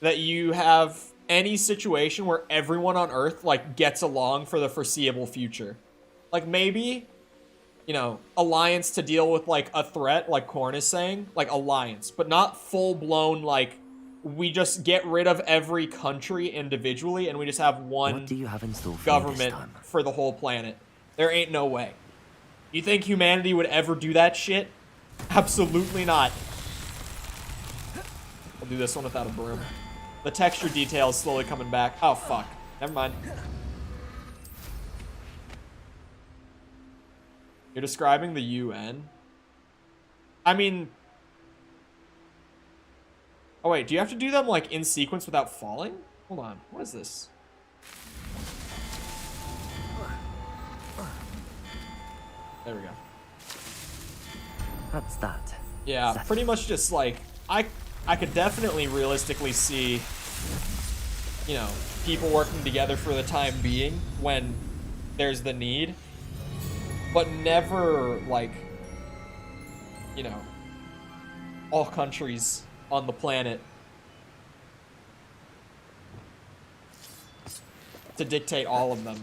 that you have any situation where everyone on Earth, like, gets along for the foreseeable future. Like, maybe, you know, alliance to deal with, like, a threat, like Korn is saying. Like, alliance. But not full-blown, like, we just get rid of every country individually and we just have one What do you have in store for government this time? for the whole planet. There ain't no way. You think humanity would ever do that shit? Absolutely not. I'll do this one without a broom. The texture detail is slowly coming back. Oh, fuck. Never mind. You're describing the UN? I mean... Oh, wait. Do you have to do them, like, in sequence without falling? Hold on. What is this? There we go. That's that. Yeah, pretty much just, like... I could definitely realistically see, you know, people working together for the time being when there's the need, but never, like, you know, all countries on the planet to dictate all of them.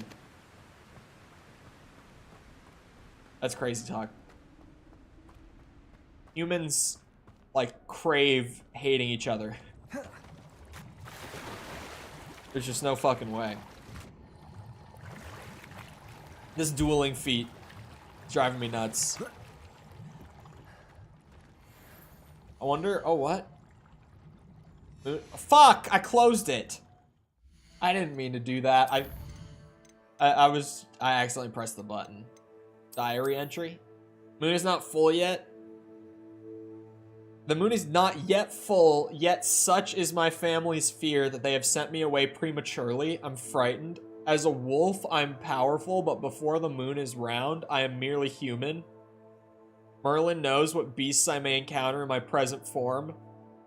That's crazy talk. Humans, like, crave hating each other. There's just no fucking way. This dueling feat is driving me nuts. I wonder, oh, what? Fuck, I closed it. I didn't mean to do that. I accidentally pressed the button. Diary entry. Moon is not full yet. The moon is not yet full, yet such is my family's fear that they have sent me away prematurely. I'm frightened. As a wolf, I'm powerful, but before the moon is round, I am merely human. Merlin knows what beasts I may encounter in my present form.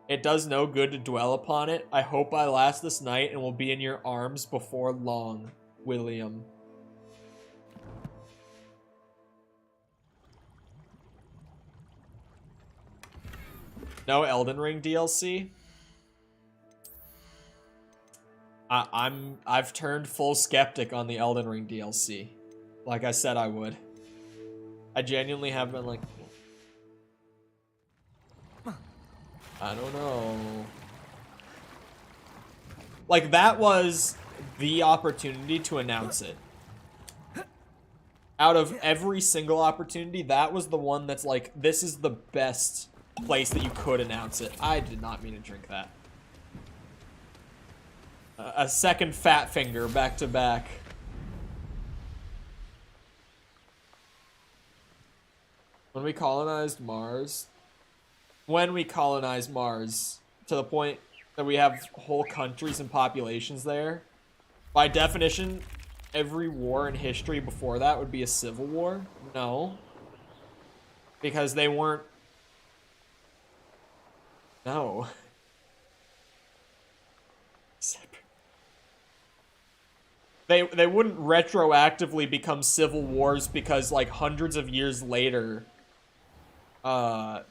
It does no good to dwell upon it. I hope I last this night and will be in your arms before long. William. No Elden Ring DLC? I've turned full skeptic on the Elden Ring DLC. Like I said I would. I genuinely have been like, I don't know. Like, that was the opportunity to announce it. Out of every single opportunity, that was the one that's like, this is the best place that you could announce it. I did not mean to drink that. A second fat finger back to back. When we colonized Mars to the point that we have whole countries and populations there, by definition, every war in history before that would be a civil war? No. Because they weren't... No. They wouldn't retroactively become civil wars because, like, hundreds of years later, what's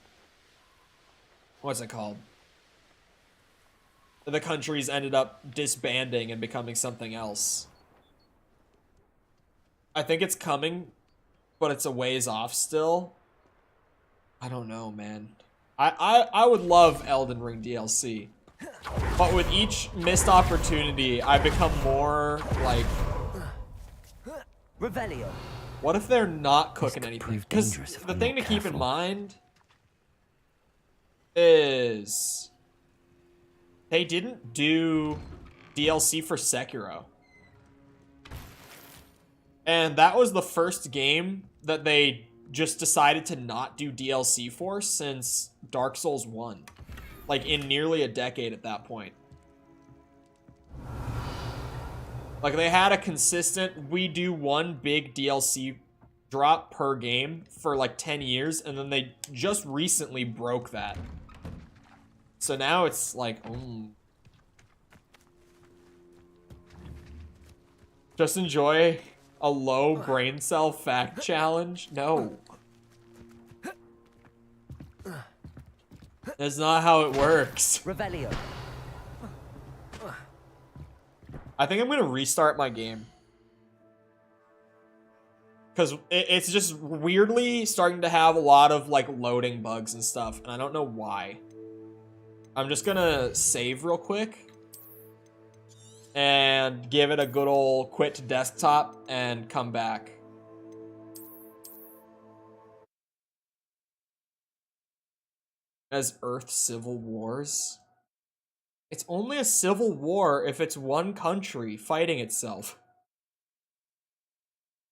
it called? The countries ended up disbanding and becoming something else. I think it's coming, but it's a ways off still. I don't know, man. I would love Elden Ring DLC. But with each missed opportunity, I become more like... Revelio. What if they're not cooking anything? Because the thing to keep in mind is they didn't do DLC for Sekiro. And that was the first game that they just decided to not do DLC for since Dark Souls 1. Like, in nearly a decade at that point. Like, they had a consistent, we do one big DLC drop per game for like 10 years, and then they just recently broke that. So now it's like, just enjoy a low brain cell fact challenge? No. That's not how it works. Revelio. I think I'm gonna restart my game. Because it's just weirdly starting to have a lot of, like, loading bugs and stuff, and I don't know why. I'm just gonna save real quick. And give it a good old quit to desktop and come back. As Earth Civil Wars? It's only a civil war if it's one country fighting itself.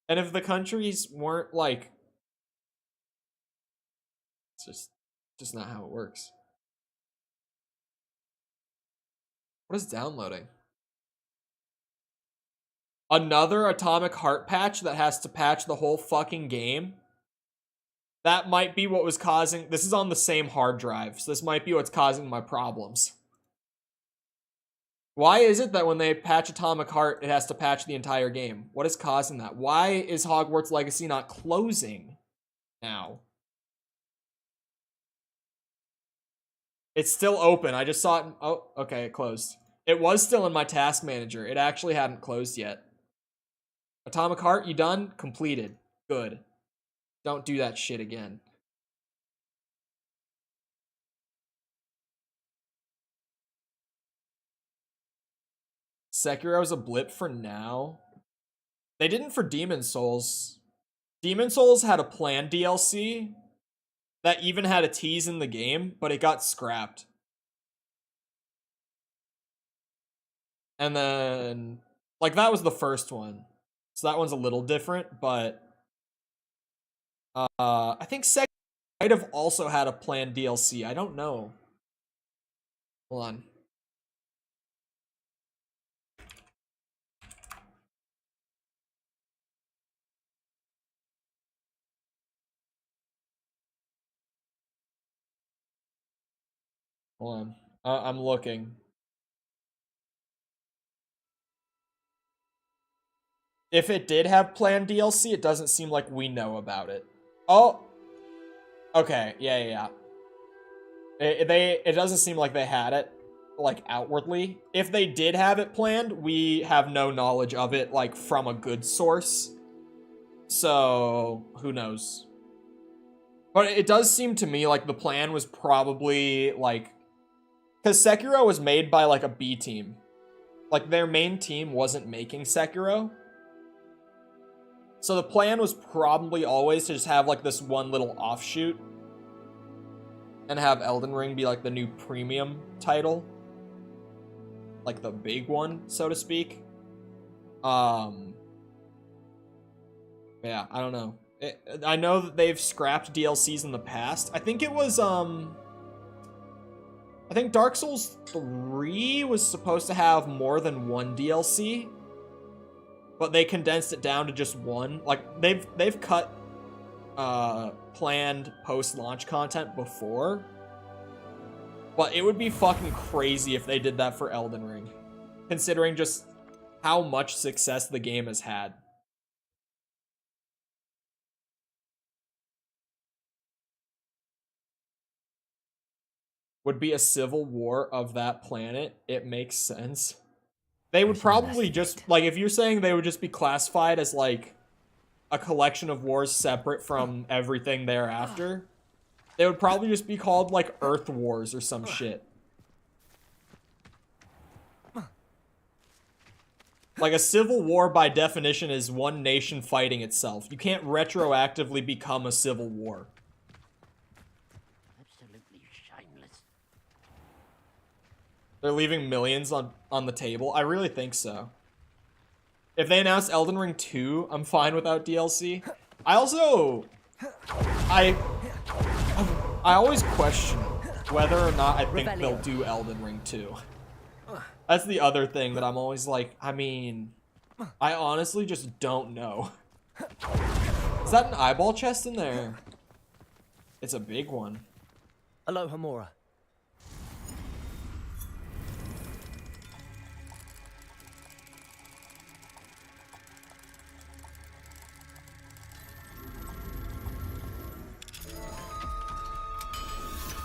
And if the countries weren't, like... It's just not how it works. What is downloading? Another Atomic Heart patch that has to patch the whole fucking game? That might be what was causing... This is on the same hard drive, so this might be what's causing my problems. Why is it that when they patch Atomic Heart, it has to patch the entire game? What is causing that? Why is Hogwarts Legacy not closing now? It's still open. I just saw it... Oh, okay, it closed. It was still in my task manager. It actually hadn't closed yet. Atomic Heart, you done? Completed. Good. Don't do that shit again. Sekiro's a blip for now. They didn't for Demon Souls. Demon Souls had a planned DLC that even had a tease in the game, but it got scrapped. And then, like, that was the first one. So that one's a little different, but I think Sekiro might have also had a planned DLC. I don't know. Hold on. Hold on. I'm looking. If it did have planned DLC, it doesn't seem like we know about it. Oh! Okay, yeah. It doesn't seem like they had it, like, outwardly. If they did have it planned, we have no knowledge of it, like, from a good source. So, who knows? But it does seem to me like the plan was probably, like... Because Sekiro was made by, like, a B team. Like, their main team wasn't making Sekiro. So the plan was probably always to just have, like, this one little offshoot. And have Elden Ring be, like, the new premium title. like the big one, so to speak. Yeah, I don't know. I know that they've scrapped DLCs in the past. I think it was, I think Dark Souls 3 was supposed to have more than one DLC, but they condensed it down to just one. Like, they've cut planned post-launch content before, but it would be fucking crazy if they did that for Elden Ring, considering just how much success the game has had. Would be a civil war of that planet. It makes sense. They would probably just, like, if you're saying they would just be classified as, like, a collection of wars separate from everything thereafter, they would probably just be called, like, Earth Wars or some shit. Like, a civil war, by definition, is one nation fighting itself. You can't retroactively become a civil war. They're leaving millions on the table. I really think so. If they announce Elden Ring 2, I'm fine without DLC. I also... I always question whether or not I think they'll do Elden Ring 2. That's the other thing that I'm always like, I mean... I honestly just don't know. Is that an eyeball chest in there? It's a big one. Aloha Mora.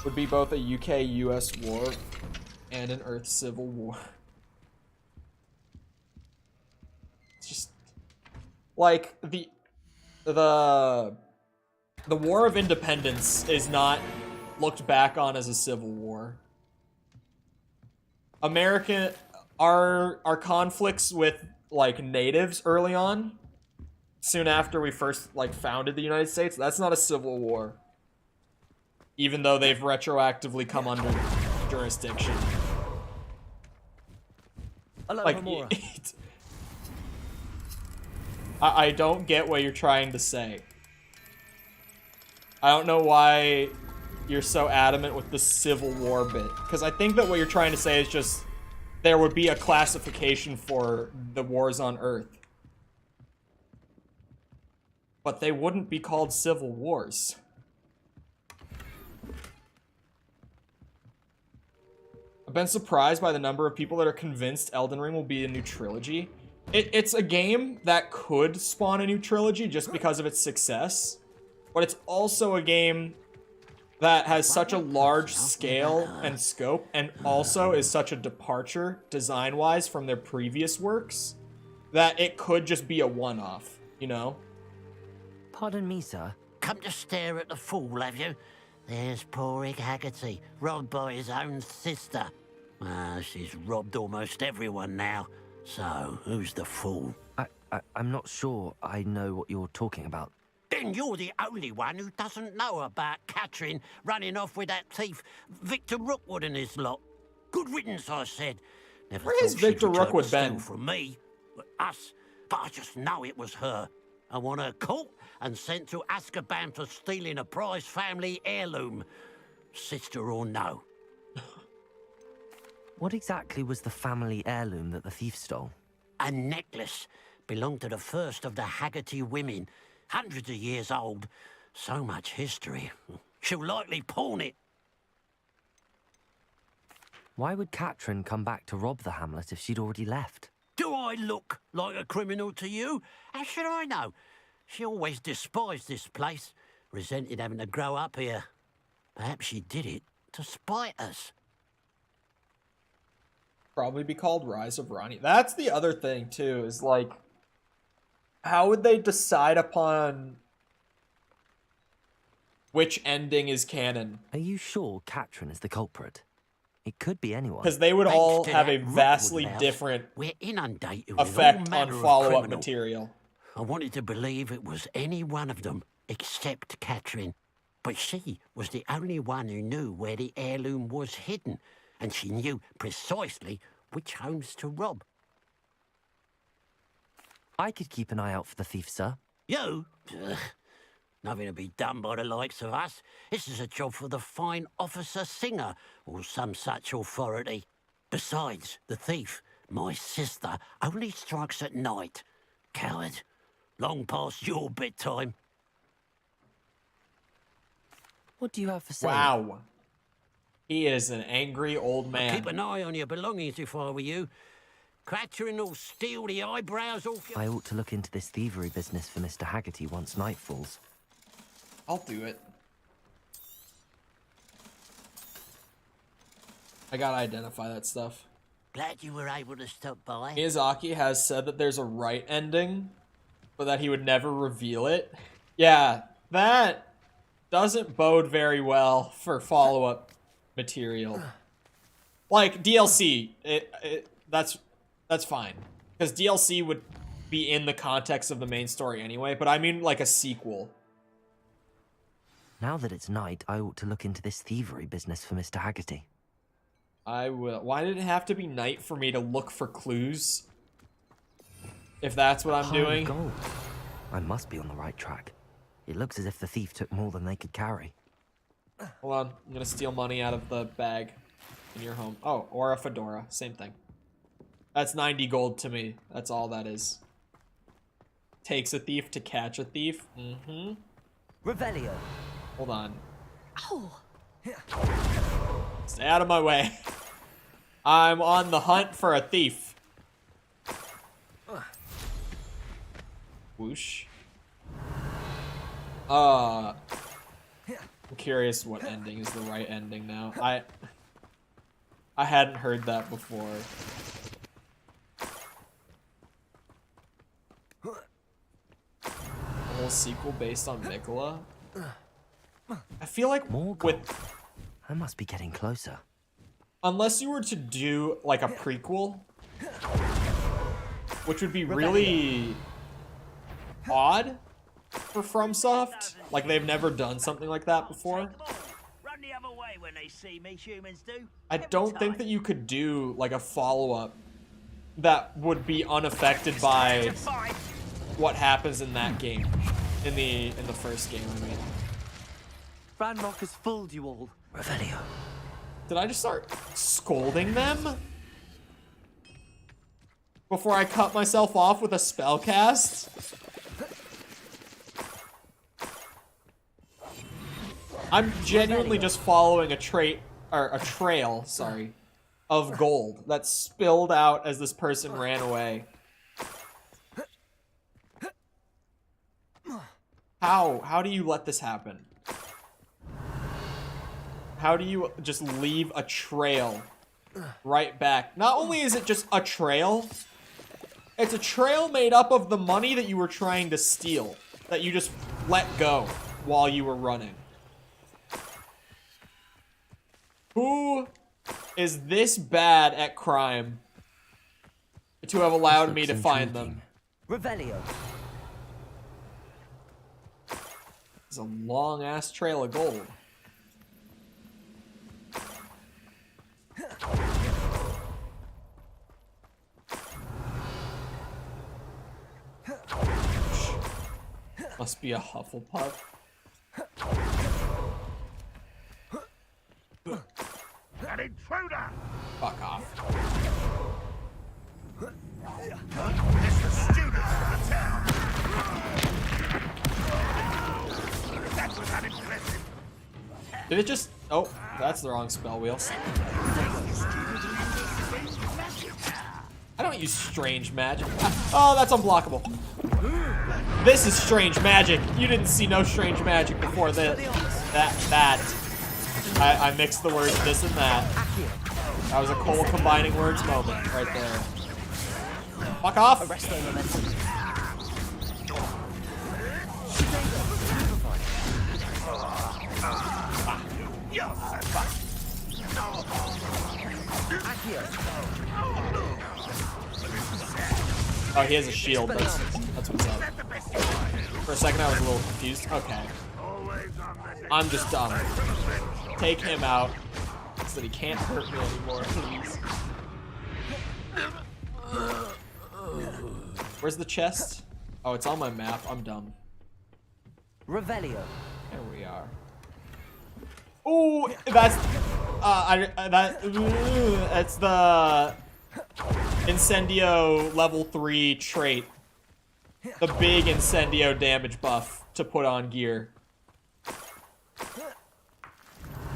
Would be both a UK-US war and an Earth civil war. It's just like the War of Independence is not looked back on as a civil war. Our conflicts with like natives early on, soon after we first like founded the United States, that's not a civil war. Even though they've retroactively come under jurisdiction. Like, I don't get what you're trying to say. I don't know why you're so adamant with the Civil War bit. Because I think that what you're trying to say is just there would be a classification for the wars on Earth. But they wouldn't be called civil wars. I've been surprised by the number of people that are convinced Elden Ring will be a new trilogy. It's a game that could spawn a new trilogy just because of its success, but it's also a game that has such a large scale and scope, and also is such a departure, design-wise, from their previous works, that it could just be a one-off, you know? Pardon me, sir. Come to stare at the fool, have you? There's poor Ig Haggerty, robbed by his own sister. She's robbed almost everyone now. So, who's the fool? I'm not sure I know what you're talking about. Then you're the only one who doesn't know about Catherine running off with that thief, Victor Rookwood and his lot. Good riddance, I said. Never Where has Victor Rookwood been? From me, us, but I just know it was her. I want her caught and sent to Azkaban for stealing a prize family heirloom. Sister or no. What exactly was the family heirloom that the thief stole? A necklace. Belonged to the first of the Haggerty women. Hundreds of years old. So much history. She'll likely pawn it. Why would Catherine come back to rob the hamlet if she'd already left? Do I look like a criminal to you? How should I know? She always despised this place, resented having to grow up here. Perhaps she did it to spite us. Probably be called Rise of Ronnie. That's the other thing, too, is like, how would they decide upon which ending is canon? Are you sure Catherine is the culprit? It could be anyone. Because they would all have a vastly different effect on follow-up material. I wanted to believe it was any one of them, except Catherine. But she was the only one who knew where the heirloom was hidden, and she knew precisely which homes to rob. I could keep an eye out for the thief, sir. You? Ugh. Nothing to be done by the likes of us. This is a job for the fine officer Singer, or some such authority. Besides, the thief, my sister, only strikes at night. Coward. Long past your bedtime. What do you have for sale? Wow. He is an angry old man. Keep an eye on your belongings if I were you. Clattering or steal the eyebrows off your... I ought to look into this thievery business for Mr. Haggerty once night falls. I'll do it. I gotta identify that stuff. Glad you were able to stop by. Miyazaki has said that there's a right ending, but that he would never reveal it. Yeah, that doesn't bode very well for follow-up material. Like, DLC, that's fine. Because DLC would be in the context of the main story anyway, but I mean like a sequel. Now that it's night, I ought to look into this thievery business for Mr. Haggerty. I will. Why did it have to be night for me to look for clues? If that's what I'm doing. Gold. I must be on the right track. It looks as if the thief took more than they could carry. Hold on. I'm gonna steal money out of the bag in your home. Oh, or a fedora. Same thing. That's 90 gold to me. That's all that is. Takes a thief to catch a thief. Mm-hmm. Revelio. Hold on. Oh. Stay out of my way. I'm on the hunt for a thief. Whoosh. I'm curious what ending is the right ending now. I hadn't heard that before. A whole sequel based on Mikola? I feel like I must be getting closer. Unless you were to do like a prequel, which would be really odd for FromSoft. Like they've never done something like that before. Run the other way when they see me, humans do. I don't think that you could do like a follow-up that would be unaffected by what happens in that game. In the first game, I mean. Ranrock has fooled you all. Revelio. Did I just start scolding them? Before I cut myself off with a spell cast? I'm genuinely just following a trail, sorry, of gold that spilled out as this person ran away. How do you let this happen? How do you just leave a trail right back? Not only is it just a trail, it's a trail made up of the money that you were trying to steal, that you just let go while you were running. Who is this bad at crime to have allowed me to find them? Revelio. It's a long-ass trail of gold. Must be a Hufflepuff. An intruder! Fuck off. It's the students from the town. That was unimpressive. Did it just... Oh, that's the wrong spell wheel. I don't use strange magic. Oh, that's unblockable. This is strange magic. You didn't see no strange magic before this. That. I mixed the words this and that. That was a cool combining words moment right there. Fuck off. Oh, he has a shield. That's what's up. For a second, I was a little confused. Okay. I'm just dumb. Take him out so that he can't hurt me anymore, please. Where's the chest? Oh, it's on my map. I'm dumb. Revelio. There we are. Oh, that's that's the Incendio level 3 trait. The big Incendio damage buff to put on gear.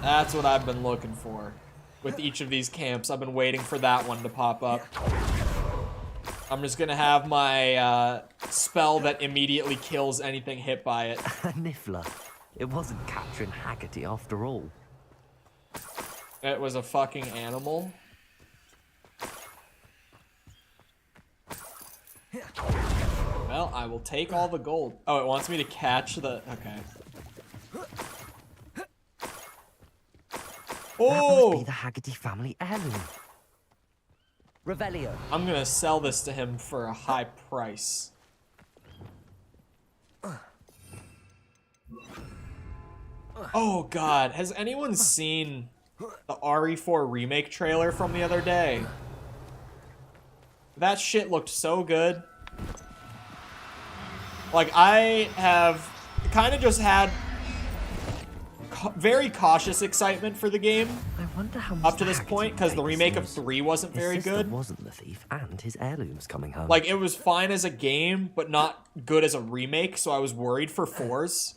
That's what I've been looking for. With each of these camps, I've been waiting for that one to pop up. I'm just gonna have my spell that immediately kills anything hit by it. Niffler. It wasn't Catherine Haggerty after all. It was a fucking animal. Well, I will take all the gold. Oh, it wants me to catch the... Okay. That must be the Haggerty family heirloom. Revelio. I'm gonna sell this to him for a high price. Oh god, has anyone seen the RE4 remake trailer from the other day? That shit looked so good. Like, I have kind of just had very cautious excitement for the game I wonder how up to this point, because the remake of 3 wasn't very his good. Wasn't the thief, and his heirloom's coming home. Like, it was fine as a game, but not good as a remake, so I was worried for 4's.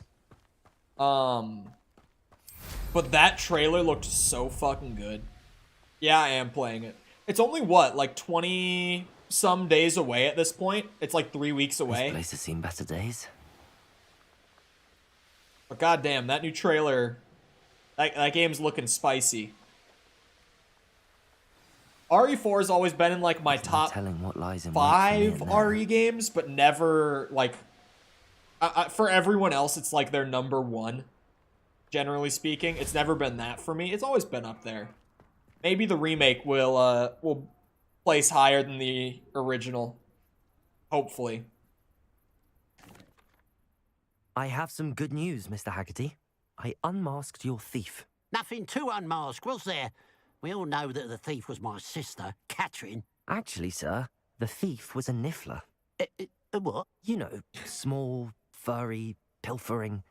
But that trailer looked so fucking good. Yeah, I am playing it. It's only, what, like 20-some days away at this point? It's like 3 weeks away. This place has seen better days. But goddamn, that new trailer, that game's looking spicy. RE4 has always been in like my top telling what lies in 5 RE games, but never like for everyone else, it's like their number 1. Generally speaking, it's never been that for me. It's always been up there. Maybe the remake will place higher than the original. Hopefully. I have some good news, Mr. Haggerty. I unmasked your thief. Nothing to unmask, was there? We all know that the thief was my sister, Catherine. Actually, sir, the thief was a Niffler. A what? You know, small, furry, pilfering.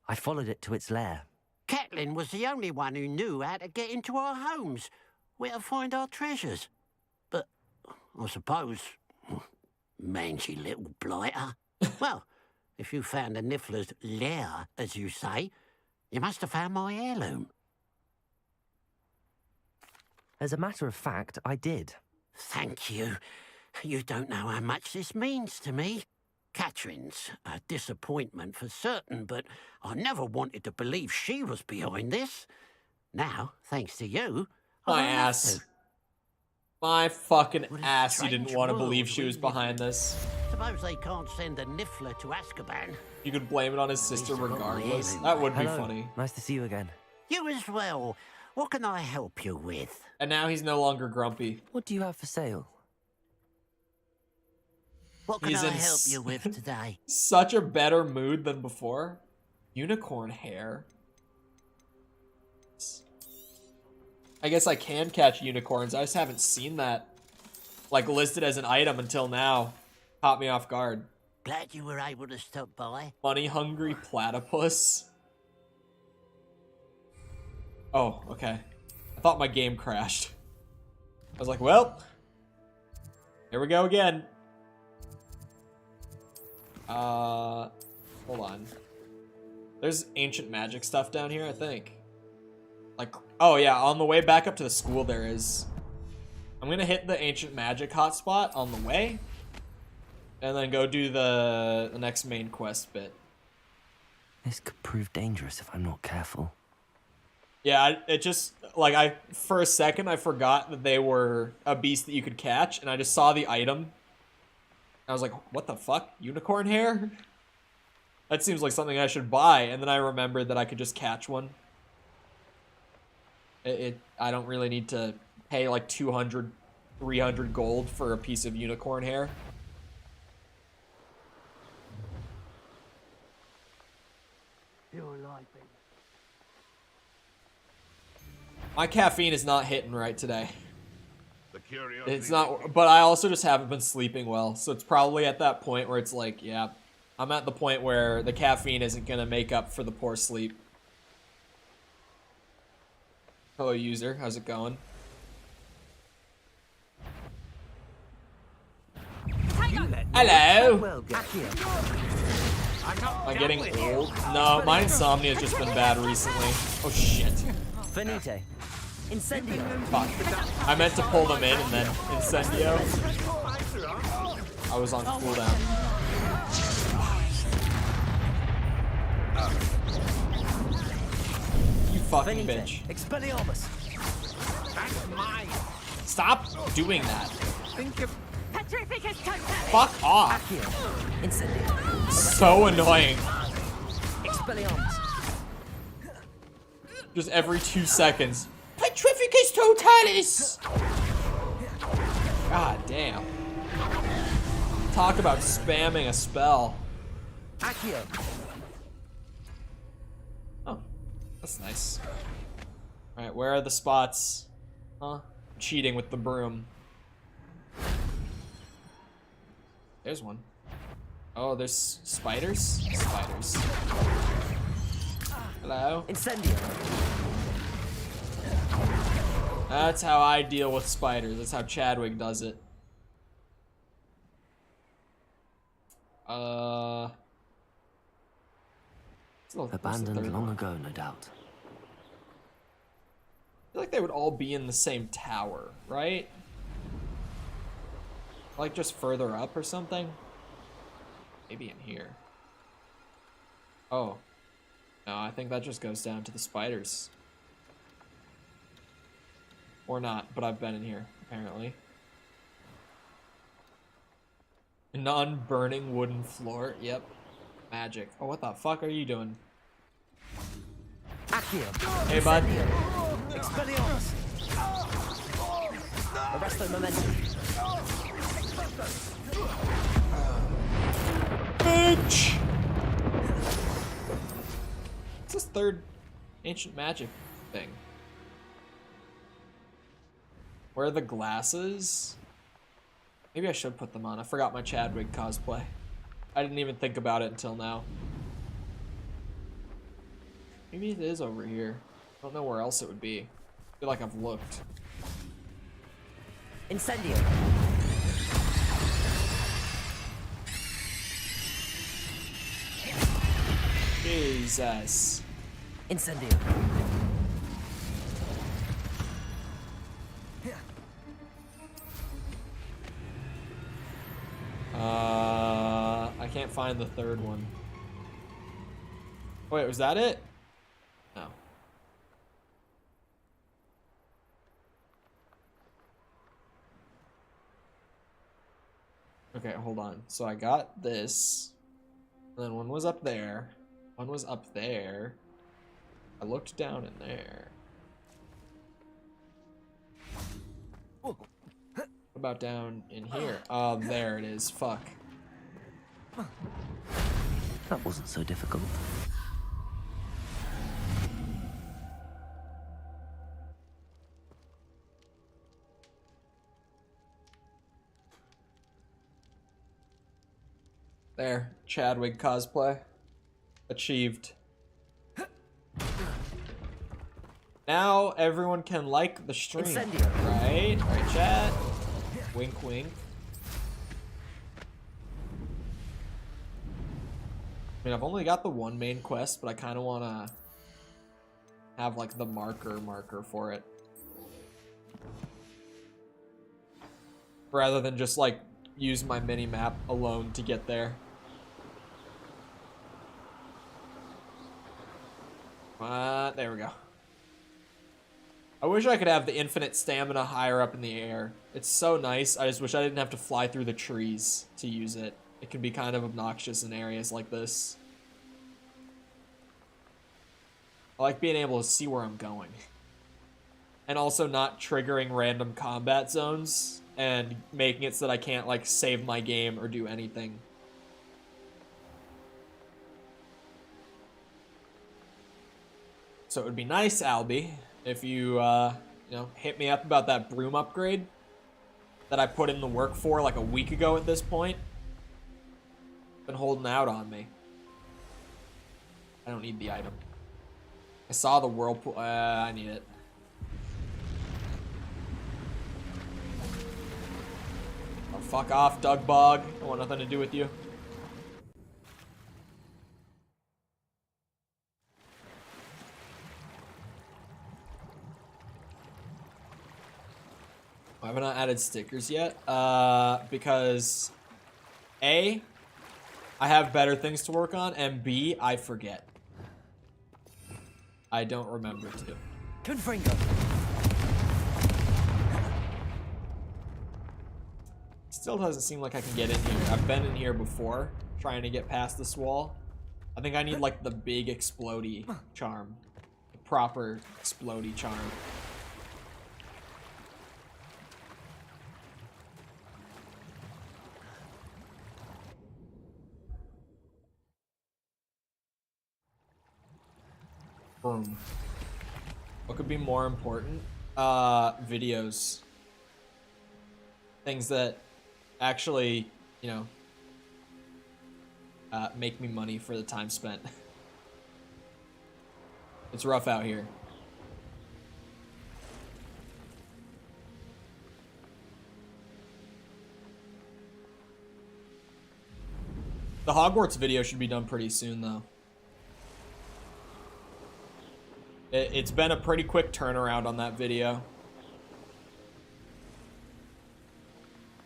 I followed it to its lair. Catelyn was the only one who knew how to get into our homes, where to find our treasures. But I suppose, mangy little blighter. Well, if you found the Niffler's lair, as you say, you must have found my heirloom. As a matter of fact, I did. Thank you. You don't know how much this means to me. Catherine's a disappointment for certain, but I never wanted to believe she was behind this. Now, thanks to you, My I have ass. to. My fucking What a ass you didn't strange want to world believe she we was live behind this. Suppose they can't send a Niffler to Azkaban. You could blame it on his sister He's forgotten my regardless. heirloom. That would be Hello. funny. Nice to see you again. You as well. What can I help you with? And now he's no longer grumpy. What do you have for sale? What can He's I in help you with today? Such a better mood than before. Unicorn hair. I guess I can catch unicorns. I just haven't seen that like listed as an item until now. Caught me off guard. Glad you were able to stop by. Money hungry platypus. Oh, okay. I thought my game crashed. I was like, well, here we go again. Hold on. There's ancient magic stuff down here, I think. Like, oh yeah, on the way back up to the school there is. I'm gonna hit the ancient magic hotspot on the way, and then go do the next main quest bit. This could prove dangerous if I'm not careful. Yeah, it just, like, for a second, I forgot that they were a beast that you could catch, and I just saw the item. I was like, what the fuck? Unicorn hair? That seems like something I should buy, and then I remembered that I could just catch one. I don't really need to pay like 200, 300 gold for a piece of unicorn hair. My caffeine is not hitting right today. The curiosity. It's not, but I also just haven't been sleeping well, so it's probably at that point where it's like, yeah, I'm at the point where the caffeine isn't gonna make up for the poor sleep. Hello, user. How's it going? Hello. Am I getting old? No, my insomnia's just been bad recently. Oh shit. Finite. Incendio. Fuck. I meant to pull them in and then incendio. I was on cooldown. You fucking bitch. Expelliarmus. That's mine. Stop doing that. Think of Fuck off. Incendio. So annoying. Expelliarmus. Just every 2 seconds. Petrificus totalis! God damn. Talk about spamming a spell. Accio. Oh, that's nice. Alright, where are the spots? Huh? Cheating with the broom. There's one. Oh, there's spiders? Spiders. Hello? Incendio. That's how I deal with spiders. That's how Chadwick does it. Abandoned long ago, no doubt. I feel like they would all be in the same tower, right? Like just further up or something? Maybe in here. Oh. No, I think that just goes down to the spiders. Or not, but I've been in here, apparently. A non-burning wooden floor, yep. Magic. Oh, what the fuck are you doing? Accio. Hey, bud. Expelliarmus. Arresto momentum. Bitch! What's this third ancient magic thing? Where are the glasses? Maybe I should put them on. I forgot my Chadwick cosplay. I didn't even think about it until now. Maybe it is over here. I don't know where else it would be. I feel like I've looked. Incendio. Jesus. Incendio. I can't find the third one. Wait, was that it? No. Okay, hold on. So I got this. And then one was up there. One was up there. I looked down in there. What about down in here? Oh, there it is. Fuck. That wasn't so difficult. There. Chadwick cosplay. Achieved. Now everyone can like the stream. Incendio. Right? Right, chat? Wink, wink. I mean, I've only got the one main quest, but I kind of want to have, like, the marker for it. Rather than just, like, use my mini-map alone to get there. There we go. I wish I could have the infinite stamina higher up in the air. It's so nice. I just wish I didn't have to fly through the trees to use it. It can be kind of obnoxious in areas like this. I like being able to see where I'm going. And also not triggering random combat zones and making it so that I can't, like, save my game or do anything. So it would be nice, Albie, if you, you know, hit me up about that broom upgrade. that I put in the work for like a week ago at this point. Been holding out on me. I don't need the item. I saw the whirlpool. I need it. Oh, fuck off, Doug Bog. I want nothing to do with you. Why have I not added stickers yet? Because A, I have better things to work on, and B, I forget. I don't remember to. Confringo. Still doesn't seem like I can get in here. I've been in here before, trying to get past this wall. I think I need like the big explodey charm. The proper explodey charm. Boom. What could be more important? Videos. Things that actually, you know, make me money for the time spent. It's rough out here. The Hogwarts video should be done pretty soon, though. It's been a pretty quick turnaround on that video.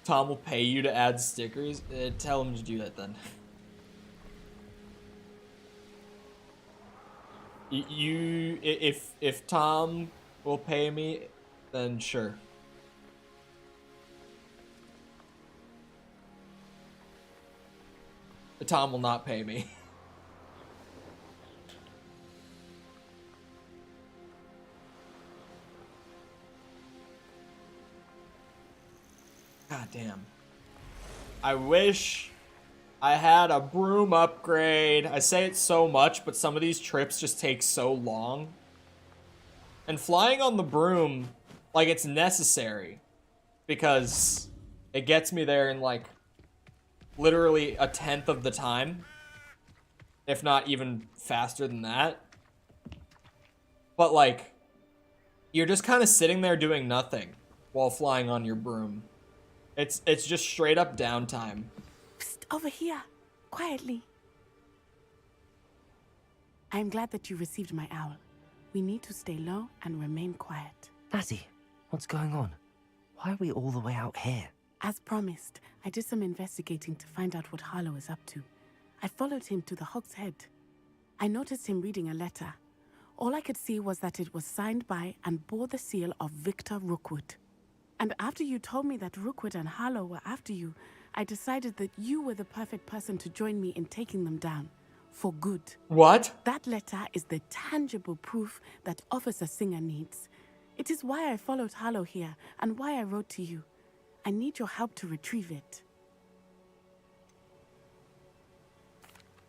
Tom will pay you to add stickers. Tell him to do that then. If Tom will pay me, then sure. But Tom will not pay me. God damn. I wish I had a broom upgrade. I say it so much, but some of these trips just take so long. And flying on the broom, like, it's necessary. Because it gets me there in, like, literally a tenth of the time. If not even faster than that. But, like, you're just kind of sitting there doing nothing while flying on your broom. It's just straight up downtime. Psst, over here, quietly. I'm glad that you received my owl. We need to stay low and remain quiet. Lassie, what's going on? Why are we all the way out here? As promised, I did some investigating to find out what Harlow is up to. I followed him to the Hog's Head. I noticed him reading a letter. All I could see was that it was signed by and bore the seal of Victor Rookwood. And after you told me that Rookwood and Harlow were after you, I decided that you were the perfect person to join me in taking them down. For good. What? That letter is the tangible proof that Officer Singer needs. It is why I followed Harlow here and why I wrote to you. I need your help to retrieve it.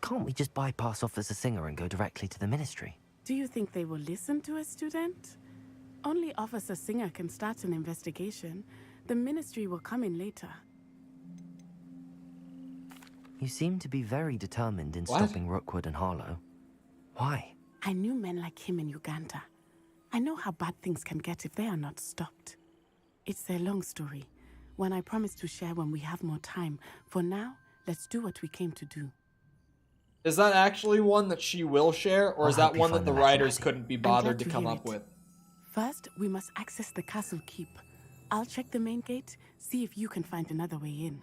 Can't we just bypass Officer Singer and go directly to the Ministry? Do you think they will listen to a student? Only Officer Singer can start an investigation. The Ministry will come in later. You seem to be very determined in stopping Rookwood and Harlow. Why? I knew men like him in Uganda. I know how bad things can get if they are not stopped. It's a long story, one I promise to share when we have more time. For now, let's do what we came to do. Is that actually one that she will share, or is that one that the writers couldn't be bothered to come hear up it. with? First, we must access the castle keep. I'll check the main gate, see if you can find another way in.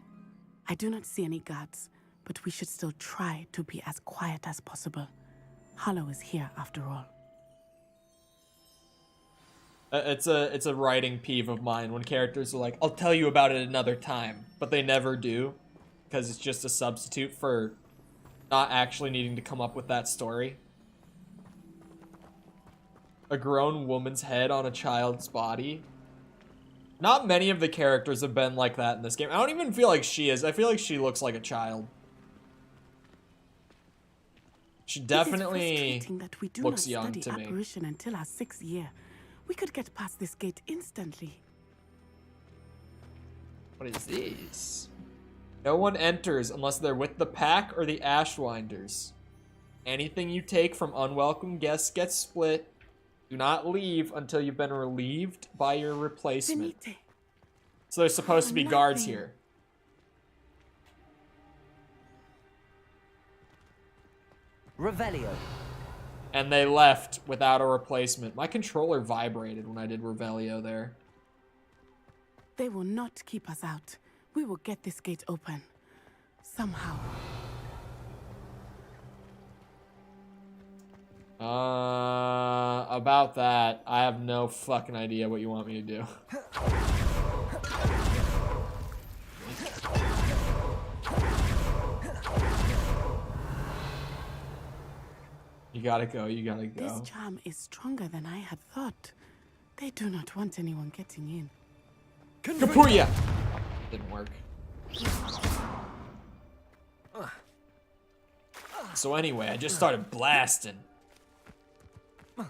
I do not see any guards, but we should still try to be as quiet as possible. Harlow is here after all. It's a writing peeve of mine when characters are like, I'll tell you about it another time, but they never do, because it's just a substitute for not actually needing to come up with that story. A grown woman's head on a child's body. Not many of the characters have been like that in this game. I don't even feel like she is. I feel like she looks like a child. She definitely that we do looks not young study to me. apparition until our 6th year. We could get past this gate instantly. What is this? No one enters unless they're with the pack or the Ashwinders. Anything you take from unwelcome guests gets split. Do not leave until you've been relieved by your replacement. So there's supposed to be guards here. Revelio. And they left without a replacement. My controller vibrated when I did Revelio there. They will not keep us out. We will get this gate open. Somehow. About that, I have no fucking idea what you want me to do. You gotta go, you gotta go. This charm is stronger than I had thought. They do not want anyone getting in. Kapuya! Didn't work. So anyway, I just started blasting. You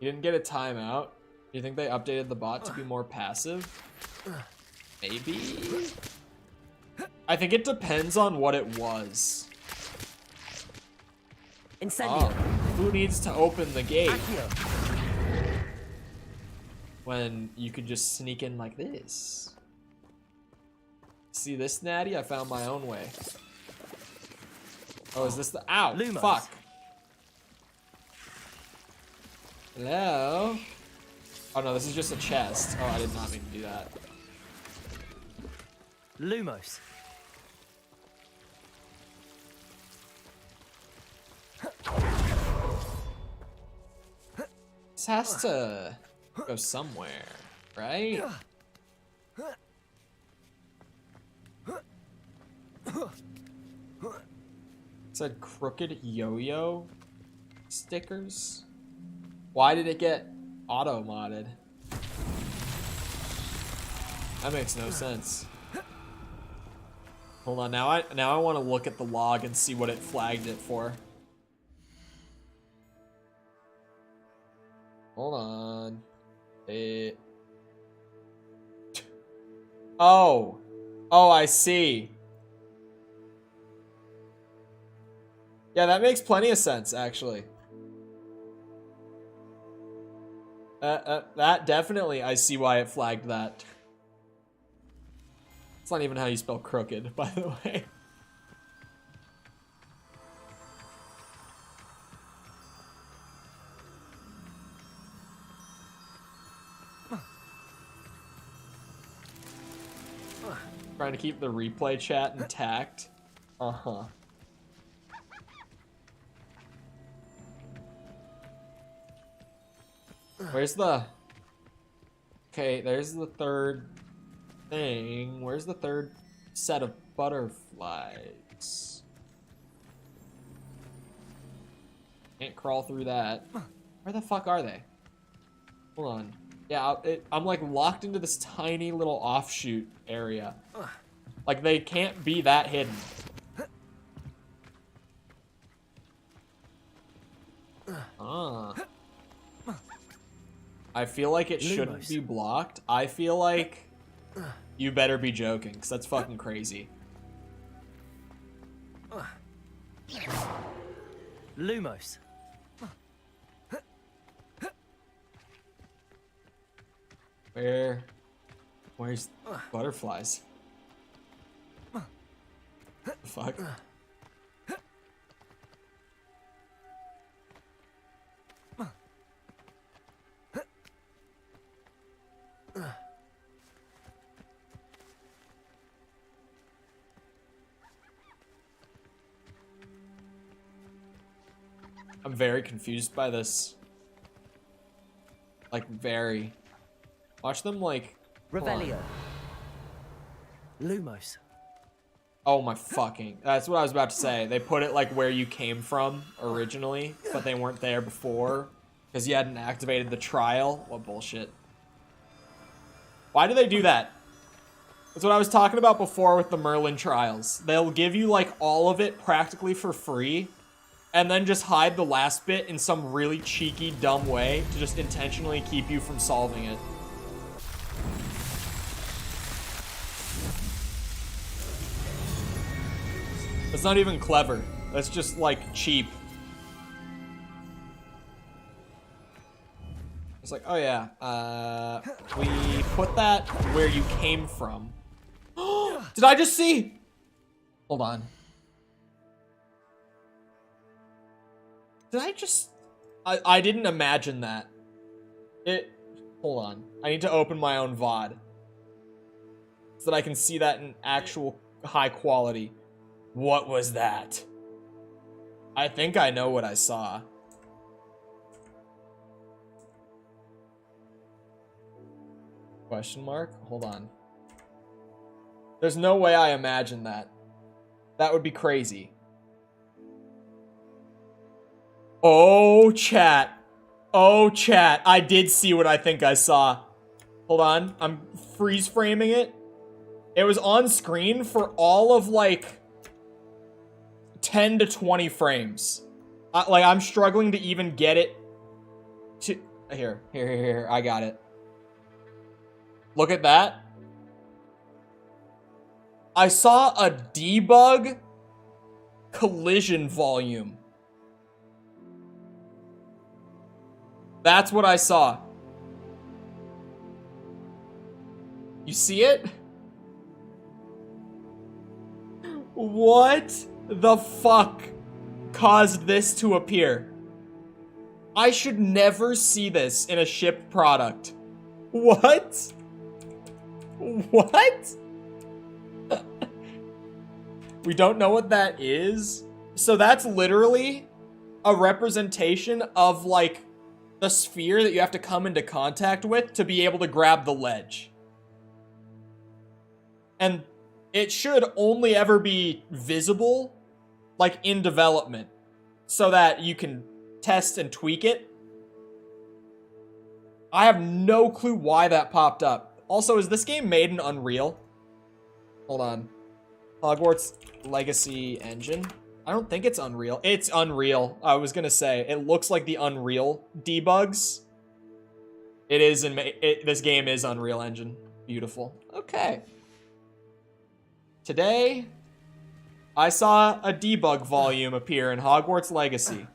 didn't get a timeout. Do you think they updated the bot to be more passive? Maybe? I think it depends on what it was. Incendio. Who needs to open the gate? Accio. When you could just sneak in like this. See this, Natty? I found my own way. Oh, is this the— ow, Lumos. fuck. Hello? Oh no, this is just a chest. Oh, I did not mean to do that. Lumos. This has to go somewhere, right? It said crooked yo-yo stickers. Why did it get auto-modded? That makes no sense. Hold on, now I want to look at the log and see what it flagged it for. Hold on. Oh, I see. Yeah, that makes plenty of sense, actually. That definitely, I see why it flagged that. It's not even how you spell crooked, by the way. Trying to keep the replay chat intact. Uh-huh. Where's the— okay, there's the third thing. Where's the third set of butterflies? Can't crawl through that. Where the fuck are they? Hold on. Yeah, I'm like locked into this tiny little offshoot area. Like they can't be that hidden. Ah. I feel like it shouldn't be blocked. I feel like you better be joking, because that's fucking crazy. Lumos. Where's butterflies? The fuck? I'm very confused by this. Like, very. Watch them, like... Revelio. Lumos. Oh my fucking... that's what I was about to say. They put it, like, where you came from originally, but they weren't there before. Because you hadn't activated the trial. What bullshit. Why do they do that? That's what I was talking about before with the Merlin trials. They'll give you, like, all of it practically for free, and then just hide the last bit in some really cheeky, dumb way to just intentionally keep you from solving it. That's not even clever. That's just, like, cheap. It's like, oh yeah, we put that where you came from. Did I just see? Hold on. Did I just... I didn't imagine that. Hold on. I need to open my own VOD. So that I can see that in actual high quality. What was that? I think I know what I saw. Question mark? Hold on. There's no way I imagined that. That would be crazy. Oh, chat. Oh, chat. I did see what I think I saw. Hold on. I'm freeze framing it. It was on screen for all of, like, 10 to 20 frames. I'm struggling to even get it to... Here. I got it. Look at that. I saw a debug collision volume. That's what I saw. You see it? What the fuck caused this to appear? I should never see this in a shipped product. What? What? We don't know what that is. So that's literally a representation of, like, the sphere that you have to come into contact with to be able to grab the ledge. And it should only ever be visible, like, in development, so that you can test and tweak it. I have no clue why that popped up. Also, is this game made in Unreal? Hold on. Hogwarts Legacy Engine? I don't think it's Unreal. It's Unreal. I was gonna say, it looks like the Unreal debugs. It is this game is Unreal Engine. Beautiful. Okay. Today, I saw a debug volume appear in Hogwarts Legacy.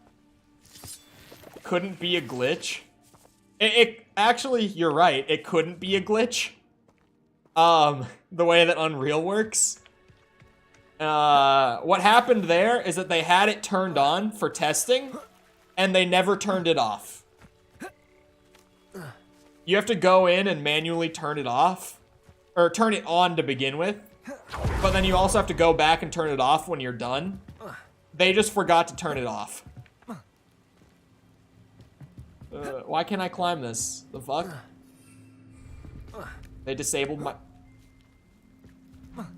Couldn't be a glitch. Actually, you're right. It couldn't be a glitch. The way that Unreal works. What happened there is that they had it turned on for testing, and they never turned it off. You have to go in and manually turn it off, or turn it on to begin with, but then you also have to go back and turn it off when you're done. They just forgot to turn it off. Why can't I climb this? The fuck? They disabled my...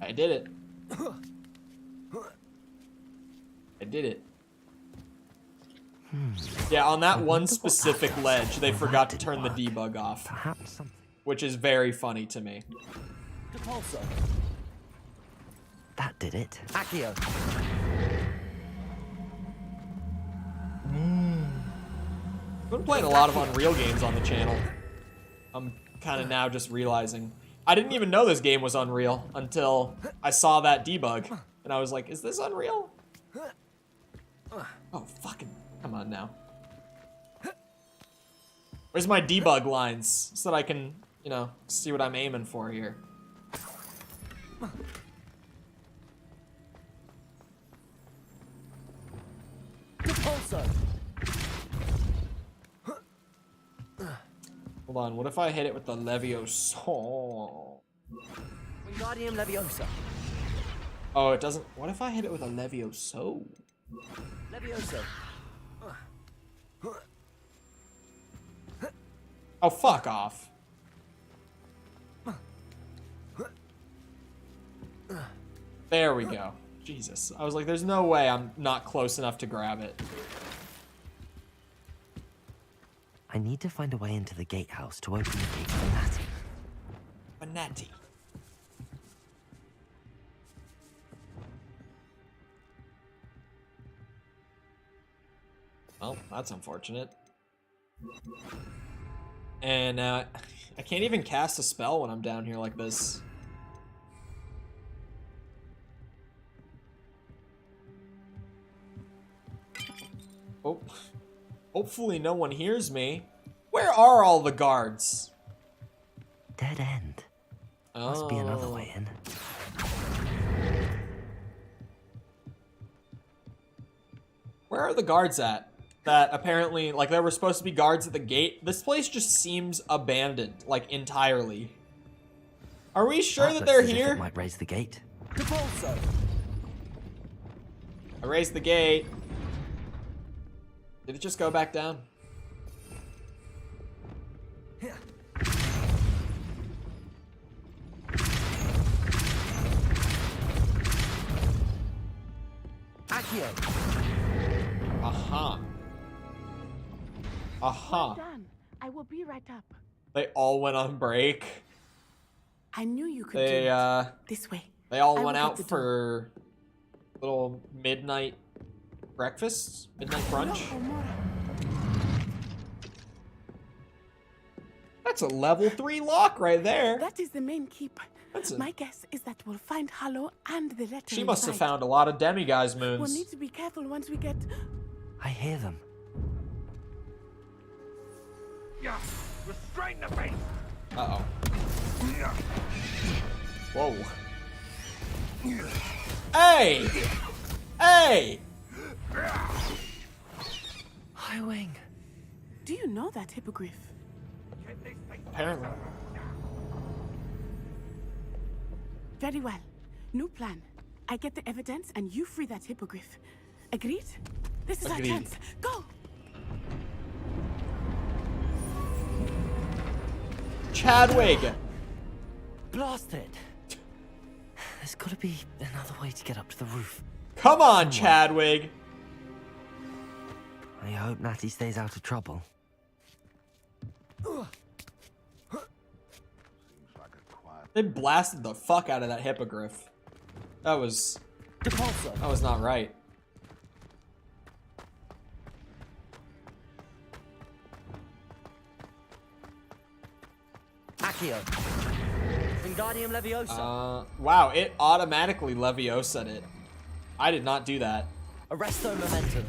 I did it. I did it. Yeah, on that one specific ledge, they forgot to turn the debug off. Which is very funny to me. That did it. Accio. I've been playing a lot of Unreal games on the channel. I'm kind of now just realizing. I didn't even know this game was Unreal until I saw that debug. And I was like, is this Unreal? Oh, fucking, come on now. Where's my debug lines so that I can, you know, see what I'm aiming for here? Hold on, what if I hit it with the Leviosa? Wingardium Leviosa. Oh, it doesn't. What if I hit it with a Levioso? Leviosa. Oh, fuck off. There we go. Jesus. I was like, there's no way I'm not close enough to grab it. I need to find a way into the gatehouse to open the gate for Natty. For Natty. Well, that's unfortunate. And I can't even cast a spell when I'm down here like this. Oh. Hopefully no one hears me. Where are all the guards? Dead end. Must be another way in. Where are the guards at? That apparently, like, there were supposed to be guards at the gate. This place just seems abandoned, like, entirely. Are we sure that they're here? Might raise the gate. I raised the gate. Did it just go back down? Aha. Aha. Well done. I will be right up. They all went on break. I knew you could They, do it. This way. They all I went will out get the for little midnight breakfast, midnight brunch. That's a level 3 lock right there. That is the main keep. That's My guess is that we'll find Harlow and the letter. She must have inside. found a lot of demiguise moons. We'll need to be careful once we get. I hear them. Restrain the beast! Uh-oh. Whoa. Hey! Hey! Highwing. Do you know that hippogriff? Apparently. Very well. New plan. I get the evidence and you free that hippogriff. Agreed? This is our Agreed. chance. Go! Chadwig! Blast it! There's gotta be another way to get up to the roof. Come on, Somewhere. Chadwig! I hope Natty stays out of trouble. They blasted the fuck out of that hippogriff. That was not right. Accio. Wingardium Leviosa. Wow, it automatically Leviosa it. I did not do that. Arresto Momentum.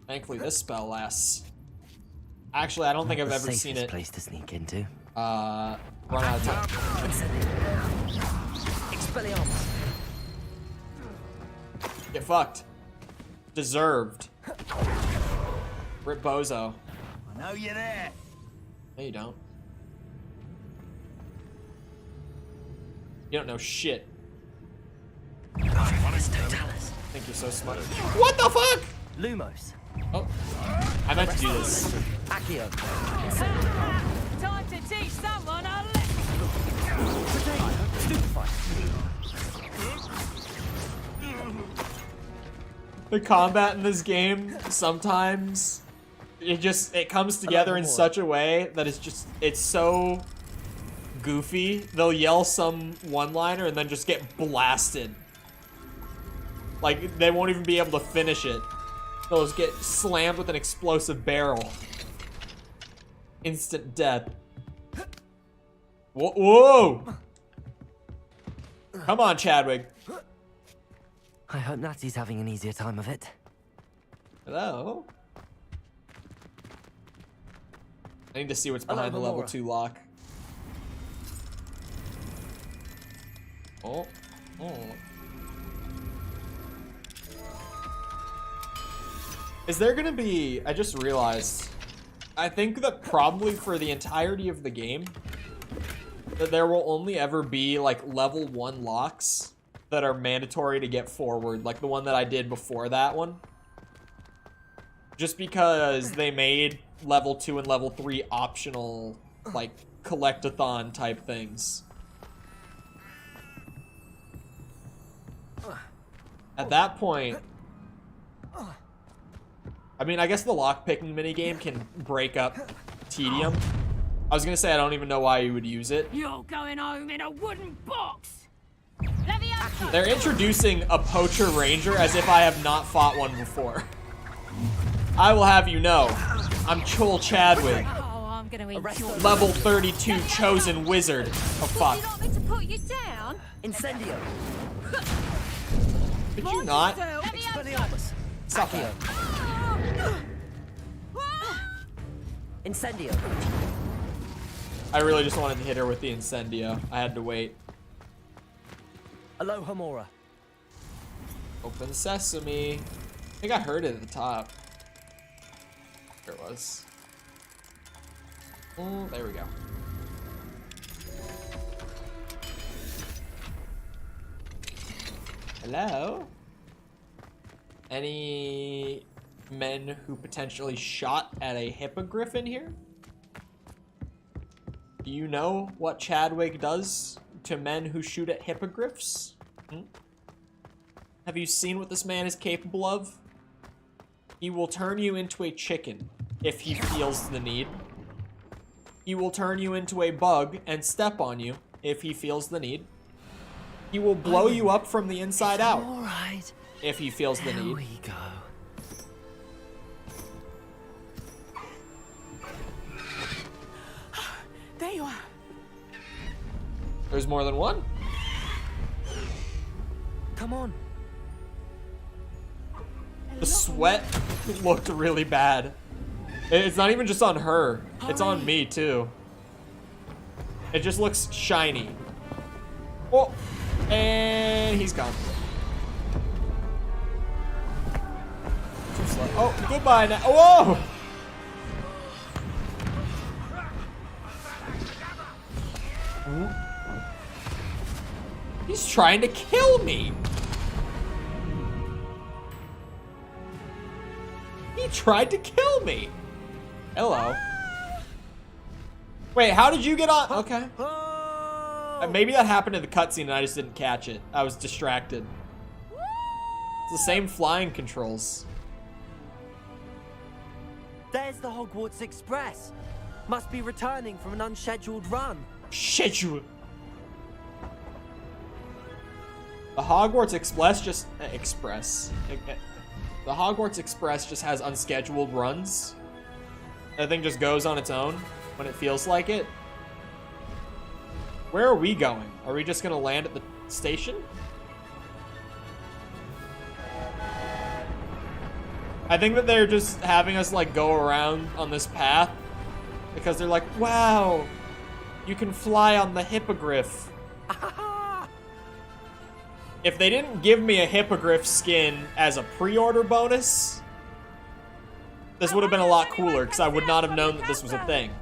Thankfully, this spell lasts. Actually, I don't think I've ever seen it. Place to sneak into. Run out of time. Expelliarmus. Get fucked. Deserved. Rip Bozo. I know you're there. No, you don't. You don't know shit. Think you're so smart. What the fuck? Lumos. Oh, I meant to do this. Accio. Time to teach someone a lesson. Stupefy. The combat in this game, sometimes, it comes together in such a way that it's so goofy. They'll yell some one-liner and then just get blasted. Like, they won't even be able to finish it. They'll just get slammed with an explosive barrel. Instant death. Whoa! Whoa. Come on, Chadwig. I hope Natty's having an easier time of it. Hello? I need to see what's behind the level 2 lock. Oh. Oh. Is there gonna be... I just realized. I think that probably for the entirety of the game, that there will only ever be, like, level 1 locks that are mandatory to get forward, like the one that I did before that one. Just because they made level 2 and level 3 optional, like, collect-a-thon type things. At that point... I mean, I guess the lockpicking minigame can break up tedium. I was gonna say I don't even know why you would use it. You're going home in a wooden box. They're introducing a poacher ranger as if I have not fought one before. I will have you know, I'm Chol Chadwig. Oh, I'm gonna eat your Level 32 chosen wizard. Oh fuck. You want me to put you down? Incendio. Could you not? Expelliarmus. Stop that. Incendio. I really just wanted to hit her with the incendio. I had to wait. Alohomora. Open sesame. I think I heard it at the top. There it was. Oh, there we go. Hello? Any men who potentially shot at a hippogriff in here? Do you know what Chadwick does to men who shoot at hippogriffs? Have you seen what this man is capable of? He will turn you into a chicken if he feels the need. He will turn you into a bug and step on you if he feels the need. He will blow you up from the inside out if he feels the need. Here we go. There you are. There's more than one? Come on. The sweat looked really bad. It's not even just on her. It's on me too. It just looks shiny. Oh, and he's gone. Oh, goodbye now. Whoa! He's trying to kill me. He tried to kill me. Hello. Wait, how did you get on? Okay. Maybe that happened in the cutscene and I just didn't catch it. I was distracted. It's the same flying controls. There's the Hogwarts Express. Must be returning from an unscheduled run. Schedule. The Hogwarts Express just The Hogwarts Express just has unscheduled runs. That thing just goes on its own when it feels like it. Where are we going? Are we just gonna land at the station? I think that they're just having us like go around on this path because they're like, wow, you can fly on the hippogriff. If they didn't give me a hippogriff skin as a pre-order bonus, this would have been a lot cooler because I would not have known that this was a thing.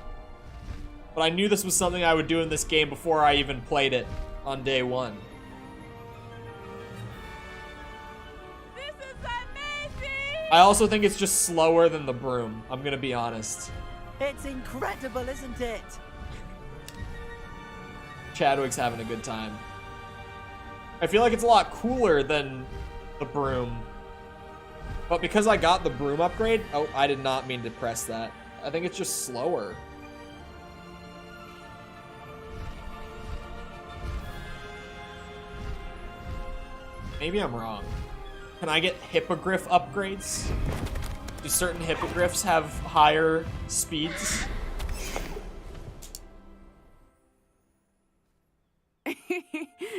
But I knew this was something I would do in this game before I even played it on day one. This is amazing! I also think it's just slower than the broom, I'm gonna be honest. It's incredible, isn't it? Chadwick's having a good time. I feel like it's a lot cooler than the broom. But because I got the broom upgrade, oh, I did not mean to press that. I think it's just slower. Maybe I'm wrong. Can I get hippogriff upgrades? Do certain hippogriffs have higher speeds?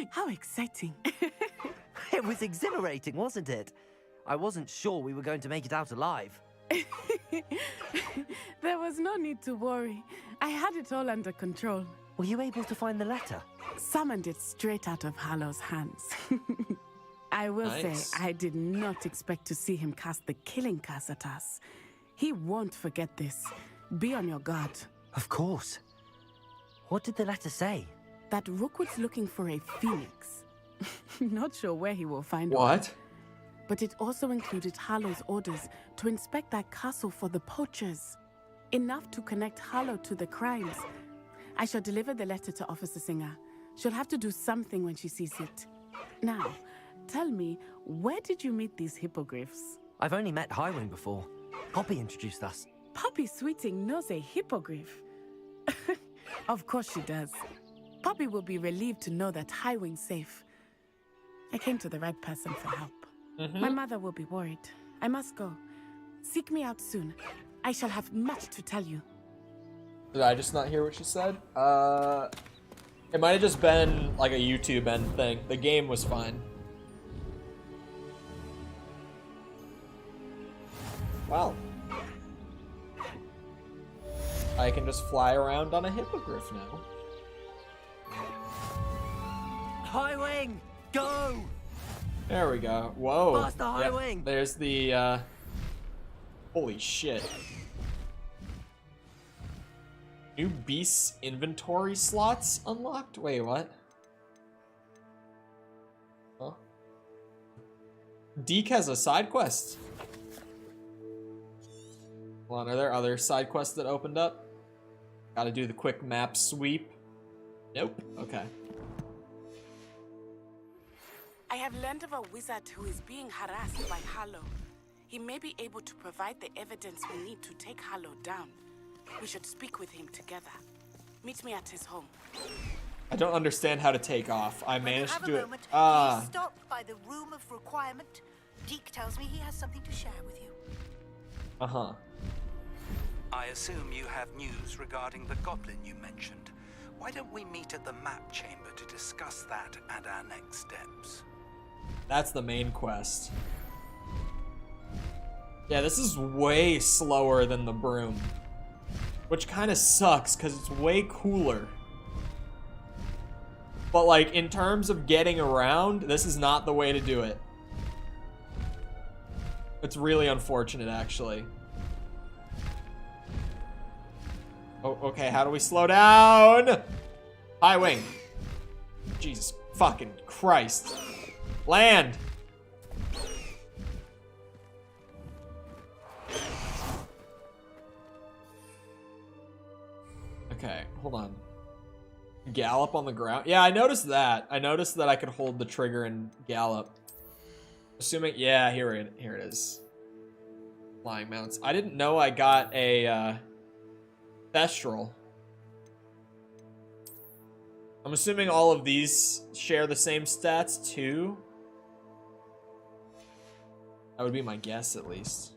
How exciting. It was exhilarating, wasn't it? I wasn't sure we were going to make it out alive. There was no need to worry. I had it all under control. Were you able to find the letter? Summoned it straight out of Harlow's hands. I will say, I did not expect to see him cast the killing curse at us. He won't forget this. Be on your guard. Of course. What did the letter say? That Rookwood's looking for a phoenix. Not sure where he will find one. What? But it also included Harlow's orders to inspect that castle for the poachers. Enough to connect Harlow to the crimes. I shall deliver the letter to Officer Singer. She'll have to do something when she sees it. Now, tell me, where did you meet these hippogriffs? I've only met Highwing before. Poppy introduced us. Poppy Sweeting knows a hippogriff. Of course she does. Poppy will be relieved to know that Highwing's safe. I came to the right person for help. My mother will be worried. I must go. Seek me out soon. I shall have much to tell you. Did I just not hear what she said? It might have just been like a YouTube end thing. The game was fine. Well. I can just fly around on a hippogriff now. High wing, go! There we go. Whoa. Faster, high Yep, wing. there's the, holy shit. New beasts inventory slots unlocked? Wait, what? Huh? Deke has a side quest. Hold on, are there other side quests that opened up? Gotta do the quick map sweep. Nope. Okay. I have learned of a wizard who is being harassed by Harlow. He may be able to provide the evidence we need to take Harlow down. We should speak with him together. Meet me at his home. I don't understand how to take off. I managed to do it. Please stop by the room of requirement. Deke tells me he has something to share with you. Uh-huh. I assume you have news regarding the goblin you mentioned. Why don't we meet at the map chamber to discuss that and our next steps? That's the main quest. Yeah, this is way slower than the broom. Which kind of sucks, because it's way cooler. But, like, in terms of getting around, this is not the way to do it. It's really unfortunate, actually. Oh, okay, how do we slow down? High wing. Jesus fucking Christ. Land. Okay, hold on. Gallop on the ground? Yeah, I noticed that. I noticed that I could hold the trigger and gallop. Assuming, yeah, here it is. Flying mounts. I didn't know I got a, Thestral. I'm assuming all of these share the same stats too. That would be my guess, at least.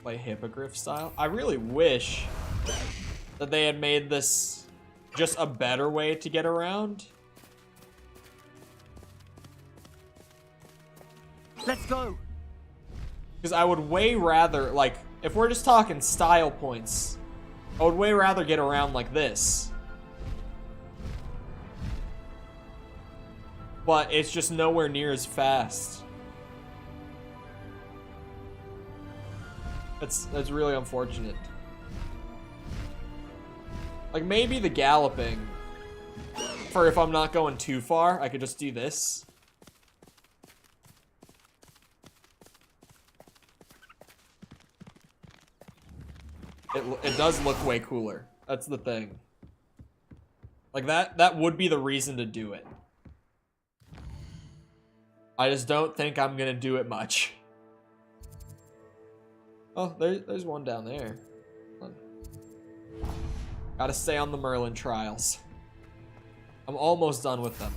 Play hippogriff style. I really wish that they had made this just a better way to get around. Let's go. Because I would way rather, like, if we're just talking style points, I would way rather get around like this. But it's just nowhere near as fast. That's really unfortunate. Like, maybe the galloping, for if I'm not going too far, I could just do this. It does look way cooler. That's the thing. Like, that would be the reason to do it. I just don't think I'm gonna do it much. Oh, there's one down there. Gotta stay on the Merlin trials. I'm almost done with them.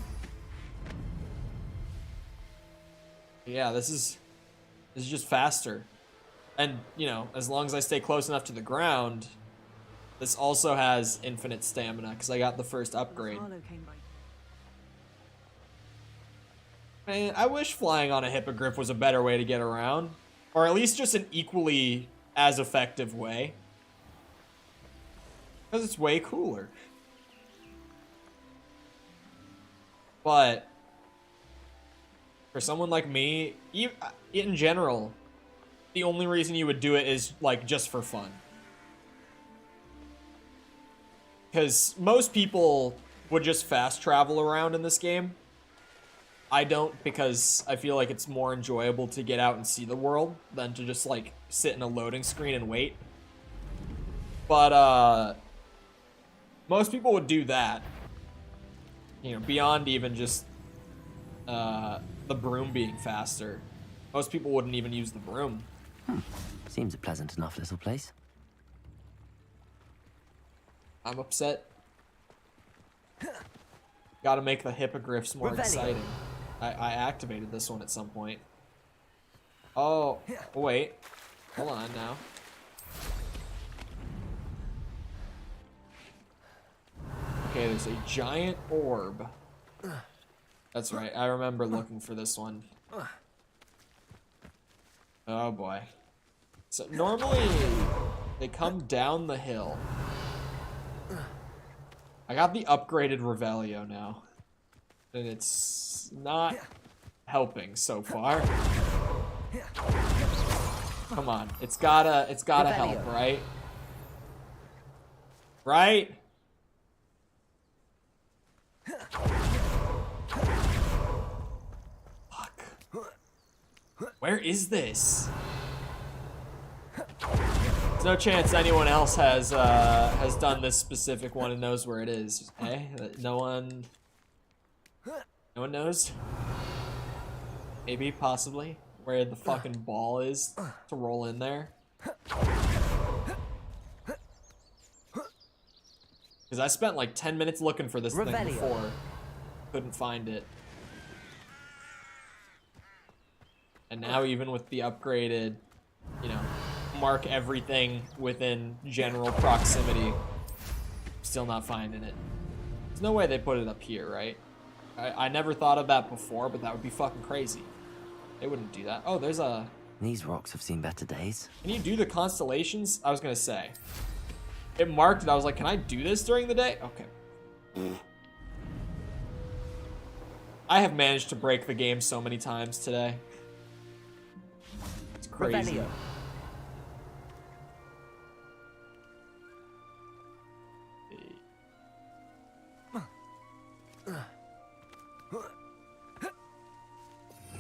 Yeah, this is just faster. And, you know, as long as I stay close enough to the ground, this also has infinite stamina, because I got the first upgrade. Man, I wish flying on a hippogriff was a better way to get around. Or at least just an equally as effective way. Because it's way cooler. But for someone like me, in general, the only reason you would do it is, like, just for fun. Because most people would just fast travel around in this game. I don't, because I feel like it's more enjoyable to get out and see the world than to just, like, sit in a loading screen and wait. But, most people would do that. You know, beyond even just, the broom being faster. Most people wouldn't even use the broom. Seems a pleasant enough little place. I'm upset. Gotta make the hippogriffs more exciting. I activated this one at some point. Oh, wait. Hold on now. Okay, there's a giant orb. That's right, I remember looking for this one. Oh boy. So normally they come down the hill. I got the upgraded Revelio now. And it's not helping so far. Come on, it's gotta help, right? Right? Fuck. Where is this? There's no chance anyone else has done this specific one and knows where it is. Eh? No one knows? Maybe, possibly, where the fucking ball is to roll in there. Because I spent like 10 minutes looking for this thing before. Couldn't find it. And now even with the upgraded, you know, mark everything within general proximity, still not finding it. There's no way they put it up here, right? I never thought of that before, but that would be fucking crazy. They wouldn't do that. Oh, there's a... These rocks have seen better days. Can you do the constellations? I was gonna say. It marked it. I was like, can I do this during the day? Okay. I have managed to break the game so many times today. It's crazy.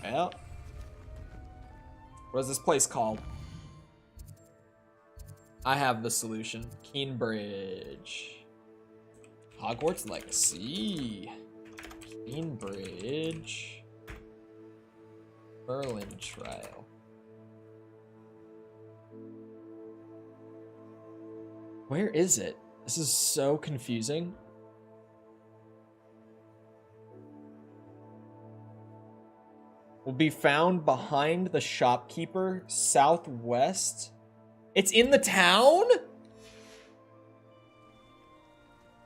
Well, what is this place called? I have the solution. Keenbridge. Hogwarts Legacy. Keenbridge. Merlin Trial. Where is it? This is so confusing. Will be found behind the shopkeeper, southwest. It's in the town?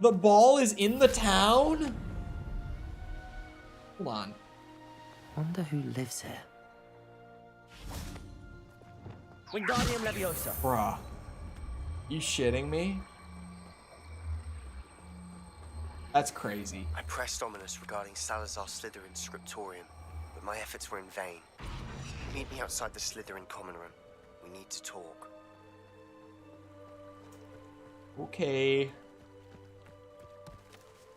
The ball is in the town? Hold on. Wonder who lives here. Wingardium Leviosa. Bruh. You shitting me? That's crazy. I pressed Ominous regarding Salazar Slytherin's scriptorium, but my efforts were in vain. Meet me outside the Slytherin common room. We need to talk. Okay.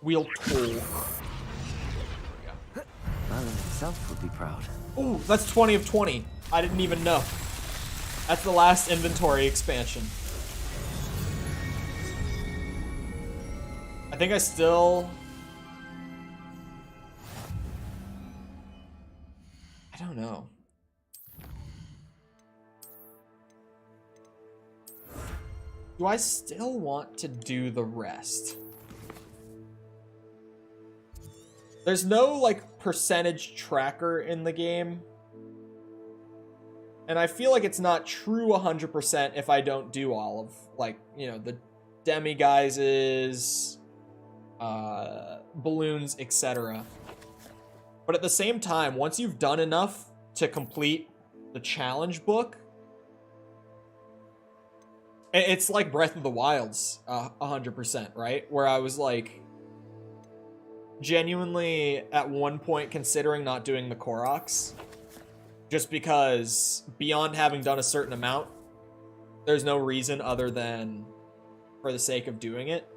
We'll talk. Merlin himself would be proud. Ooh, that's 20 of 20. I didn't even know. That's the last inventory expansion. I think I still... I don't know. Do I still want to do the rest? There's no, like, percentage tracker in the game. And I feel like it's not true 100% if I don't do all of, like, you know, the demiguises, balloons, etc. But at the same time, once you've done enough to complete the challenge book, it's like Breath of the Wild's 100%, right? Where I was like, genuinely at one point considering not doing the Koroks, just because beyond having done a certain amount, there's no reason other than for the sake of doing it.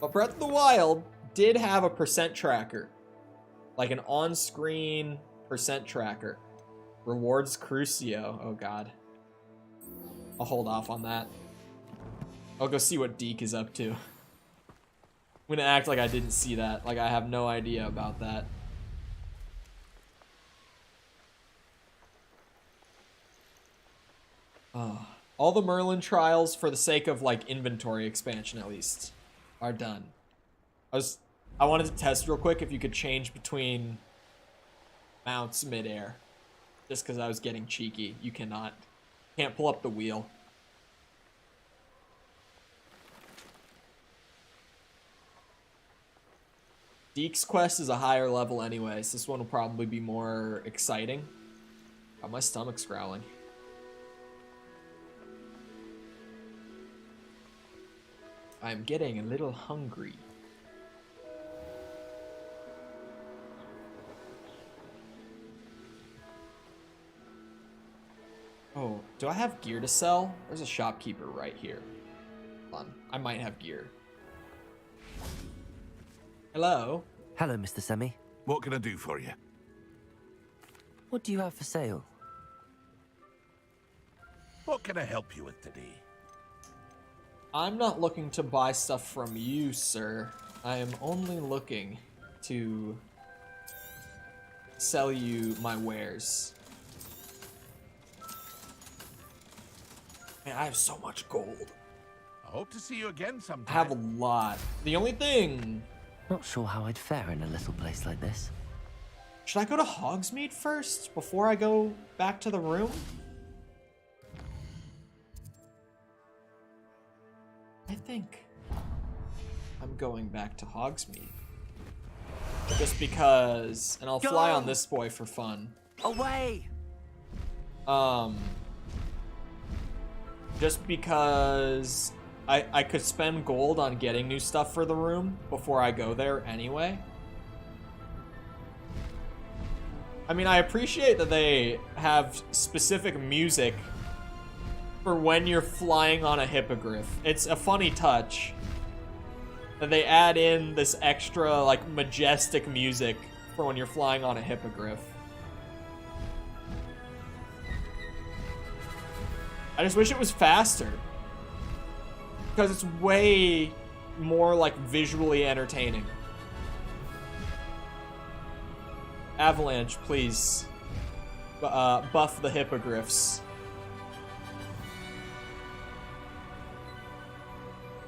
But Breath of the Wild did have a percent tracker, like an on-screen percent tracker. Rewards Crucio. Oh god. I'll hold off on that. I'll go see what Deke is up to. I'm gonna act like I didn't see that. Like I have no idea about that. All the Merlin trials, for the sake of like inventory expansion at least, are done. I wanted to test real quick if you could change between mounts midair. Just because I was getting cheeky. You cannot. Can't pull up the wheel. Deke's quest is a higher level anyways. This one will probably be more exciting. God, my stomach's growling. I'm getting a little hungry. Oh, do I have gear to sell? There's a shopkeeper right here. Hold on, I might have gear. Hello? Hello, Mr. Semi. What can I do for you? What do you have for sale? What can I help you with today? I'm not looking to buy stuff from you, sir. I am only looking to sell you my wares. Man, I have so much gold. I hope to see you again sometime. I have a lot. The only thing... Not sure how I'd fare in a little place like this. Should I go to Hogsmeade first before I go back to the room? I think I'm going back to Hogsmeade. Just because, and I'll fly on this boy for fun. Away! Just because I could spend gold on getting new stuff for the room before I go there anyway. I mean, I appreciate that they have specific music for when you're flying on a hippogriff. It's a funny touch that they add in this extra, like, majestic music for when you're flying on a hippogriff. I just wish it was faster. Because it's way more, like, visually entertaining. Avalanche, please. Buff the hippogriffs.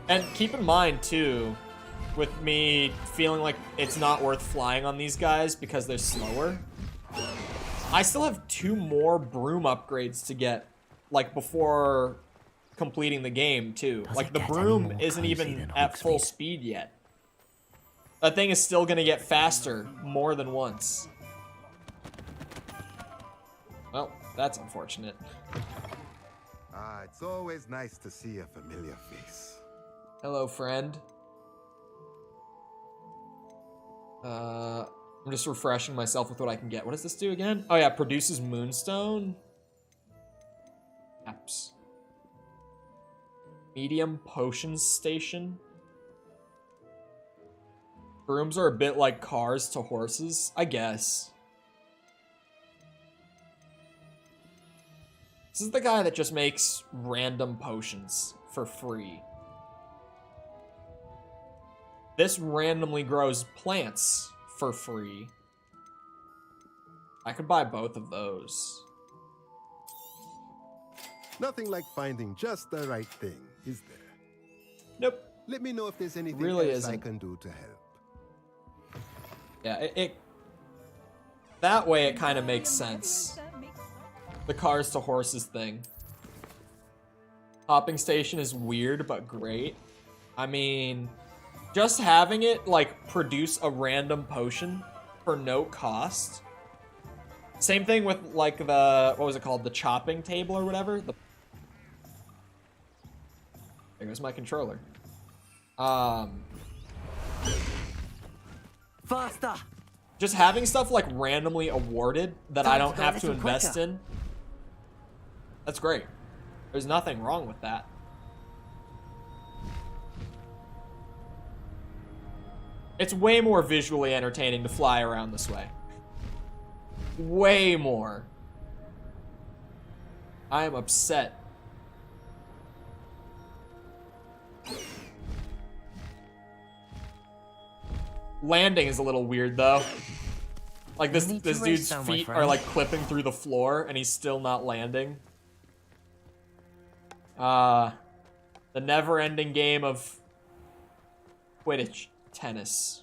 And keep in mind, too, with me feeling like it's not worth flying on these guys because they're slower, I still have 2 more broom upgrades to get, like, before completing the game, too. Like, the broom isn't even at full speed yet. That thing is still gonna get faster more than once. Well, that's unfortunate. It's always nice to see a familiar face. Hello, friend. I'm just refreshing myself with what I can get. What does this do again? Oh yeah, produces moonstone. Apps. Medium potions station. Brooms are a bit like cars to horses, I guess. This is the guy that just makes random potions for free. This randomly grows plants for free. I could buy both of those. Nothing like finding just the right thing, is there? Nope. Let me know if there's anything Really else I isn't. can do to help. Yeah, that way it kind of makes sense. The cars to horses thing. Hopping station is weird, but great. I mean, just having it, like, produce a random potion for no cost. Same thing with, like, the, what was it called? The chopping table or whatever? There goes my controller. Faster! Just having stuff, like, randomly awarded that I don't have to invest in. That's great. There's nothing wrong with that. It's way more visually entertaining to fly around this way. Way more. I am upset. Landing is a little weird, though. Like, this dude's feet are, like, clipping through the floor, and he's still not landing. The never-ending game of Quidditch tennis.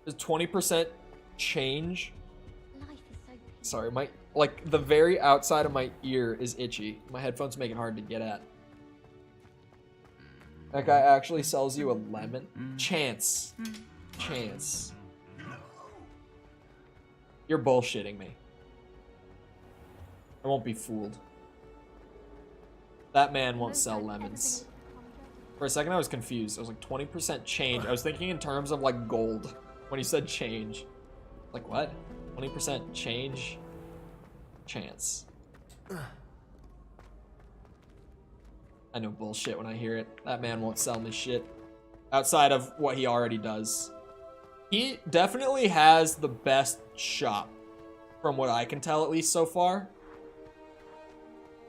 There's 20% change. Sorry, my, like, the very outside of my ear is itchy. My headphones make it hard to get at. That guy actually sells you a lemon? Chance. Chance. You're bullshitting me. I won't be fooled. That man won't sell lemons. For a second, I was confused. I was like, 20% change. I was thinking in terms of like gold when he said change. Like, what? 20% change? Chance. I know bullshit when I hear it. That man won't sell me shit. Outside of what he already does. He definitely has the best shop. From what I can tell, at least so far.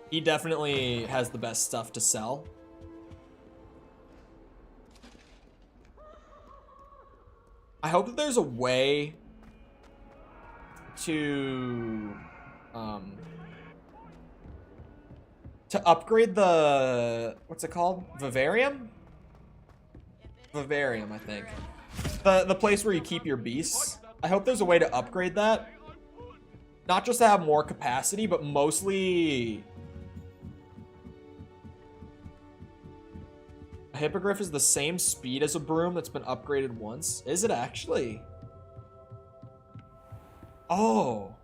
He definitely has the best stuff to sell. I hope that there's a way to upgrade the, what's it called? Vivarium? Vivarium, I think. The place where you keep your beasts. I hope there's a way to upgrade that. Not just to have more capacity, but mostly... A hippogriff is the same speed as a broom that's been upgraded once. Is it actually? Oh.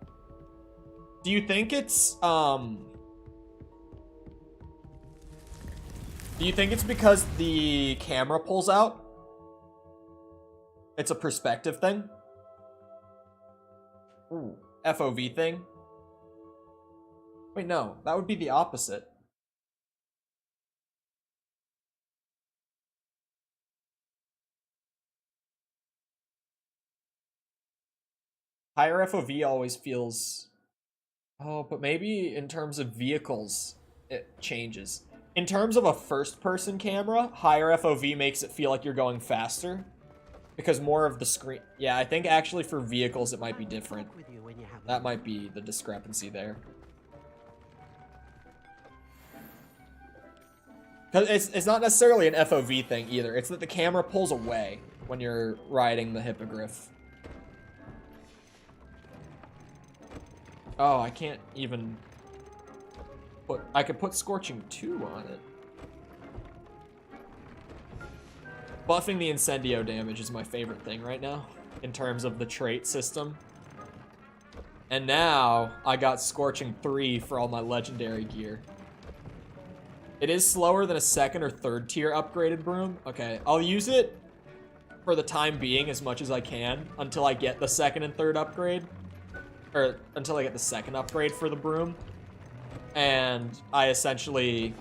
Do you think it's, do you think it's because the camera pulls out? It's a perspective thing? Ooh, FOV thing? Wait, no. That would be the opposite. Higher FOV always feels... Oh, but maybe in terms of vehicles, it changes. In terms of a first-person camera, higher FOV makes it feel like you're going faster. Because more of the screen... Yeah, I think actually for vehicles it might be different. That might be the discrepancy there. Because it's not necessarily an FOV thing either. It's that the camera pulls away when you're riding the hippogriff. Oh, I can't even put... I could put Scorching 2 on it. Buffing the Incendio damage is my favorite thing right now, in terms of the trait system. And now, I got Scorching 3 for all my legendary gear. It is slower than a second or third tier upgraded broom. Okay, I'll use it for the time being as much as I can until I get the second and third upgrade. Or until I get the second upgrade for the broom. And I essentially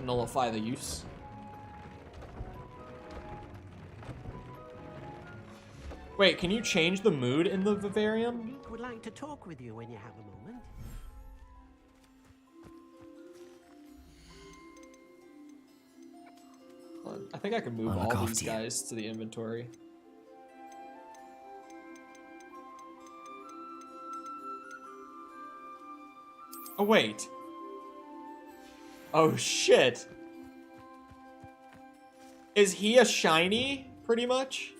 nullify the use. Wait, can you change the mood in the vivarium? Deke would like to talk with you when you have a moment. Hold on. I think I can move all these guys to the inventory. Oh, wait. Oh, shit. Is he a shiny, pretty much?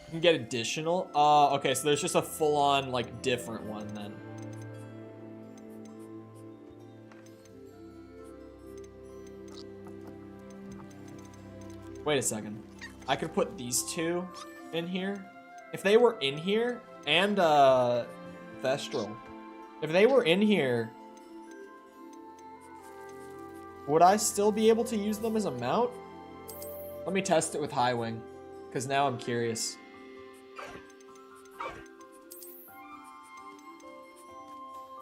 You can get additional? Okay, so there's just a full-on, like, different one, then. Wait a second. I could put these two in here. If they were in here, and, Thestral. If they were in here, would I still be able to use them as a mount? Let me test it with High Wing, because now I'm curious.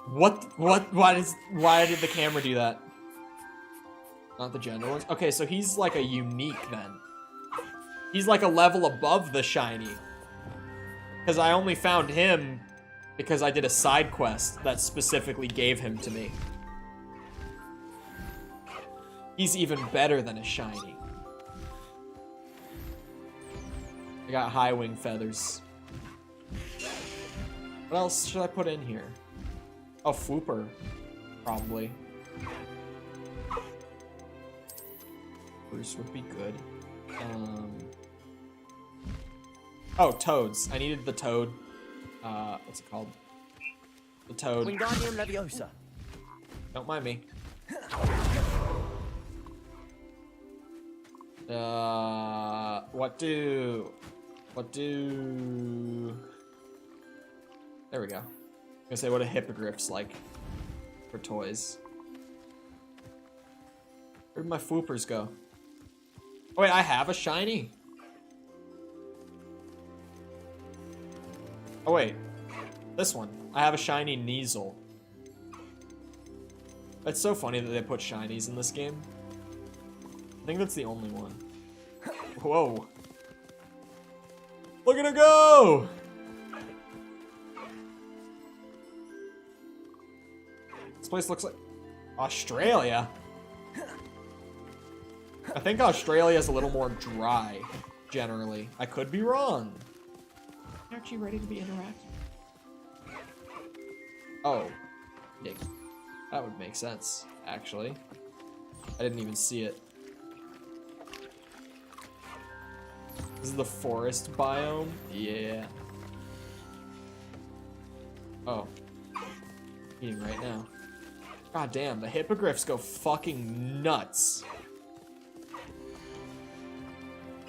What? Why did the camera do that? Not the general ones? Okay, so he's like a unique then. He's like a level above the shiny. Because I only found him because I did a side quest that specifically gave him to me. He's even better than a shiny. I got High Wing feathers. What else should I put in here? Oh, Fwooper, probably. Bruce would be good. Oh, toads. I needed the toad. What's it called? The toad. Wingardium Leviosa. Don't mind me. What do... There we go. I'm gonna say what a hippogriff's like for toys. Where'd my foopers go? Oh wait, I have a shiny? Oh wait, this one. I have a shiny Kneasel. It's so funny that they put shinies in this game. I think that's the only one. Whoa. Look at her go! This place looks like Australia. I think Australia is a little more dry, generally. I could be wrong. Aren't you ready to be interactive? Oh. Yeah. That would make sense, actually. I didn't even see it. This is the forest biome? Yeah. Oh. Eating right now. God damn, the hippogriffs go fucking nuts.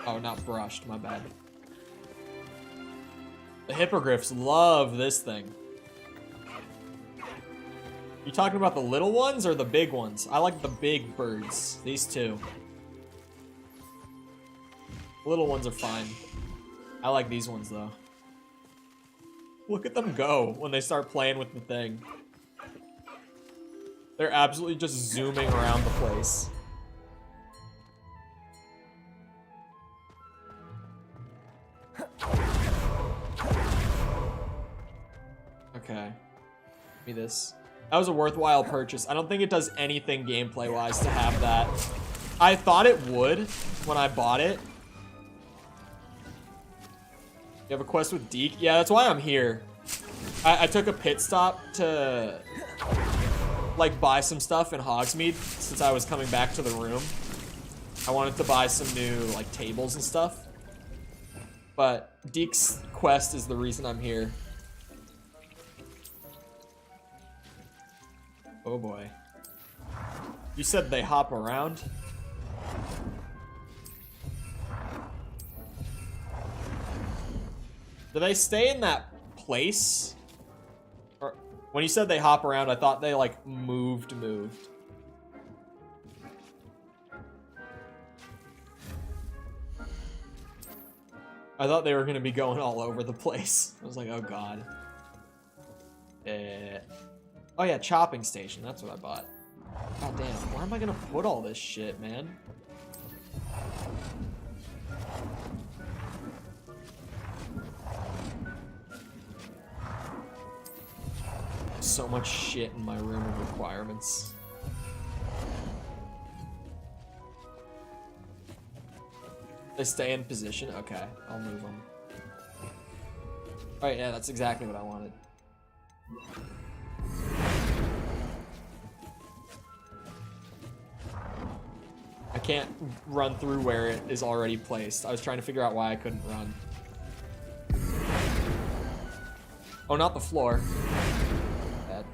Oh, not brushed, my bad. The hippogriffs love this thing. You talking about the little ones or the big ones? I like the big birds. These two. The little ones are fine. I like these ones though. Look at them go when they start playing with the thing. They're absolutely just zooming around the place. Okay. Give me this. That was a worthwhile purchase. I don't think it does anything gameplay-wise to have that. I thought it would when I bought it. You have a quest with Deke? Yeah, that's why I'm here. I took a pit stop to, like, buy some stuff in Hogsmeade since I was coming back to the room. I wanted to buy some new, like, tables and stuff. But Deke's quest is the reason I'm here. Oh boy. You said they hop around? Do they stay in that place? Or when you said they hop around, I thought they like moved. I thought they were gonna be going all over the place. I was like, oh god. Oh yeah, chopping station. That's what I bought. God damn, where am I gonna put all this shit, man? So much shit in my room of requirements. They stay in position? Okay, I'll move them. Alright, yeah, that's exactly what I wanted. I can't run through where it is already placed. I was trying to figure out why I couldn't run. Oh, not the floor. Bad.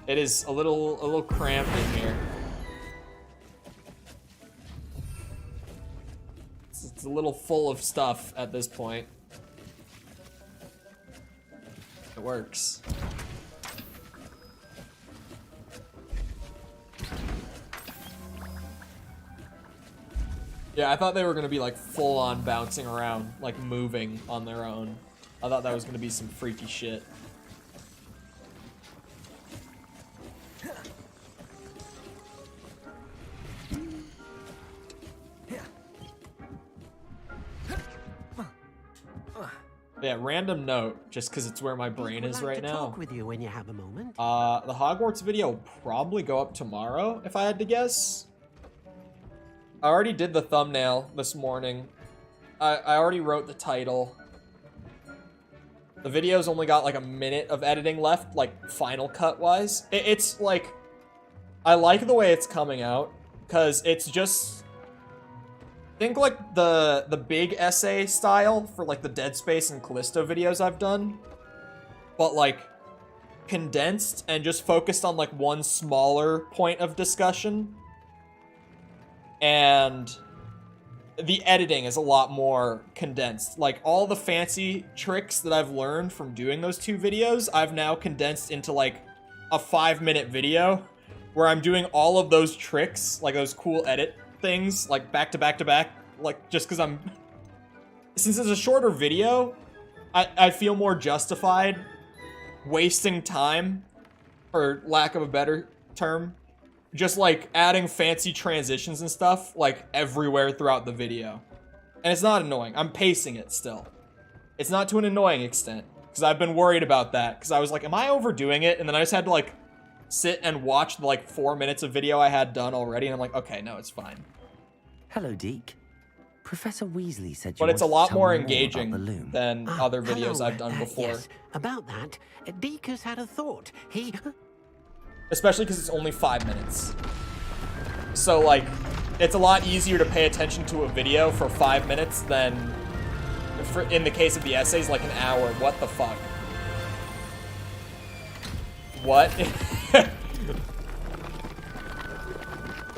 It is a little cramped in here. It's a little full of stuff at this point. It works. Yeah, I thought they were gonna be like full on bouncing around, like moving on their own. I thought that was gonna be some freaky shit. Yeah, random note, just because it's where my brain is right now. Talk with you when you have a moment. The Hogwarts video will probably go up tomorrow, if I had to guess. I already did the thumbnail this morning. I already wrote the title. The video's only got like a minute of editing left, like Final Cut wise. It's like, I like the way it's coming out, because it's just, think like the big essay style for like the Dead Space and Callisto videos I've done, but like condensed and just focused on like one smaller point of discussion. And the editing is a lot more condensed. Like, all the fancy tricks that I've learned from doing those 2 videos, I've now condensed into, like, a 5-minute video where I'm doing all of those tricks, like those cool edit things, like, back to back to back, like, just because since it's a shorter video, I feel more justified wasting time, for lack of a better term, just like adding fancy transitions and stuff like everywhere throughout the video. And it's not annoying. I'm pacing it still. It's not to an annoying extent, because I've been worried about that, because I was like, am I overdoing it? And then I just had to like sit and watch the like 4 minutes of video I had done already, and I'm like, okay, no, it's fine. Hello, Deke. Professor Weasley said you But it's a wanted to lot tell more me about the engaging loom. than other videos hello, I've done before. Yes. About that, Deke has had a thought. He... Especially because it's only 5 minutes. So, like, it's a lot easier to pay attention to a video for 5 minutes than, in the case of the essays, like an hour. What the fuck? What?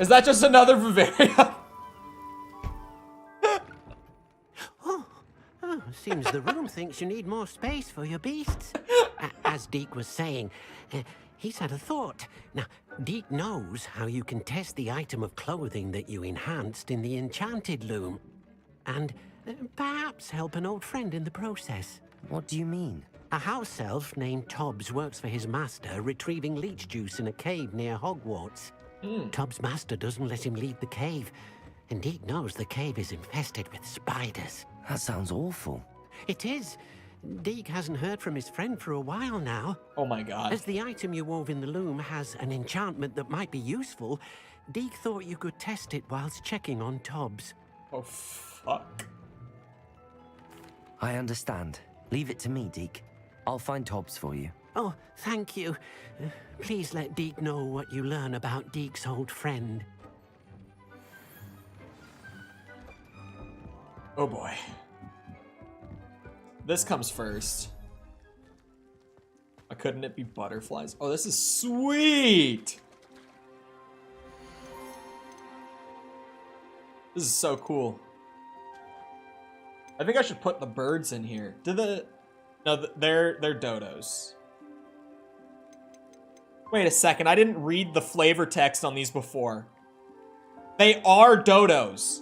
Is that just another Bavaria? Seems the room thinks you need more space for your beasts. As Deke was saying, he's had a thought. Now, Deke knows how you can test the item of clothing that you enhanced in the enchanted loom. And perhaps help an old friend in the process. What do you mean? A house elf named Tobbs works for his master, retrieving leech juice in a cave near Hogwarts. Tobbs' master doesn't let him leave the cave, and Deke knows the cave is infested with spiders. That sounds awful. It is. Deke hasn't heard from his friend for a while now. Oh my god. As the item you wove in the loom has an enchantment that might be useful, Deke thought you could test it whilst checking on Tobbs. Oh, fuck. I understand. Leave it to me, Deke. I'll find Tobbs for you. Oh, thank you. Please let Deke know what you learn about Deke's old friend. Oh boy. This comes first. Why couldn't it be butterflies? Oh, this is sweet! This is so cool. I think I should put the birds in here. No, they're dodos. Wait a second, I didn't read the flavor text on these before. They are dodos.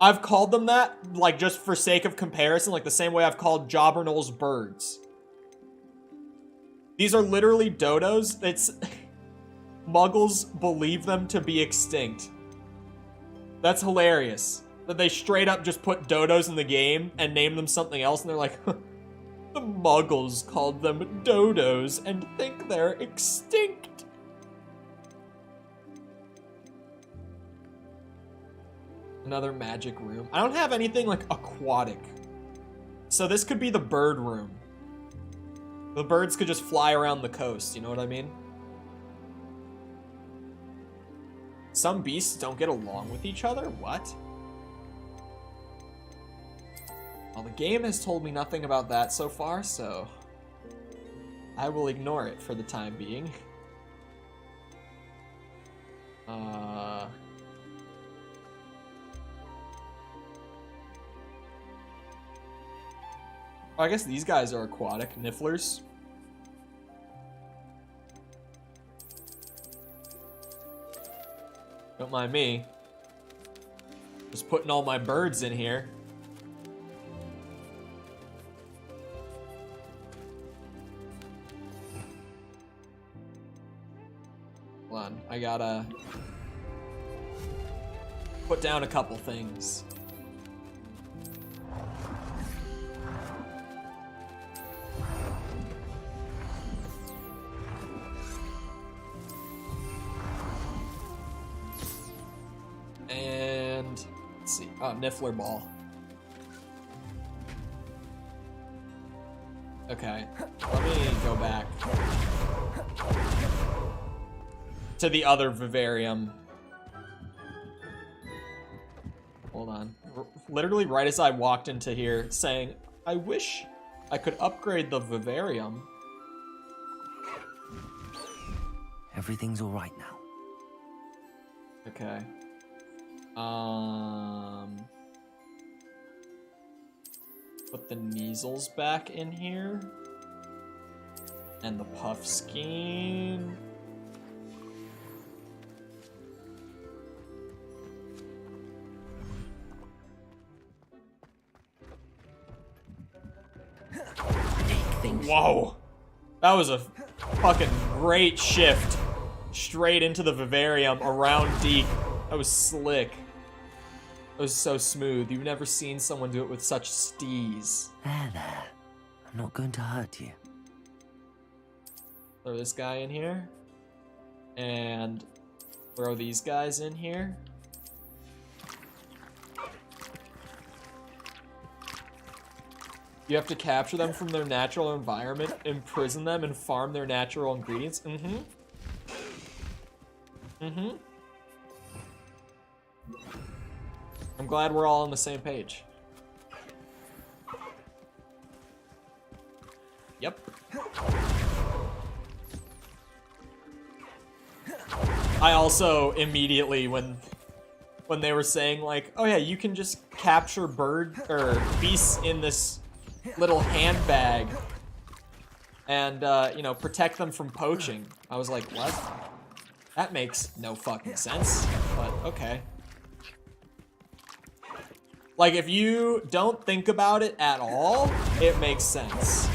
I've called them that, like, just for sake of comparison, like the same way I've called Jobberknolls birds. These are literally dodos. It's... Muggles believe them to be extinct. That's hilarious. That they straight up just put dodos in the game and name them something else, and they're like, the Muggles called them dodos and think they're extinct. Another magic room. I don't have anything like aquatic. So this could be the bird room. The birds could just fly around the coast, you know what I mean? Some beasts don't get along with each other? What? Well, the game has told me nothing about that so far, so I will ignore it for the time being. I guess these guys are aquatic nifflers. Don't mind me. Just putting all my birds in here. Hold on, I gotta put down a couple things. And let's see. Oh, Niffler ball. Okay, let me go back to the other vivarium. Hold on. Literally right as I walked into here saying, I wish I could upgrade the vivarium. Everything's all right now. Okay. Put the measles back in here. And the puff skein. Whoa. That was a fucking great shift. Straight into the vivarium around Deke. That was slick. It was so smooth. You've never seen someone do it with such steez. There. I'm not going to hurt you. Throw this guy in here. And throw these guys in here. You have to capture them from their natural environment, imprison them, and farm their natural ingredients. I'm glad we're all on the same page. Yep. I also immediately, when they were saying like, oh yeah, you can just capture beasts in this little handbag and you know, protect them from poaching, I was like, what? That makes no fucking sense, but okay. Like, if you don't think about it at all, it makes sense.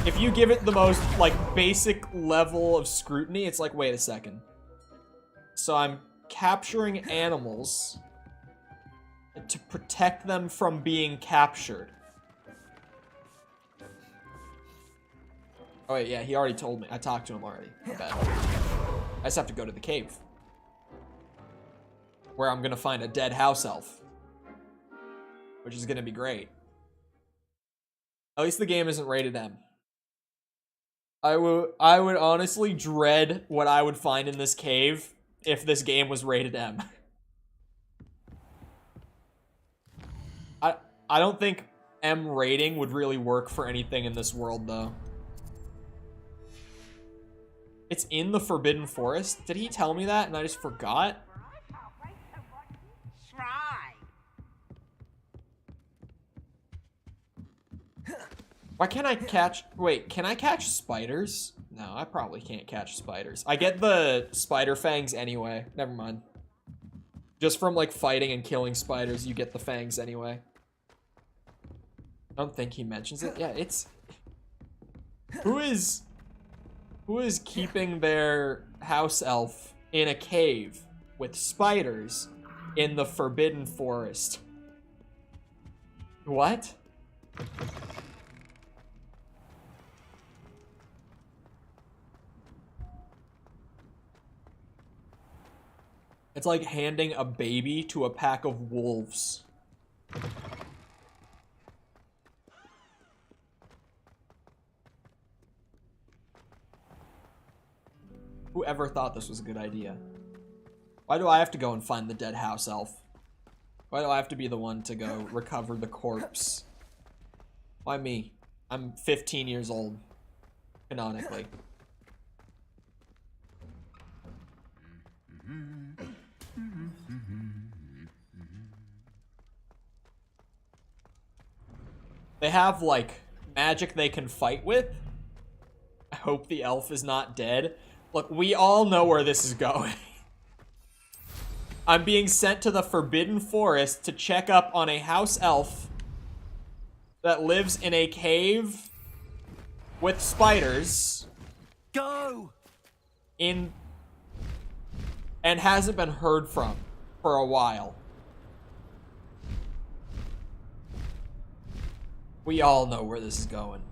If you give it the most, like, basic level of scrutiny, it's like, wait a second. So I'm capturing animals to protect them from being captured. Oh wait, yeah, he already told me. I talked to him already. My bad. I just have to go to the cave, where I'm gonna find a dead house elf, which is gonna be great. At least the game isn't rated M. I would honestly dread what I would find in this cave if this game was rated M. I don't think M rating would really work for anything in this world, though. It's in the Forbidden Forest? Did he tell me that and I just forgot? Why can't I catch... Wait, can I catch spiders? No, I probably can't catch spiders. I get the spider fangs anyway. Never mind. Just from, like, fighting and killing spiders, you get the fangs anyway. I don't think he mentions it. Yeah, it's... Who is keeping their house elf in a cave with spiders in the Forbidden Forest? What? It's like handing a baby to a pack of wolves. Whoever thought this was a good idea? Why do I have to go and find the dead house elf? Why do I have to be the one to go recover the corpse? Why me? I'm 15 years old, canonically. They have, like, magic they can fight with. I hope the elf is not dead. Look, we all know where this is going. I'm being sent to the Forbidden Forest to check up on a house elf that lives in a cave with spiders. Go! And hasn't been heard from for a while. We all know where this is going.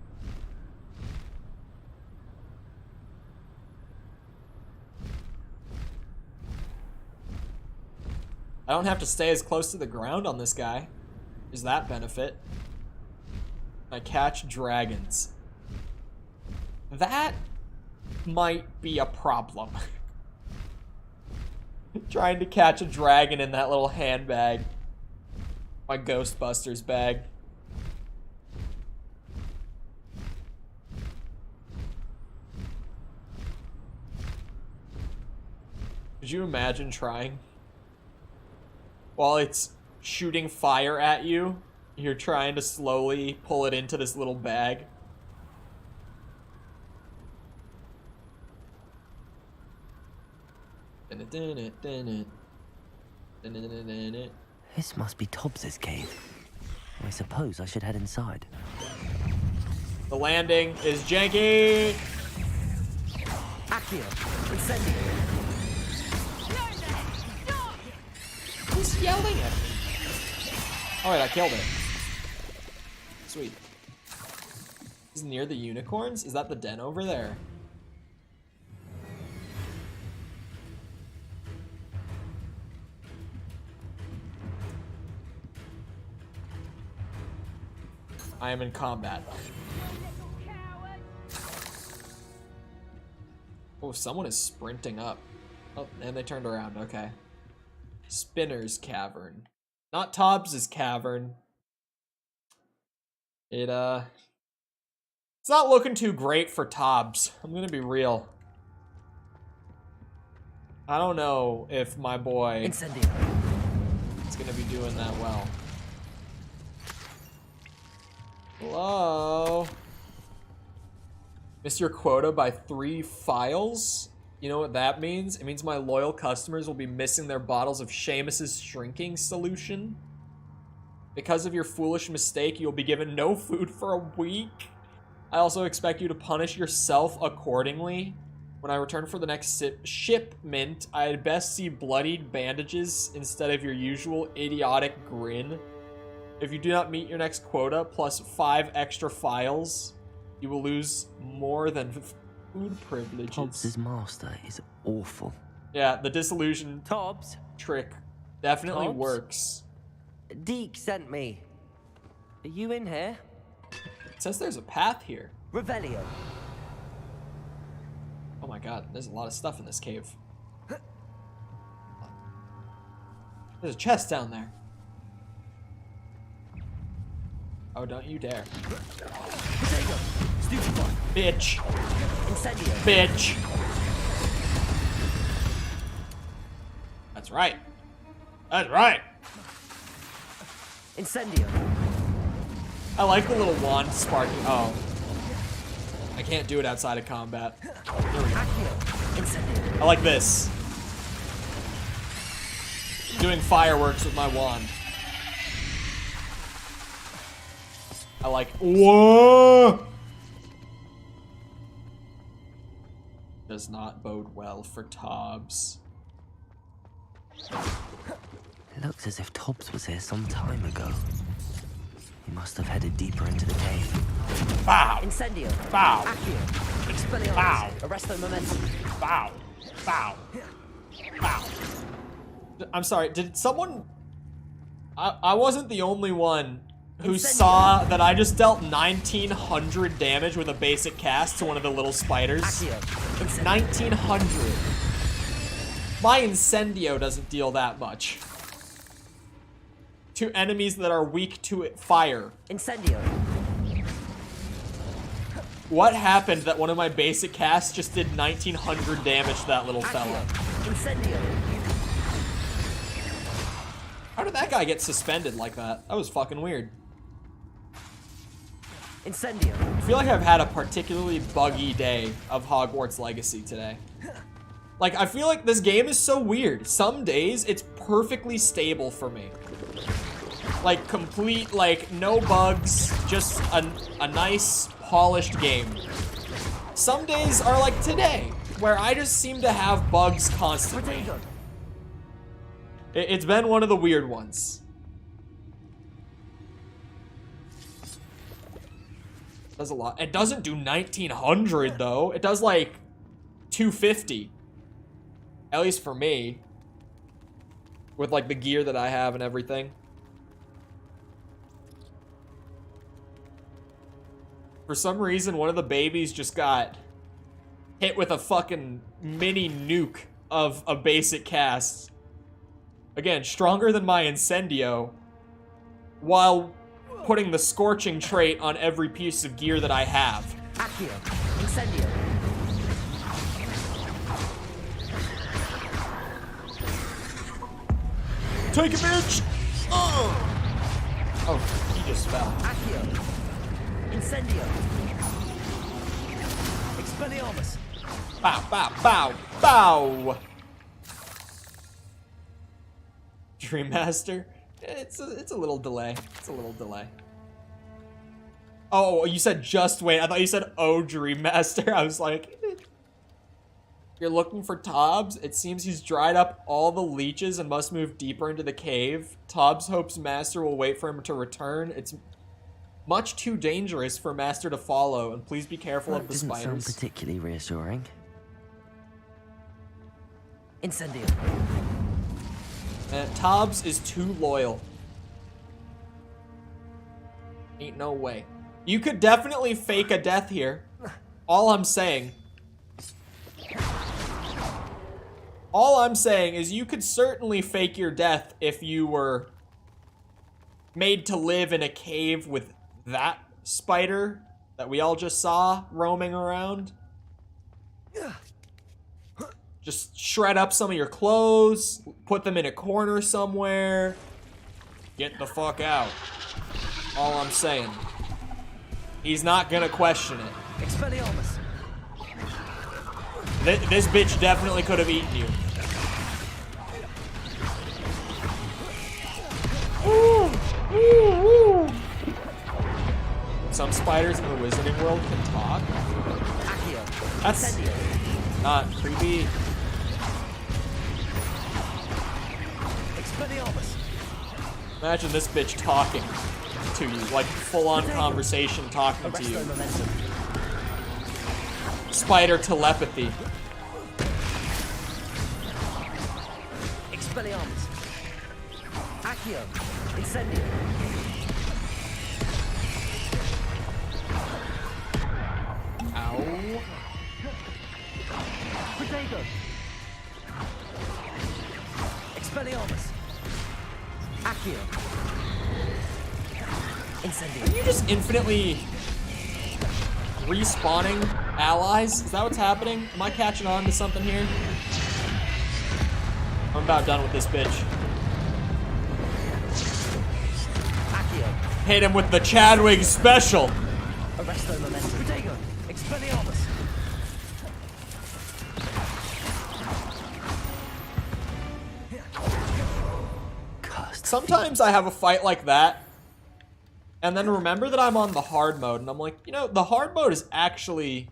I don't have to stay as close to the ground on this guy. There's that benefit. I catch dragons. That might be a problem. Trying to catch a dragon in that little handbag. My Ghostbusters bag. Could you imagine trying? While it's shooting fire at you, you're trying to slowly pull it into this little bag. This must be Tobbs's cave. I suppose I should head inside. The landing is janky! Accio, incendio. Who's yelling at me? Alright, I killed it. Sweet. Is it near the unicorns? Is that the den over there? I am in combat. Oh, someone is sprinting up. Oh, and they turned around. Okay. Spinner's Cavern. Not Tobbs's Cavern. It's not looking too great for Tobbs. I'm gonna be real. I don't know if my boy Incendio is gonna be doing that well. Hello? Missed your quota by 3 files? You know what that means? It means my loyal customers will be missing their bottles of Seamus's shrinking solution. Because of your foolish mistake, you'll be given no food for a week. I also expect you to punish yourself accordingly. When I return for the next shipment, I'd best see bloodied bandages instead of your usual idiotic grin. If you do not meet your next quota, plus 5 extra files, you will lose more than food privileges. Tobbs's master is awful. Yeah, the disillusion Tobbs trick definitely Tobbs? works. Deke sent me. Are you in here? It says there's a path here. Revelio. Oh my god, there's a lot of stuff in this cave. There's a chest down there. Oh, don't you dare. Bitch. Incendio. Bitch. That's right. That's right. Incendio. I like the little wand sparking. Oh. I can't do it outside of combat. There we go. I like this. Doing fireworks with my wand. I like. Whoa! Does not bode well for Tobbs. It looks as if Tobbs was here some time ago. He must have headed deeper into the cave. Bow! Incendio. Bow! Accio. Expelliarmus. Bow! Arresto momentum. Bow! Bow! Bow! I'm sorry, did someone... I wasn't the only one who saw that I just dealt 1900 damage with a basic cast to one of the little spiders. 1900. My Incendio doesn't deal that much. To enemies that are weak to fire. Incendio. What happened that one of my basic casts just did 1900 damage to that little fella? Incendio. How did that guy get suspended like that? That was fucking weird. Incendio. I feel like I've had a particularly buggy day of Hogwarts Legacy today. Like, I feel like this game is so weird. Some days, it's perfectly stable for me. Like, complete, like, no bugs, just a nice, polished game. Some days are like today, where I just seem to have bugs constantly. It's been one of the weird ones. Does a lot. It doesn't do 1900 though. It does like 250. At least for me. With like the gear that I have and everything. For some reason, one of the babies just got hit with a fucking mini nuke of a basic cast. Again, stronger than my Incendio, while putting the scorching trait on every piece of gear that I have. Accio. Incendio. Take it, bitch! Oh, he just fell. Accio. Incendio. Expelliarmus. Bow, bow, bow, bow! Dream Master? It's a little delay. It's a little delay. Oh, you said just wait. I thought you said, oh, Dream Master. I was like, you're looking for Tobbs? It seems he's dried up all the leeches and must move deeper into the cave. Tobbs hopes Master will wait for him to return. It's much too dangerous for Master to follow, and please be careful of the doesn't spiders. sound particularly reassuring. Incendio. Tobbs is too loyal. Ain't no way. You could definitely fake a death here. All I'm saying. All I'm saying is you could certainly fake your death if you were made to live in a cave with that spider that we all just saw roaming around. Just shred up some of your clothes, put them in a corner somewhere. Get the fuck out. All I'm saying. He's not gonna question it. Expelliarmus. This bitch definitely could have eaten you. Some spiders in the wizarding world can talk. That's not creepy. Imagine this bitch talking to you, like full-on conversation talking to you. Spider telepathy. Expelliarmus. Accio. Incendio. Ow. Protego. Expelliarmus. Accio. Incendio. Are you just infinitely respawning allies? Is that what's happening? Am I catching on to something here? I'm about done with this bitch. Hit him with the Chadwick special. Arresto momentum. Protego. Expelliarmus. Sometimes I have a fight like that, and then remember that I'm on the hard mode, and I'm like, you know, the hard mode is actually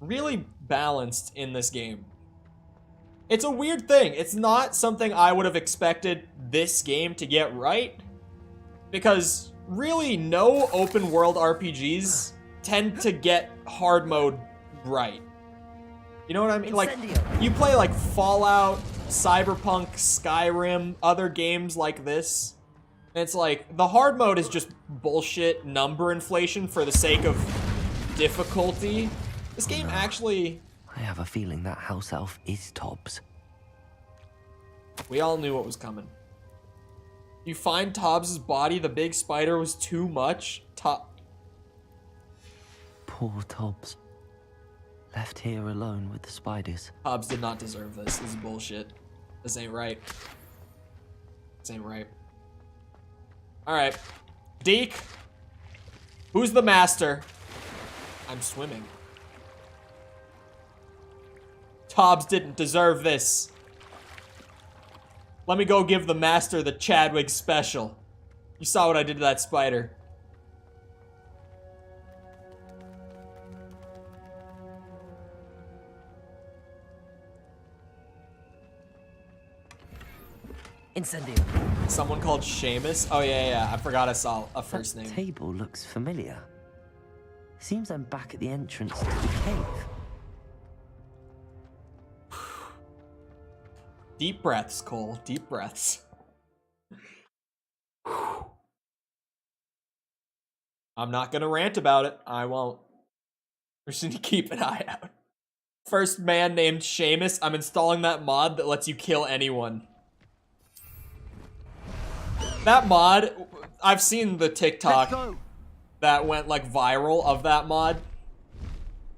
really balanced in this game. It's a weird thing. It's not something I would have expected this game to get right, because really no open world RPGs tend to get hard mode right. You know what I mean? Like, you play like Fallout, Cyberpunk, Skyrim, other games like this, and it's like, the hard mode is just bullshit number inflation for the sake of difficulty. This game actually... I have a feeling that house elf is Tobbs. We all knew what was coming. You find Tobbs' body, the big spider was too much. Poor Tobbs. Left here alone with the spiders. Tobbs did not deserve this. This is bullshit. This ain't right. This ain't right. Alright. Deke. Who's the master? I'm swimming. Tobbs didn't deserve this. Let me go give the master the Chadwick special. You saw what I did to that spider. Incendio. Someone called Seamus? Oh yeah, I forgot I saw a first name. That table looks familiar. Seems I'm back at the entrance to the cave. Deep breaths, Cole. Deep breaths. I'm not gonna rant about it. I won't. We just need to keep an eye out. First man named Seamus. I'm installing that mod that lets you kill anyone. That mod, I've seen the TikTok that went like viral of that mod,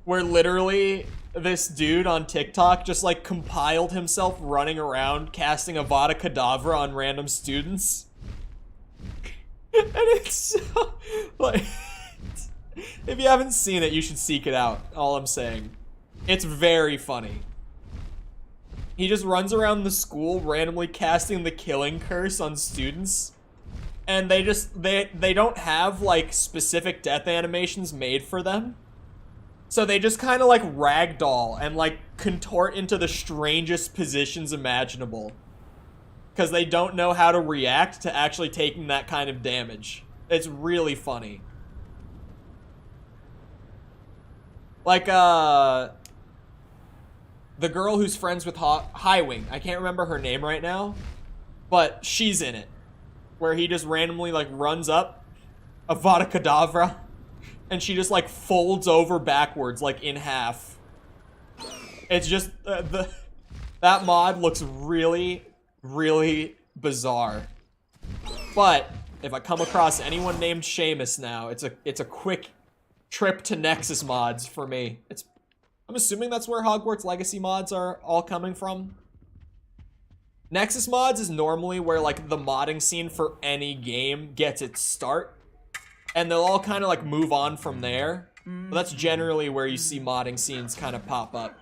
where literally this dude on TikTok just like compiled himself running around casting Avada Kedavra on random students. And it's so, like, if you haven't seen it, you should seek it out. All I'm saying. It's very funny. He just runs around the school randomly casting the killing curse on students. And they don't have like specific death animations made for them. So they just kind of like ragdoll and like contort into the strangest positions imaginable. Because they don't know how to react to actually taking that kind of damage. It's really funny. Like, the girl who's friends with Highwing. I can't remember her name right now. But she's in it. Where he just randomly, like, runs up Avada Kedavra. And she just, like, folds over backwards, like, in half. It's just, that mod looks really, really bizarre. But if I come across anyone named Seamus now, it's a quick trip to Nexus mods for me. I'm assuming that's where Hogwarts Legacy mods are all coming from. Nexus mods is normally where like the modding scene for any game gets its start. And they'll all kind of like move on from there. But that's generally where you see modding scenes kind of pop up.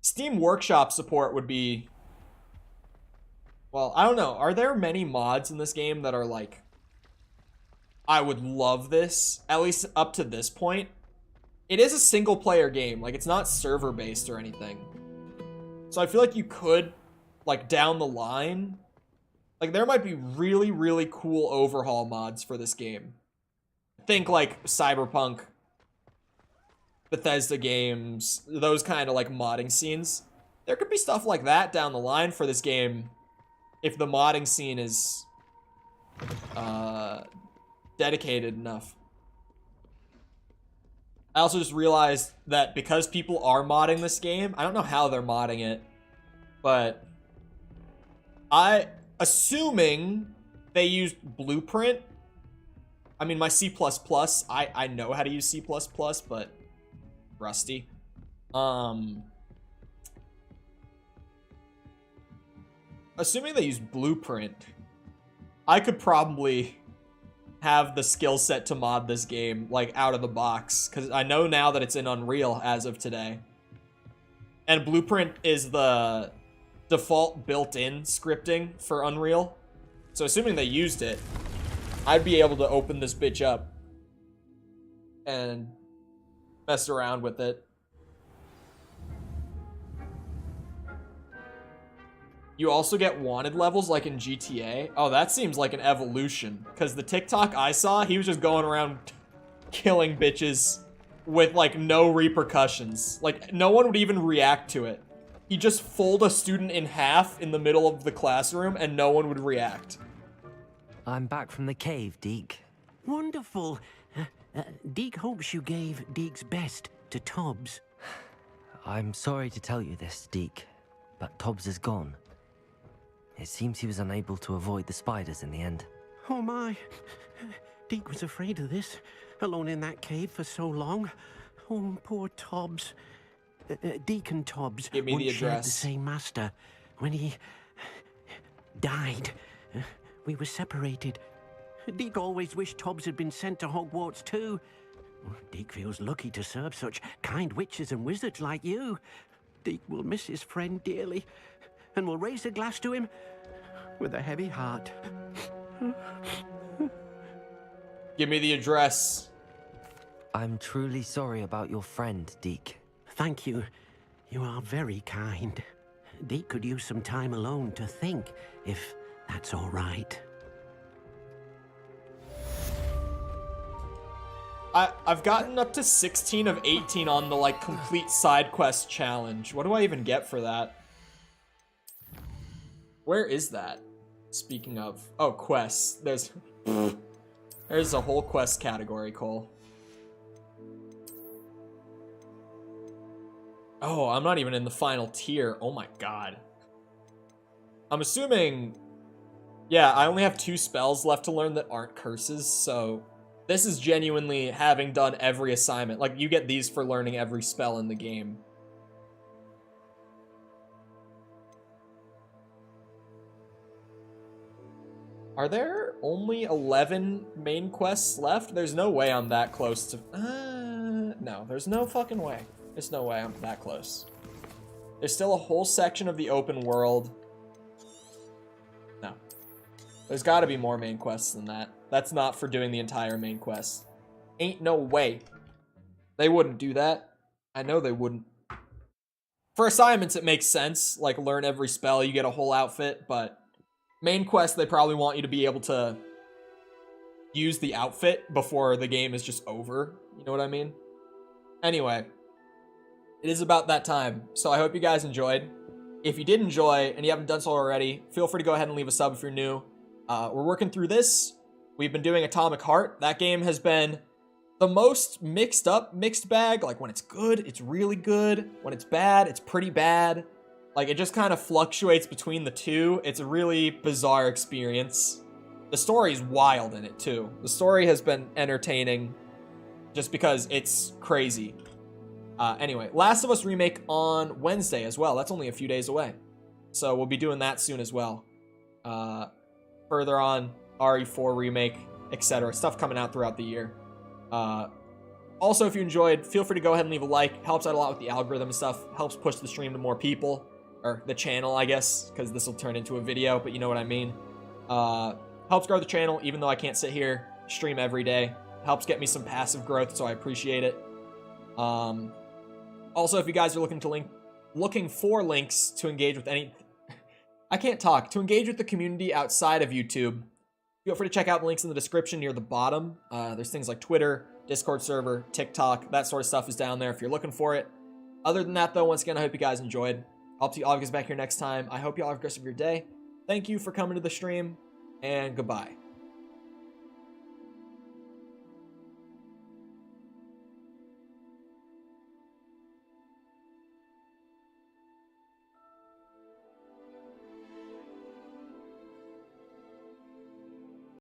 Steam Workshop support would be... Well, I don't know. Are there many mods in this game that are like... I would love this, at least up to this point. It is a single player game. Like, it's not server based or anything. So I feel like you could, like, down the line... Like, there might be really, really cool overhaul mods for this game. Think, like, Cyberpunk, Bethesda games, those kind of, like, modding scenes. There could be stuff like that down the line for this game if the modding scene is dedicated enough. I also just realized that because people are modding this game, I don't know how they're modding it, but assuming they used Blueprint. I mean, my C++, I know how to use C++, but rusty. Assuming they used Blueprint, I could probably have the skill set to mod this game, like, out of the box, because I know now that it's in Unreal as of today. And Blueprint is the default built-in scripting for Unreal. So assuming they used it, I'd be able to open this bitch up and mess around with it. You also get wanted levels like in GTA. Oh, that seems like an evolution. Because the TikTok I saw, he was just going around killing bitches with, like, no repercussions. Like, no one would even react to it. He'd just fold a student in half in the middle of the classroom and no one would react. I'm back from the cave, Deke. Wonderful. Deke hopes you gave Deke's best to Tobbs. I'm sorry to tell you this, Deke, but Tobbs is gone. It seems he was unable to avoid the spiders in the end. Oh my. Deke was afraid of this, alone in that cave for so long. Oh, poor Tobbs. Deke and Tobbs Give me the once shared address. the same master. When he died, we were separated. Deke always wished Tobbs had been sent to Hogwarts too. Deke feels lucky to serve such kind witches and wizards like you. Deke will miss his friend dearly, and will raise a glass to him with a heavy heart. Give me the address. I'm truly sorry about your friend, Deke. Thank you. You are very kind. Deke could use some time alone to think, if that's all right. I've gotten up to 16 of 18 on the, like, complete side quest challenge. What do I even get for that? Where is that? Speaking of... Oh, quests. There's a whole quest category, Cole. Oh, I'm not even in the final tier. Oh my god. I'm assuming... Yeah, I only have 2 spells left to learn that aren't curses, so... This is genuinely having done every assignment. Like, you get these for learning every spell in the game. Are there only 11 main quests left? There's no way I'm that close to... no, there's no fucking way. There's no way I'm that close. There's still a whole section of the open world. No. There's gotta be more main quests than that. That's not for doing the entire main quest. Ain't no way. They wouldn't do that. I know they wouldn't. For assignments, it makes sense. Like, learn every spell, you get a whole outfit, but... Main quest, they probably want you to be able to use the outfit before the game is just over. You know what I mean? Anyway, it is about that time. So I hope you guys enjoyed. If you did enjoy and you haven't done so already, feel free to go ahead and leave a sub if you're new. We're working through this. We've been doing Atomic Heart. That game has been the most mixed bag. Like, when it's good, it's really good. When it's bad, it's pretty bad. Like, it just kind of fluctuates between the two. It's a really bizarre experience. The story is wild in it, too. The story has been entertaining just because it's crazy. Anyway, Last of Us Remake on Wednesday as well. That's only a few days away. So we'll be doing that soon as well. Further on, RE4 Remake, etc. Stuff coming out throughout the year. Also, if you enjoyed, feel free to go ahead and leave a like. Helps out a lot with the algorithm and stuff. Helps push the stream to more people. Or the channel, I guess, because this will turn into a video, but you know what I mean. Helps grow the channel, even though I can't sit here, stream every day. Helps get me some passive growth, so I appreciate it. Also, if you guys are looking for links to engage with any... I can't talk. To engage with the community outside of YouTube, feel free to check out the links in the description near the bottom. There's things like Twitter, Discord server, TikTok, that sort of stuff is down there if you're looking for it. Other than that, though, once again, I hope you guys enjoyed. I'll see all of you guys back here next time. I hope you all have a good rest of your day. Thank you for coming to the stream, and goodbye.